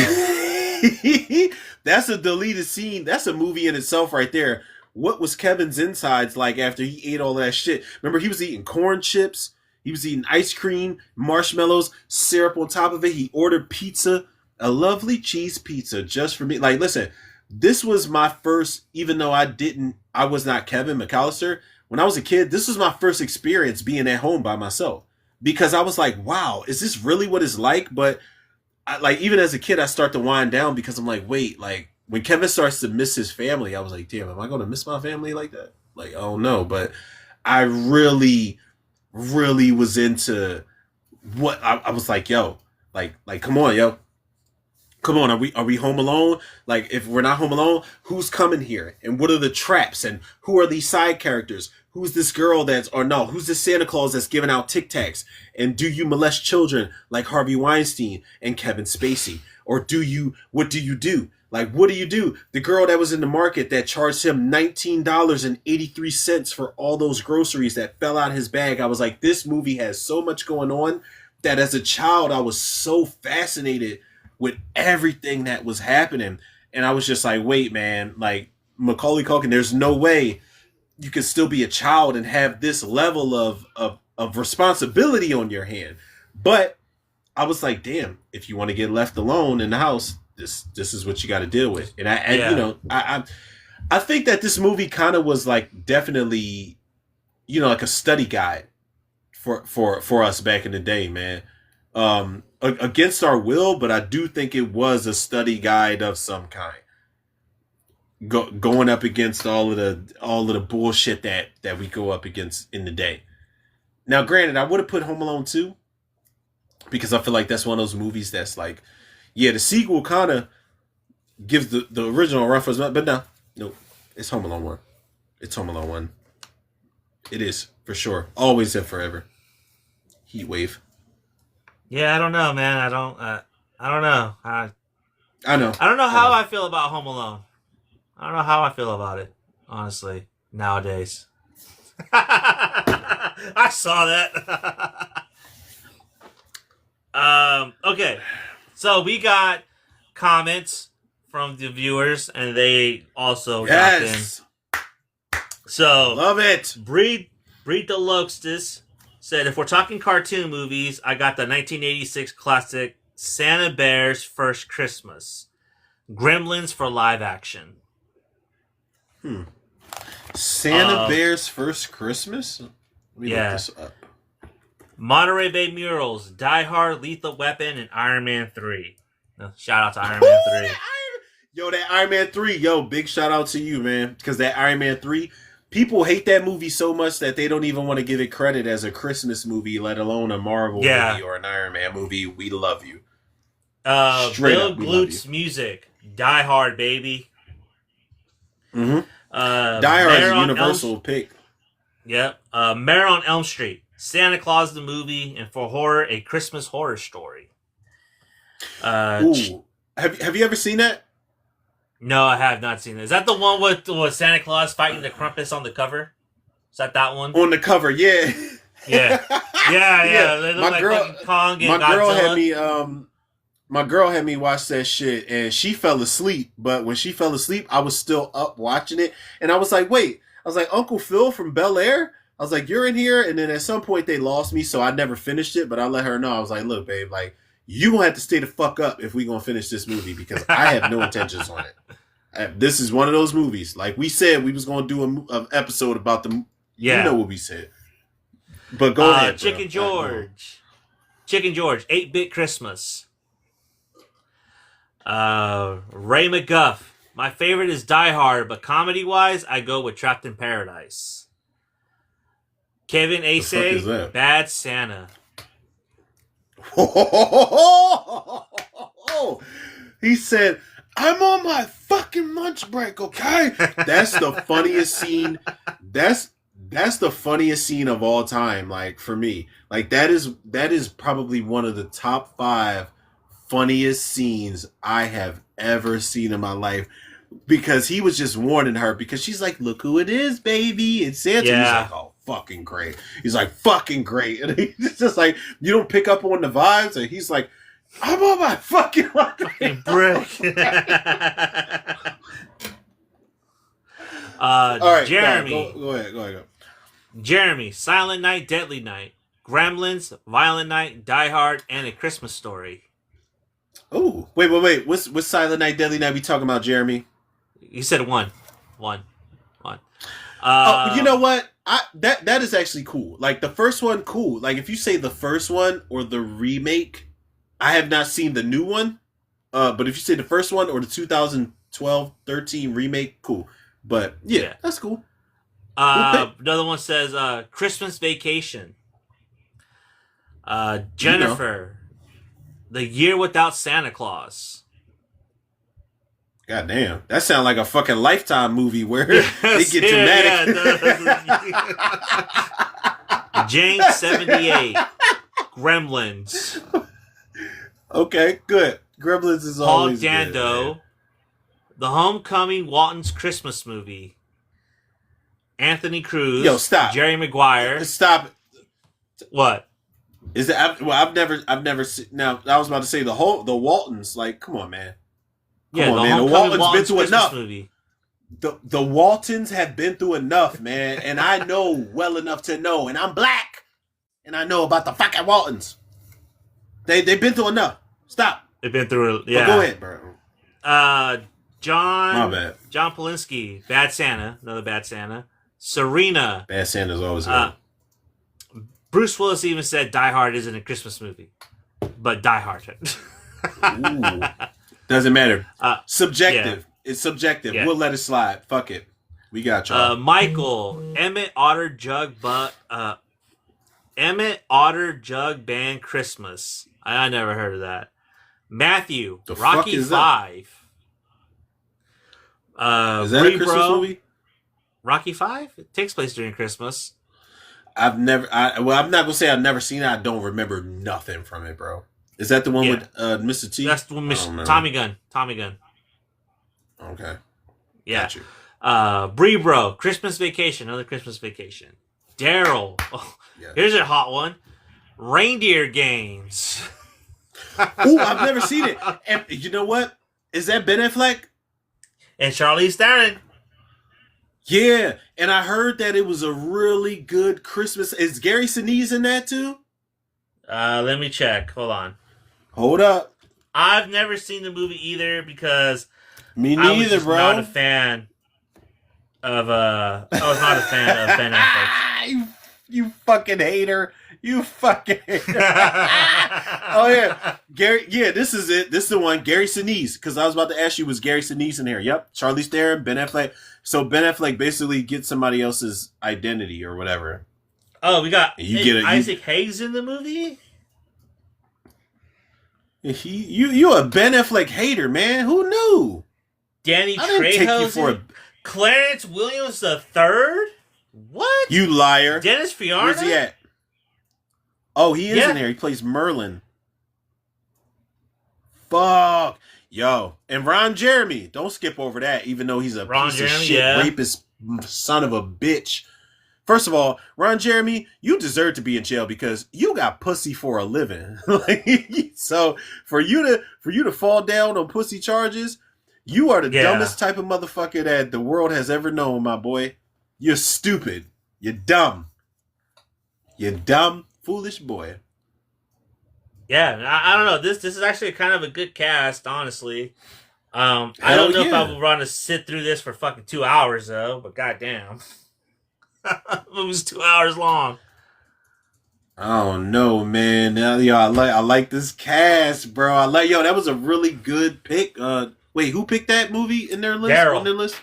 That's a deleted scene. That's a movie in itself right there. What was Kevin's insides like after he ate all that shit? Remember, he was eating corn chips. He was eating ice cream, marshmallows, syrup on top of it. He ordered pizza, a lovely cheese pizza just for me. Like, listen, this was my first, even though I was not Kevin McAllister. When I was a kid, this was my first experience being at home by myself. Because I was like, wow, is this really what it's like? But even as a kid, I start to wind down because I'm like, wait, like when Kevin starts to miss his family, I was like, damn, am I going to miss my family like that? Like, oh no. But I really, really was into what I was like, yo, like, come on, yo. Come on, are we home alone? Like, if we're not home alone, who's coming here? And what are the traps? And who are these side characters? Who's this girl who's this Santa Claus that's giving out Tic Tacs? And do you molest children like Harvey Weinstein and Kevin Spacey? Or what do you do? Like, what do you do? The girl that was in the market that charged him $19.83 for all those groceries that fell out of his bag. I was like, this movie has so much going on that as a child, I was so fascinated with everything that was happening. And I was just like, wait, man, like Macaulay Culkin, there's no way you can still be a child and have this level of responsibility on your hand. But I was like, damn, if you want to get left alone in the house, this is what you got to deal with. And I think that this movie kind of was like definitely, like a study guide for us back in the day, man. Against our will, but I do think it was a study guide of some kind. Going up against all of the bullshit that we go up against in the day. Now, granted, I would have put Home Alone 2 because I feel like that's one of those movies that's like, yeah, the sequel kind of gives the original reference, but no, it's Home Alone 1. It's Home Alone 1. It is, for sure. Always and forever. Heat wave. Yeah, I don't know, man. I don't know. I know. I don't know how I feel about Home Alone. I don't know how I feel about it, honestly, nowadays. I saw that. Okay, so we got comments from the viewers, and they also dropped in. So love it. Breed the Loxtus said, if we're talking cartoon movies, I got the 1986 classic Santa Bear's First Christmas. Gremlins for live action. Santa Bear's First Christmas? Let me look this up. Monterey Bay Murals, Die Hard, Lethal Weapon, and Iron Man 3. Shout out to Iron Man 3. Yo, that Iron Man 3. Yo, big shout out to you, man. Because that Iron Man 3... People hate that movie so much that they don't even want to give it credit as a Christmas movie, let alone a Marvel movie or an Iron Man movie. We love you. Bill Glut's music. Die Hard, baby. Mm-hmm. Die Hard is a universal pick. Yep. Mare on Elm Street. Santa Claus the movie, and for horror, A Christmas Horror Story. Ooh. Have you ever seen that? No, I have not seen it. Is that the one with Santa Claus fighting the Krampus on the cover? Is that one? On the cover, yeah. Yeah. Yeah. They look my girl, like Kong and my Godzilla. girl had me. My girl had me watch that shit, and she fell asleep. But when she fell asleep, I was still up watching it, and I was like, "Wait!" I was like, "Uncle Phil from Bel Air." I was like, "You're in here," and then at some point they lost me, so I never finished it. But I let her know. I was like, "Look, babe, like you gonna have to stay the fuck up if we gonna finish this movie because I have no intentions on it." This is one of those movies. Like we said, we was going to do an episode about the... Yeah. You know what we said. But go ahead, Chicken George. Chicken George, 8-Bit Christmas. Ray McGuff. My favorite is Die Hard, but comedy-wise, I go with Trapped in Paradise. Kevin Ace, Bad Santa. He said... I'm on my fucking lunch break, okay? That's the funniest scene. That's the funniest scene of all time, like, for me. Like, that is probably one of the top 5 funniest scenes I have ever seen in my life. Because he was just warning her, because she's like, look who it is, baby. And Santa, he's like, oh, fucking great. He's like, fucking great. And he's just like, you don't pick up on the vibes? And he's like, I'm on my fucking brick. All right, Jeremy. go ahead. Jeremy, Silent Night, Deadly Night, Gremlins, Violent Night, Die Hard, and A Christmas Story. Oh, wait. What's Silent Night, Deadly Night we talking about, Jeremy? You said one. You know what? That is actually cool. Like the first one, cool. Like if you say the first one or the remake, I have not seen the new one. But if you say the first one or the 2012-13 remake, cool. But yeah. That's cool. Another one says Christmas Vacation. Jennifer, The Year Without Santa Claus. God damn, that sounds like a fucking Lifetime movie where they get dramatic. Yeah, James 78, Gremlins. Okay, good. Gremlins is always Paul Dando, good, The Homecoming Walton's Christmas Movie. Anthony Cruz. Yo, stop. Jerry Maguire. Stop. What? Is that? Well, I've never seen. Now I was about to say the Waltons. Like, come on, man. The Waltons been through Christmas enough. Movie. The Waltons have been through enough, man, and I know well enough to know, and I'm black, and I know about the fucking Waltons. They've been through enough. Stop. They've been through. Yeah. But go ahead, bro. John. My bad. John Polinsky, Bad Santa, another Bad Santa. Serena. Bad Santa's always good. Bruce Willis even said Die Hard isn't a Christmas movie, but Die Hard. Ooh. Doesn't matter. Subjective. Yeah. It's subjective. Yeah. We'll let it slide. Fuck it. We got y'all. Michael, Emmett Otter Jug Band Christmas. I never heard of that. Matthew, The Rocky fuck is 5. Is that a Christmas movie? Rocky 5? It takes place during Christmas. I'm not gonna say I've never seen it. I don't remember nothing from it, bro. Is that the one with Mr. T? That's the one with Tommy Gunn. Okay. Yeah. Got you. Bree Bro, Christmas Vacation, another Christmas Vacation. Daryl. Oh, yeah. Here's a hot one. Reindeer Games. Ooh, I've never seen it. And you know what? Is that Ben Affleck? And Charlize Theron. Yeah, and I heard that it was a really good Christmas. Is Gary Sinise in that too? Let me check. Hold on. Hold up. I've never seen the movie either because me neither, I was just bro. Not a fan of I was not a fan of Ben Affleck. You fucking hater. You fucking hater. Oh yeah. Gary, yeah, this is it. This is the one. Gary Sinise. Because I was about to ask you, was Gary Sinise in here? Yep. Charlize Theron, Ben Affleck. So Ben Affleck basically gets somebody else's identity or whatever. Oh, we got Isaac Hayes in the movie? You a Ben Affleck hater, man. Who knew? Danny Trejo. Clarence Williams III? What? You liar. Dennis Fiona? Where's he at? Oh, he is in there. He plays Merlin. Fuck. Yo. And Ron Jeremy. Don't skip over that, even though he's a piece of shit rapist son of a bitch. First of all, Ron Jeremy, you deserve to be in jail because you got pussy for a living. So for you to fall down on pussy charges, you are the dumbest type of motherfucker that the world has ever known, my boy. You're stupid. You're dumb. You're dumb, foolish boy. Yeah, I don't know. This is actually kind of a good cast, honestly. I don't know if I would want to sit through this for fucking 2 hours though, but goddamn. It was 2 hours long. I don't know, man. Now, I like this cast, bro. That was a really good pick. Wait, who picked that movie in their list? Daryl. On their list?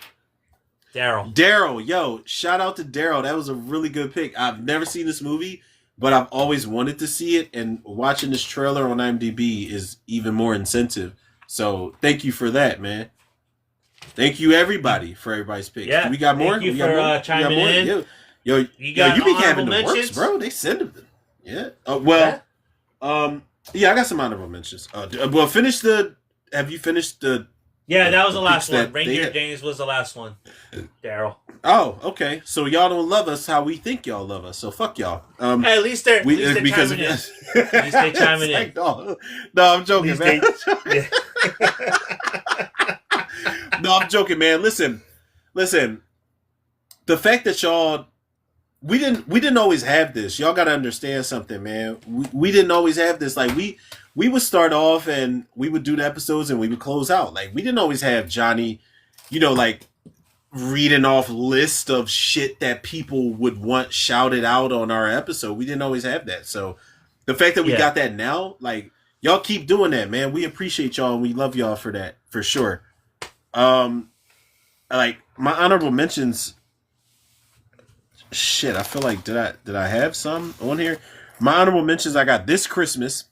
Daryl, yo, shout out to Daryl. That was a really good pick. I've never seen this movie, but I've always wanted to see it, and watching this trailer on IMDb is even more incentive. So thank you for that, man. Be everybody for everybody's picks. Yeah, we got more. Thank you for chiming in. Yo, you be having the works, bro. They send them. Yeah. I got some honorable mentions. Well, have you finished the Yeah, that was the last one. that Reindeer Games was the last one. Daryl. Oh, okay. So y'all don't love us how we think y'all love us. So fuck y'all. Hey, at least they're chiming in. At least they chiming in. Like, no, I'm joking, man. No, I'm joking, man. Listen. The fact that y'all we didn't always have this. Y'all got to understand something, man. We didn't always have this. Like we would start off and we would do the episodes and we would close out. Like we didn't always have Johnny, like reading off list of shit that people would want shouted out on our episode. We didn't always have that. So the fact that we got that now, like y'all keep doing that, man. We appreciate y'all and we love y'all for that, for sure. Like my honorable mentions. Shit, I feel like did I have some on here? My honorable mentions, I got This Christmas,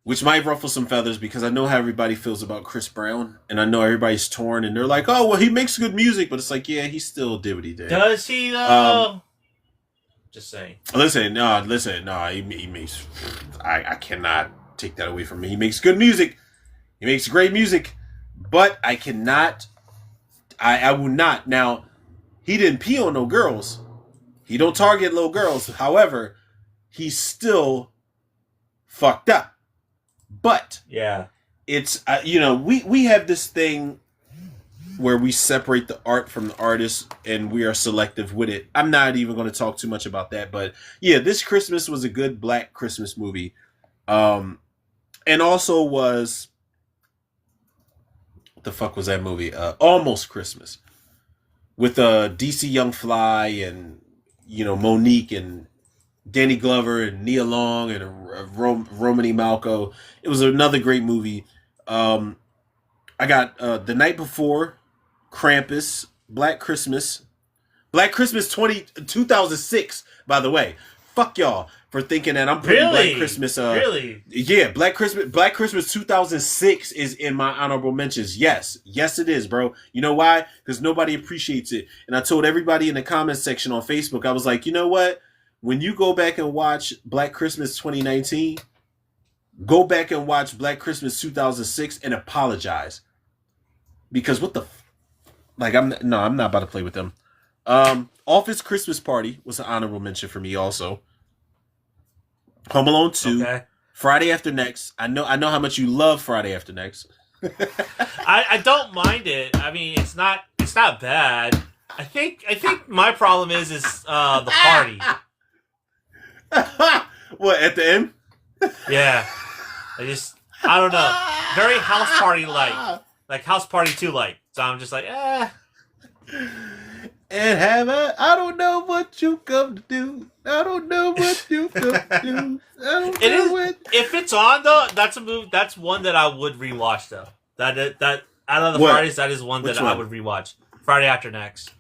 which might ruffle some feathers because I know how everybody feels about Chris Brown, and I know everybody's torn, and they're like, "Oh, well, he makes good music," but it's like, yeah, he still did what he did. Does he though? Just saying. Listen, no, he makes. I cannot take that away from him. He makes good music. He makes great music, but I cannot. I will not now. He didn't pee on no girls. He don't target little girls. However, he's still fucked up. But it's we have this thing where we separate the art from the artist and we are selective with it. I'm not even going to talk too much about that, but yeah, This Christmas was a good Black Christmas movie, and also was what the fuck was that movie? Almost Christmas. With DC Young Fly and Monique and Danny Glover and Nia Long and Romany Malco. It was another great movie. I got The Night Before, Krampus, Black Christmas 2006. By the way, fuck y'all for thinking that I'm putting Black Christmas. Really? Yeah, Black Christmas 2006 is in my honorable mentions. Yes, it is, bro. You know why? Because nobody appreciates it. And I told everybody in the comments section on Facebook, I was like, you know what? When you go back and watch Black Christmas 2019, go back and watch Black Christmas 2006 and apologize. Because what the... I'm not about to play with them. Office Christmas Party was an honorable mention for me also. Home Alone 2. Okay. Friday After Next. I know how much you love Friday After Next. I don't mind it. I mean, it's not bad. I think my problem is the party. What, at the end? Yeah. I don't know. Very house party like House Party 2 like. So I'm just like, And I don't know what you come to do. I don't know what you come to do. If it's on though, that's a movie. That's one that I would rewatch though. That out of the Fridays, that is one that I would rewatch. Friday After Next.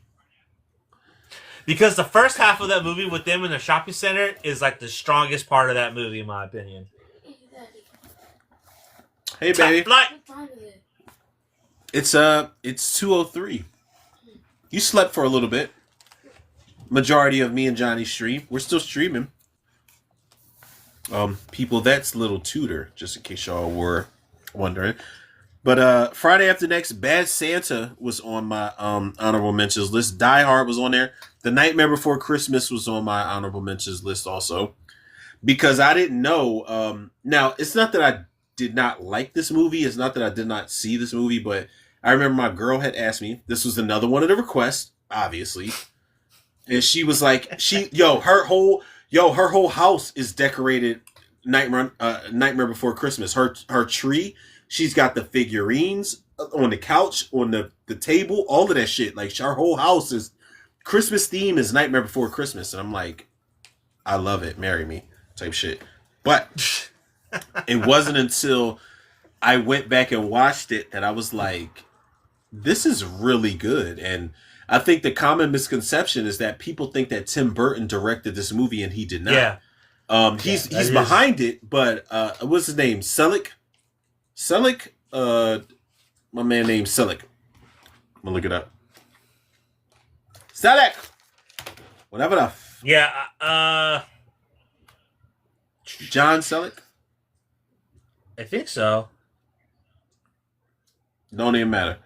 Because the first half of that movie with them in the shopping center is like the strongest part of that movie, in my opinion. Hey, baby. It's 2:03. You slept for a little bit. Majority of me and Johnny's stream. We're still streaming. People, that's Little Tutor, just in case y'all were wondering. But Friday After Next, Bad Santa was on my honorable mentions list. Die Hard was on there. The Nightmare Before Christmas was on my honorable mentions list also. Because I didn't know. Now, it's not that I did not like this movie. It's not that I did not see this movie, but I remember my girl had asked me. This was another one of the requests, obviously. And she was like, her whole house is decorated Nightmare Before Christmas. Her tree, she's got the figurines on the couch, on the table, all of that shit. Like, her whole house is Christmas theme is Nightmare Before Christmas. And I'm like, I love it. Marry me type shit. But it wasn't until I went back and watched it that I was like, this is really good. And I think the common misconception is that people think that Tim Burton directed this movie and he did not. Yeah. He's behind it, but what's his name? Selick? My man named Selick. I'm gonna look it up. Selick! Whatever the Yeah, John Selick? I think so. Don't even matter.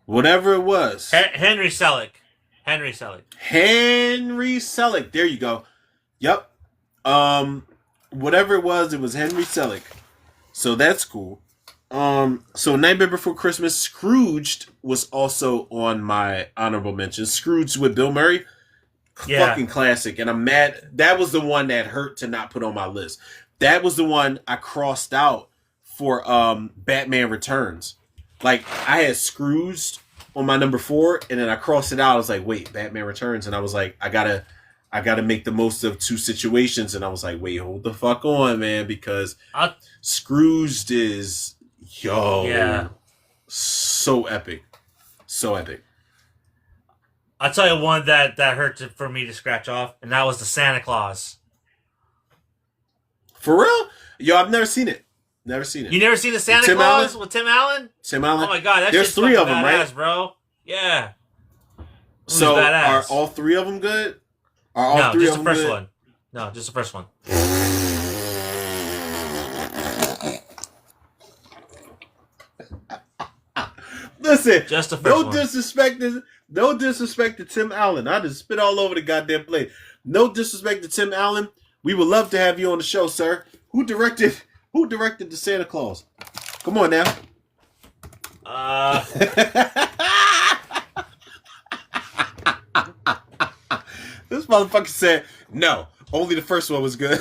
Whatever it was. Henry Selick. Henry Selick. There you go. Yep. Whatever it was Henry Selick. So that's cool. So Nightmare Before Christmas, Scrooged was also on my honorable mention. Scrooged with Bill Murray. Fucking classic. And I'm mad. That was the one that hurt to not put on my list. That was the one I crossed out for Batman Returns. Like, I had Scrooged on my number 4, and then I crossed it out. I was like, wait, Batman Returns. And I was like, I gotta make the most of 2 situations. And I was like, wait, hold the fuck on, man, because Scrooged is so epic. So epic. I'll tell you one that hurt for me to scratch off, and that was the Santa Claus. For real? Yo, I've never seen it. Never seen it. You never seen the Santa Claus with Tim Allen? Tim Allen? Oh my god, there's 3 of them, badass, right? Bro. Yeah. So are all 3 of them good? Are all 3 of them good? Just the first one. No, just the first one. Listen, just the first one. No disrespect to Tim Allen. I just spit all over the goddamn place. No disrespect to Tim Allen. We would love to have you on the show, sir. Who directed the Santa Claus? Come on now. This motherfucker said no. Only the first one was good.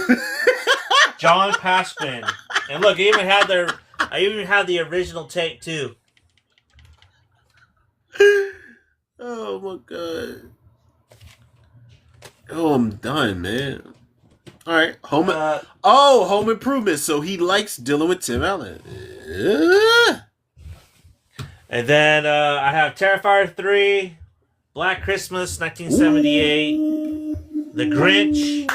John Passman. And look, I even had the original tape too. Oh my god. Oh, I'm done, man. All right, Home Improvement. So he likes dealing with Tim Allen. And then I have Terrifier 3, Black Christmas, 1978, The Grinch,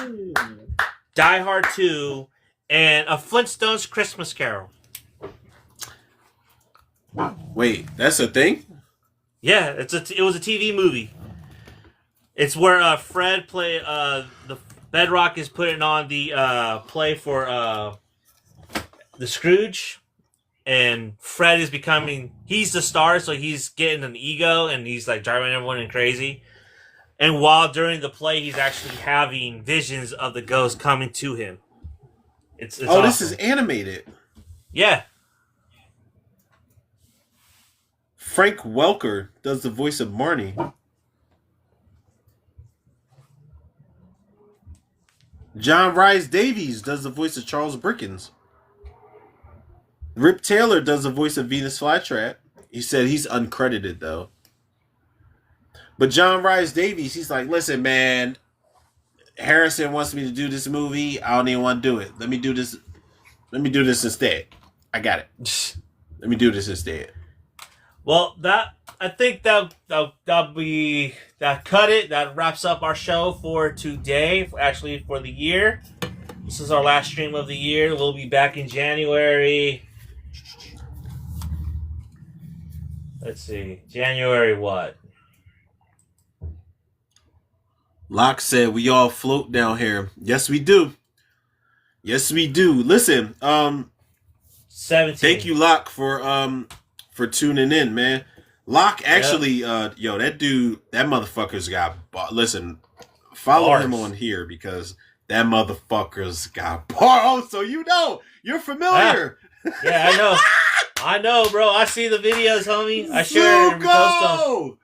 Die Hard 2, and A Flintstones Christmas Carol. Wait, that's a thing? Yeah, it was a TV movie. It's where Fred play the Bedrock is putting on the play for the Scrooge, and Fred is he's the star, so he's getting an ego, and he's like driving everyone crazy. And while during the play, he's actually having visions of the ghost coming to him. It's awesome. This is animated. Yeah. Frank Welker does the voice of Marnie. John Rhys Davies does the voice of Charles Brickens. Rip Taylor does the voice of Venus Flytrap. He said he's uncredited, though. But John Rhys Davies, he's like, listen, man, Harrison wants me to do this movie. I don't even want to do it. Let me do this instead. I got it. Let me do this instead. Well, I think that cut it. That wraps up our show for today. Actually, for the year. This is our last stream of the year. We'll be back in January. Let's see. January what? Locke said we all float down here. Yes, we do. Yes, we do. Listen, 17. Thank you, Locke, for tuning in, man. Locke actually, that dude, that motherfucker's got. Listen, follow him on here because that motherfucker's got bars. Oh, so you're familiar. Yeah, I know. I know, bro. I see the videos, homie. I share and post them.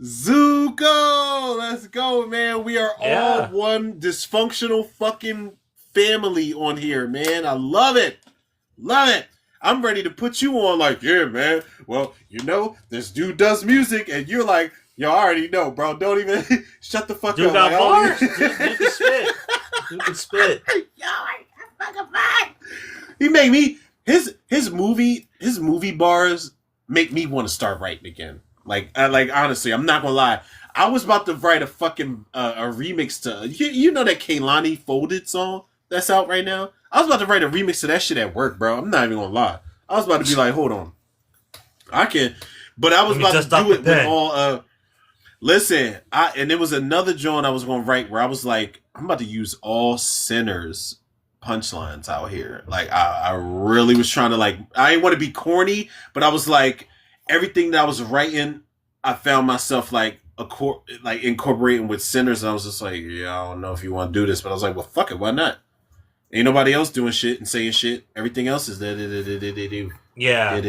Zuko, let's go, man. We are all one dysfunctional fucking family on here, man. I love it. Love it. I'm ready to put you on like, yeah, man. Well, this dude does music, and you're like, yo, I already know, bro. Don't even shut the fuck dude up. Got bars. Dude can spit. Dude can spit. Yo, I fucking fine. He made me his movie bars make me want to start writing again. Like honestly, I'm not gonna lie. I was about to write a fucking a remix to you know that Kehlani Folded song that's out right now. I was about to write a remix to that shit at work, bro. I'm not even gonna lie. I was about to be like, hold on, but I was about to do it with all. Listen, and there was another joint I was gonna write where I was like, I'm about to use all Sinners punchlines out here. Like I really was trying to like. I didn't want to be corny, but I was like everything that I was writing. I found myself like incorporating with sinners. And I was just like, yeah, I don't know if you want to do this, but I was like, well, fuck it, why not? Ain't nobody else doing shit and saying shit. Everything else is yeah. Like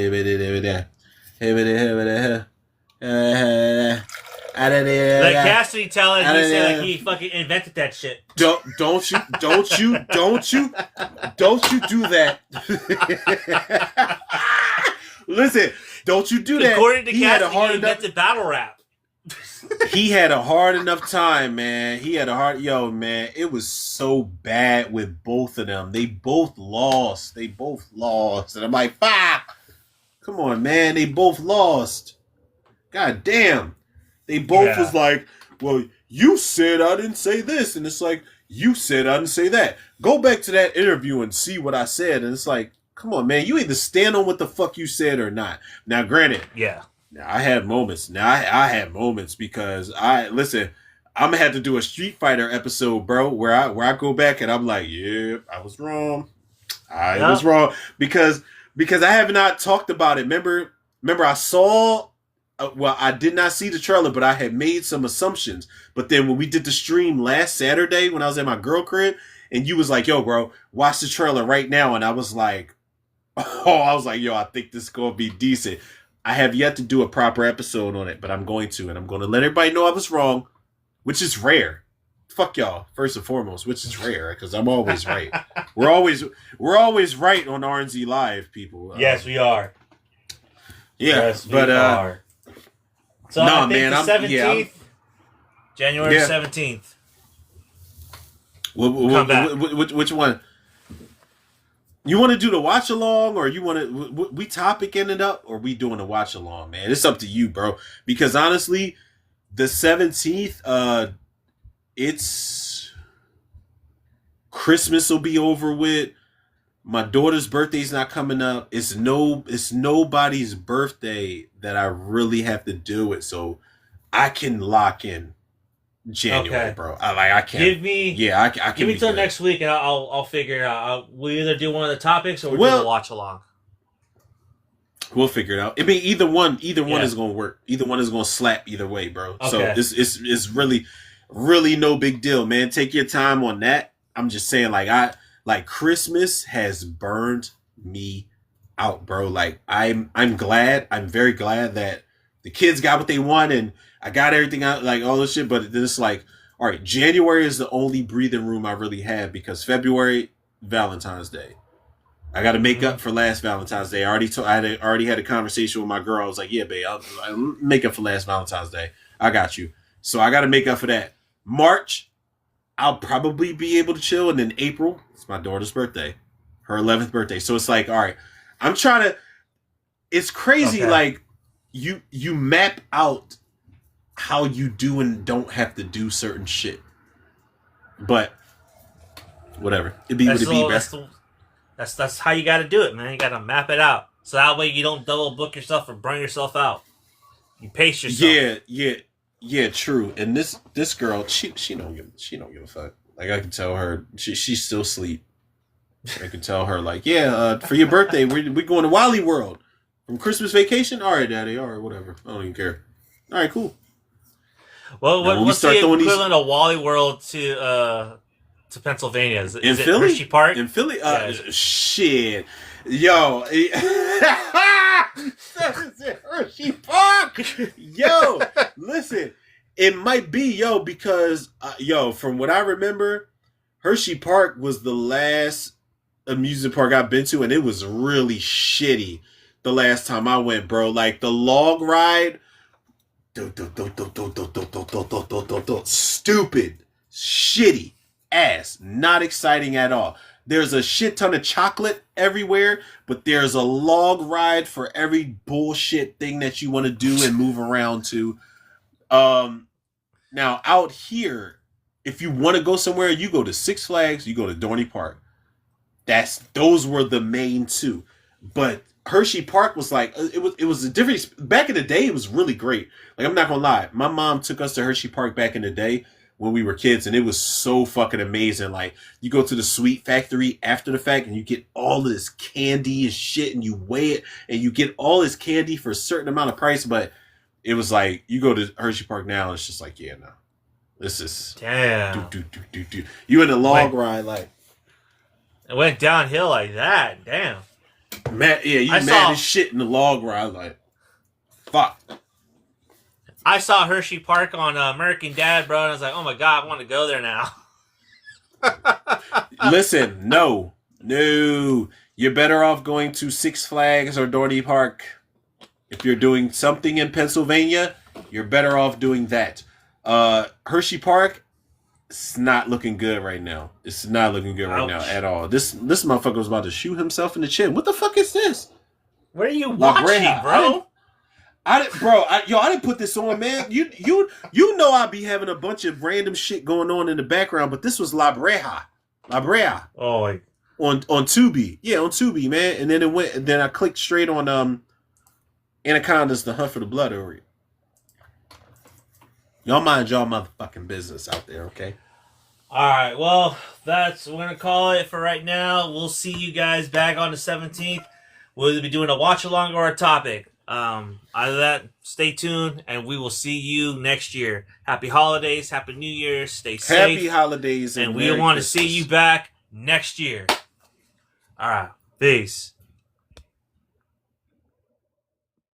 Cassidy telling he said like he fucking invented that shit. Don't you do that. Listen, don't you do that. According to Cassidy, he invented battle rap. He had a hard enough time, man. Man, it was so bad with both of them. They both lost. And I'm like, fuck. Come on, man. They both lost. God damn. They both was like, well, you said I didn't say this. And it's like, you said I didn't say that. Go back to that interview and see what I said. And it's like, come on, man. You either stand on what the fuck you said or not. Now, granted. Yeah. Now, I had moments. I had moments because I'm gonna have to do a Street Fighter episode, bro, where I go back and I'm like, yeah, I was wrong. I was wrong because I have not talked about it. Remember I saw. I did not see the trailer, but I had made some assumptions. But then when we did the stream last Saturday, when I was at my girl crib, and you was like, "Yo, bro, watch the trailer right now," and I was like, "Yo, I think this is gonna be decent." I have yet to do a proper episode on it, but I'm going to, and I'm going to let everybody know I was wrong, which is rare. Fuck y'all, first and foremost, which is rare because I'm always right. We're always right on RNZ Live, people. Yes, we are. Yeah, yes, we are. So I think the 17th, January 17th. Which one? You want to do the watch along, or you want to we topicing it up, or we doing a watch along, man? It's up to you, bro. Because honestly, the 17th, it's Christmas will be over with. My daughter's birthday's not coming up. It's nobody's birthday that I really have to do it, so I can lock in January, bro. I can't. Give me, I can. Give me till next week, and I'll figure it out. We'll either do one of the topics or we'll do a watch along. We'll figure it out. I mean, either one is gonna work. Either one is gonna slap either way, bro. Okay. So it's really no big deal, man. Take your time on that. I'm just saying, like Christmas has burned me out, bro. Like I'm very glad that the kids got what they want and I got everything out, like all this shit. But then it's like, all right, January is the only breathing room I really have because February, Valentine's Day. I got to make up for last Valentine's Day. I already had a conversation with my girl. I was like, yeah, babe, I'll make up for last Valentine's Day. I got you. So I got to make up for that. March, I'll probably be able to chill. And then April, it's my daughter's birthday, her 11th birthday. So it's like, all right, I'm trying to, it's crazy. Okay. Like you map out how you do and don't have to do certain shit. But whatever. It'd be what it be, bro. That's how you got to do it, man. You got to map it out. So that way you don't double book yourself or burn yourself out. You pace yourself. Yeah, true. And this girl, she don't give a fuck. Like I can tell her she's still asleep. I can tell her like, for your birthday we going to Wally World from Christmas vacation. All right, Daddy. All right, whatever. I don't even care. All right, cool. Well, what's the equivalent of Wally World to Pennsylvania? Is it Philly? Hershey Park? In Philly? Shit. Yo. Hershey Park. Yo, listen. It might be, because, from what I remember, Hershey Park was the last amusement park I've been to, and it was really shitty the last time I went, bro. Like, the log ride, stupid, shitty ass, not exciting at all. There's a shit ton of chocolate everywhere, but there's a log ride for every bullshit thing that you want to do and move around to. Now out here, if you want to go somewhere, you go to Six Flags, you go to Dorney Park. Those were the main two. But Hershey Park was like, it was a different, back in the day, it was really great. Like, I'm not gonna lie. My mom took us to Hershey Park back in the day, when we were kids, and it was so fucking amazing. Like, you go to the sweet factory after the fact, and you get all of this candy and shit, and you weigh it, and you get all this candy for a certain amount of price. But it was like, you go to Hershey Park now, and it's just like, yeah, no, this is damn. You in the log ride, like it went downhill like that. Damn. Mad, yeah, you mad as shit in the log ride, like fuck. I saw Hershey Park on American Dad, bro, and I was like, oh my god, I want to go there now. Listen, no. You're better off going to Six Flags or Dorney Park. If you're doing something in Pennsylvania, you're better off doing that. Hershey Park, it's not looking good right now. It's not looking good right now at all. This motherfucker was about to shoot himself in the chin. What the fuck is this? What are you watching, bro? I didn't put this on, man. You know I be having a bunch of random shit going on in the background, but this was La Brea. Oh, like on Tubi. Yeah, on Tubi, man. And then it went. And then I clicked straight on Anaconda's The Hunt for the Blood Oreo. Y'all mind y'all motherfucking business out there, okay? All right. Well, we're gonna call it for right now. We'll see you guys back on the 17th. We'll either be doing a watch along or a topic. Either that, stay tuned, and we will see you next year. Happy holidays, happy New Year's, stay safe. Happy holidays, and we want to see you back next year. All right, peace.